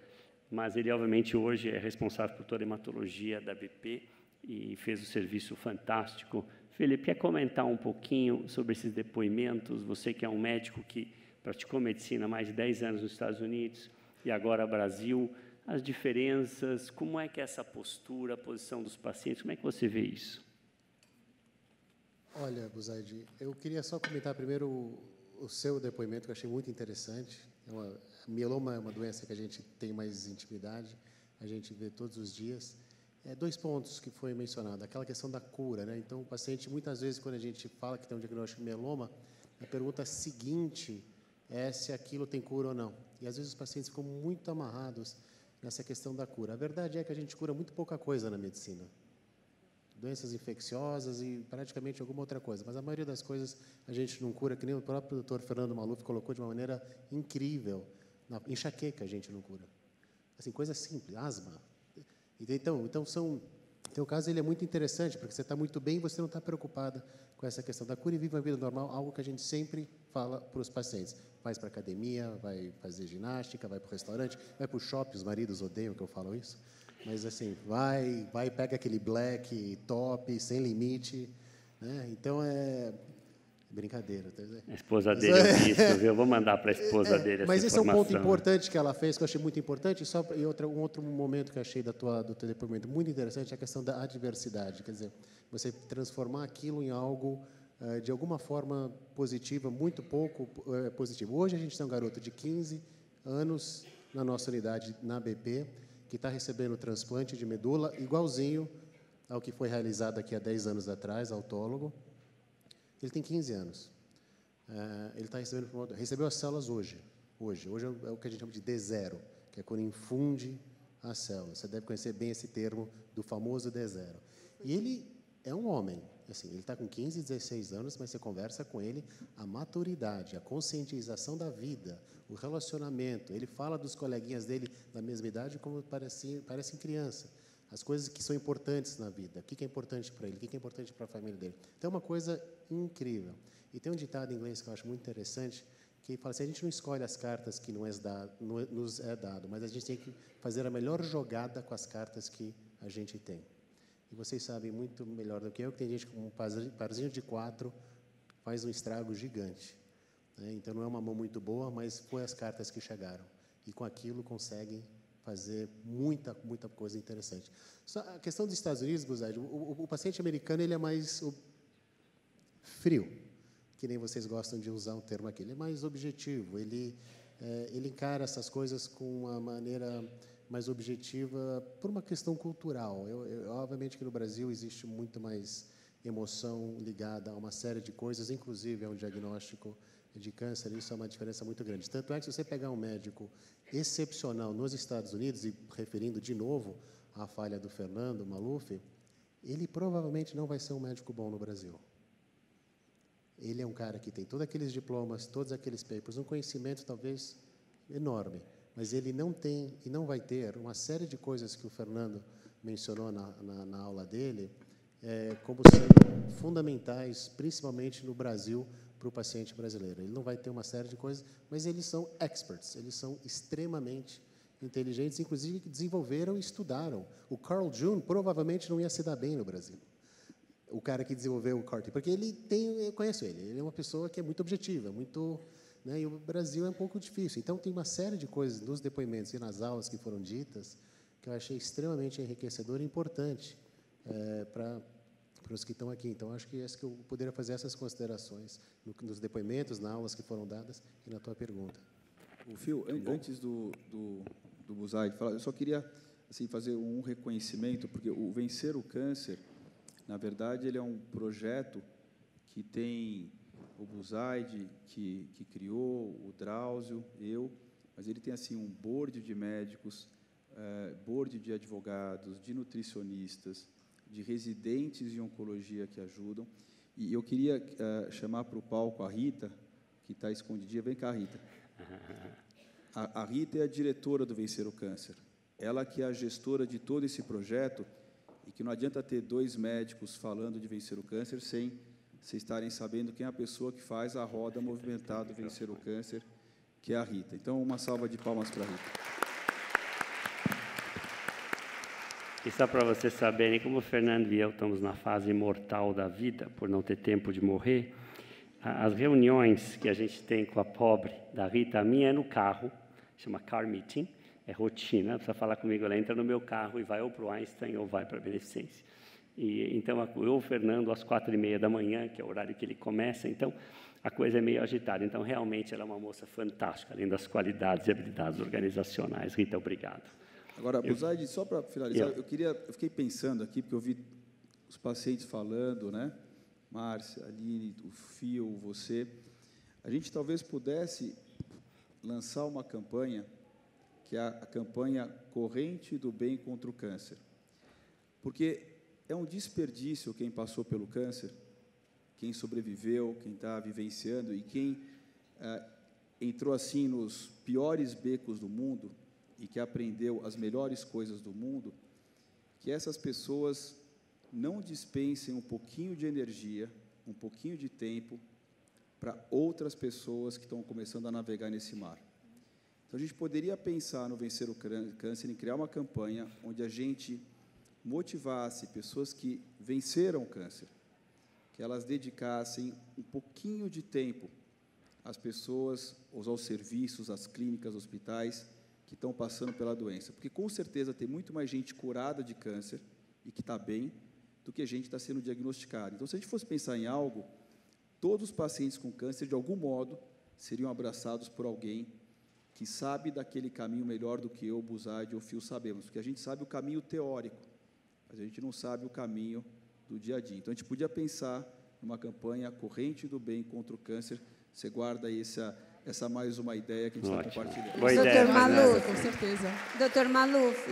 Speaker 1: Mas ele, obviamente, hoje é responsável por toda a hematologia da BP e fez um serviço fantástico. Felipe, quer comentar um pouquinho sobre esses depoimentos? Você que é um médico que praticou medicina há mais de 10 anos nos Estados Unidos e agora Brasil, as diferenças, como é que é essa postura, a posição dos pacientes, como é que você vê isso?
Speaker 19: Olha, Buzaide, eu queria só comentar primeiro o seu depoimento, que eu achei muito interessante. Mieloma é uma doença que a gente tem mais intimidade, a gente vê todos os dias. Dois pontos que foi mencionado, aquela questão da cura, né? Então, o paciente, muitas vezes, quando a gente fala que tem um diagnóstico de mieloma, a pergunta seguinte é se aquilo tem cura ou não. E, às vezes, os pacientes ficam muito amarrados nessa questão da cura. A verdade é que a gente cura muito pouca coisa na medicina. Doenças infecciosas e praticamente alguma outra coisa. Mas a maioria das coisas a gente não cura, que nem o próprio Dr. Fernando Maluf colocou de uma maneira incrível. Na enxaqueca a gente não cura. Assim, coisa simples, asma. Então o teu caso ele é muito interessante, porque você está muito bem e você não está preocupada com essa questão da cura e vive uma vida normal, algo que a gente sempre fala para os pacientes. Vai para a academia, vai fazer ginástica, vai para o restaurante, vai para o shopping, os maridos odeiam que eu falo isso, mas assim, vai, pega aquele black, top, sem limite, né? Então, brincadeira.
Speaker 1: A esposa dele é isso, viu? Eu vou mandar para a esposa dele essa
Speaker 19: mas esse
Speaker 1: informação.
Speaker 19: É um ponto importante que ela fez, que eu achei muito importante, e um outro momento que eu achei do teu depoimento muito interessante é a questão da adversidade, quer dizer, você transformar aquilo em algo, de alguma forma, positiva, muito pouco positivo. Hoje a gente tem um garoto de 15 anos na nossa unidade, na BP, que está recebendo transplante de medula, igualzinho ao que foi realizado aqui há 10 anos atrás, autólogo. Ele tem 15 anos. Ele está recebeu as células hoje. Hoje é o que a gente chama de D0, que é quando infunde as células. Você deve conhecer bem esse termo do famoso D0. E ele é um homem. Assim, ele está com 15, 16 anos, mas você conversa com ele, a maturidade, a conscientização da vida, o relacionamento. Ele fala dos coleguinhas dele da mesma idade como parecem criança. As coisas que são importantes na vida, o que é importante para ele, o que é importante para a família dele. Então, é uma coisa incrível. E tem um ditado em inglês que eu acho muito interessante, que fala assim, a gente não escolhe as cartas que nos é dado, mas a gente tem que fazer a melhor jogada com as cartas que a gente tem. E vocês sabem muito melhor do que eu, que tem gente com um parzinho de 4 faz um estrago gigante. Né? Então, não é uma mão muito boa, mas foi as cartas que chegaram. E com aquilo conseguem fazer muita coisa interessante. Só a questão dos Estados Unidos, Buzaide, o paciente americano ele é mais frio, que nem vocês gostam de usar um termo aqui. Ele é mais objetivo, ele encara essas coisas com uma maneira mais objetiva por uma questão cultural. Obviamente que no Brasil existe muito mais emoção ligada a uma série de coisas, inclusive a um diagnóstico de câncer, isso é uma diferença muito grande. Tanto é que se você pegar um médico excepcional nos Estados Unidos, e referindo de novo à falha do Fernando Maluf, ele provavelmente não vai ser um médico bom no Brasil. Ele é um cara que tem todos aqueles diplomas, todos aqueles papers, um conhecimento talvez enorme, mas ele não tem e não vai ter uma série de coisas que o Fernando mencionou na aula dele, como sendo fundamentais, principalmente no Brasil, para o paciente brasileiro. Ele não vai ter uma série de coisas, mas eles são experts, eles são extremamente inteligentes, inclusive que desenvolveram e estudaram. O Carl June provavelmente não ia se dar bem no Brasil. O cara que desenvolveu o CAR-T, porque eu conheço ele é uma pessoa que é muito objetiva, né, e o Brasil é um pouco difícil. Então, tem uma série de coisas nos depoimentos e nas aulas que foram ditas que eu achei extremamente enriquecedor e importante para os que estão aqui. Então, acho que eu poderia fazer essas considerações nos depoimentos, nas aulas que foram dadas e na tua pergunta.
Speaker 16: O Phil, antes do Buzaide falar, eu só queria assim, fazer um reconhecimento, porque o Vencer o Câncer, na verdade, ele é um projeto que tem o Buzaide, que criou, o Drauzio, eu, mas ele tem assim, um board de médicos, board de advogados, de nutricionistas, de residentes em oncologia que ajudam. E eu queria chamar para o palco a Rita, que está escondidinha. Vem cá, Rita. A Rita é a diretora do Vencer o Câncer. Ela que é a gestora de todo esse projeto, e que não adianta ter 2 médicos falando de Vencer o Câncer sem vocês estarem sabendo quem é a pessoa que faz a roda movimentada do Vencer o Câncer, que é a Rita. Então, uma salva de palmas para a Rita.
Speaker 1: E só para vocês saberem, como o Fernando e eu estamos na fase mortal da vida, por não ter tempo de morrer, as reuniões que a gente tem com a pobre da Rita, a minha é no carro, chama car meeting, é rotina, precisa falar comigo, ela entra no meu carro e vai ou para o Einstein ou vai para a Beneficência. E, então, eu, o Fernando, às 4h30 da manhã, que é o horário que ele começa, então, a coisa é meio agitada. Então, realmente, ela é uma moça fantástica, além das qualidades e habilidades organizacionais. Rita, obrigado.
Speaker 16: Agora, Buzaide, só para finalizar, eu fiquei pensando aqui, porque eu vi os pacientes falando, né? Márcia, Aline, o Fio, você. A gente talvez pudesse lançar uma campanha, que é a campanha Corrente do Bem contra o Câncer. Porque é um desperdício quem passou pelo câncer, quem sobreviveu, quem está vivenciando e quem entrou assim nos piores becos do mundo e que aprendeu as melhores coisas do mundo, que essas pessoas não dispensem um pouquinho de energia, um pouquinho de tempo para outras pessoas que estão começando a navegar nesse mar. Então, a gente poderia pensar no Vencer o Câncer, em criar uma campanha onde a gente motivasse pessoas que venceram o câncer, que elas dedicassem um pouquinho de tempo às pessoas, aos serviços, às clínicas, hospitais que estão passando pela doença. Porque, com certeza, tem muito mais gente curada de câncer e que está bem do que gente está sendo diagnosticada. Então, se a gente fosse pensar em algo, todos os pacientes com câncer, de algum modo, seriam abraçados por alguém que sabe daquele caminho melhor do que eu, Buzaide ou Fio sabemos, porque a gente sabe o caminho teórico, mas a gente não sabe o caminho do dia a dia. Então, a gente podia pensar numa campanha Corrente do Bem contra o Câncer. Você guarda aí essa mais uma ideia que a gente está compartilhando.
Speaker 12: Doutor Maluf,
Speaker 15: com certeza.
Speaker 12: Doutor Maluf,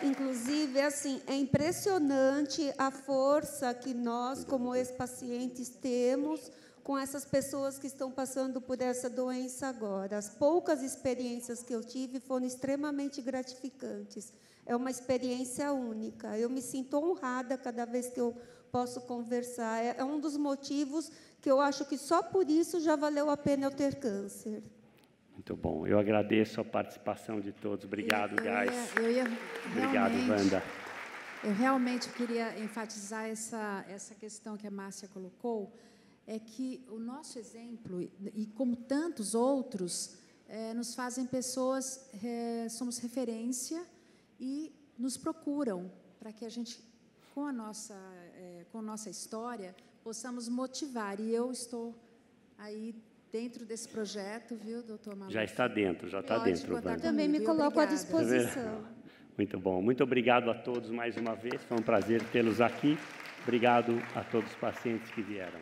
Speaker 12: inclusive, assim, é impressionante a força que nós, como ex-pacientes, temos com essas pessoas que estão passando por essa doença agora. As poucas experiências que eu tive foram extremamente gratificantes. É uma experiência única. Eu me sinto honrada cada vez que eu posso conversar. É um dos motivos que eu acho que só por isso já valeu a pena eu ter câncer.
Speaker 1: Muito bom. Eu agradeço a participação de todos. Obrigado, guys. Obrigado, Wanda.
Speaker 17: Eu realmente queria enfatizar essa questão que a Márcia colocou, é que o nosso exemplo, e como tantos outros, nos fazem pessoas, somos referência e nos procuram para que a gente, com a nossa história, possamos motivar. E eu estou aí dentro desse projeto, viu, doutor Maluf?
Speaker 1: Já está dentro, Wanda.
Speaker 12: Também me coloco à disposição.
Speaker 1: Muito bom. Muito obrigado a todos mais uma vez. Foi um prazer tê-los aqui. Obrigado a todos os pacientes que vieram.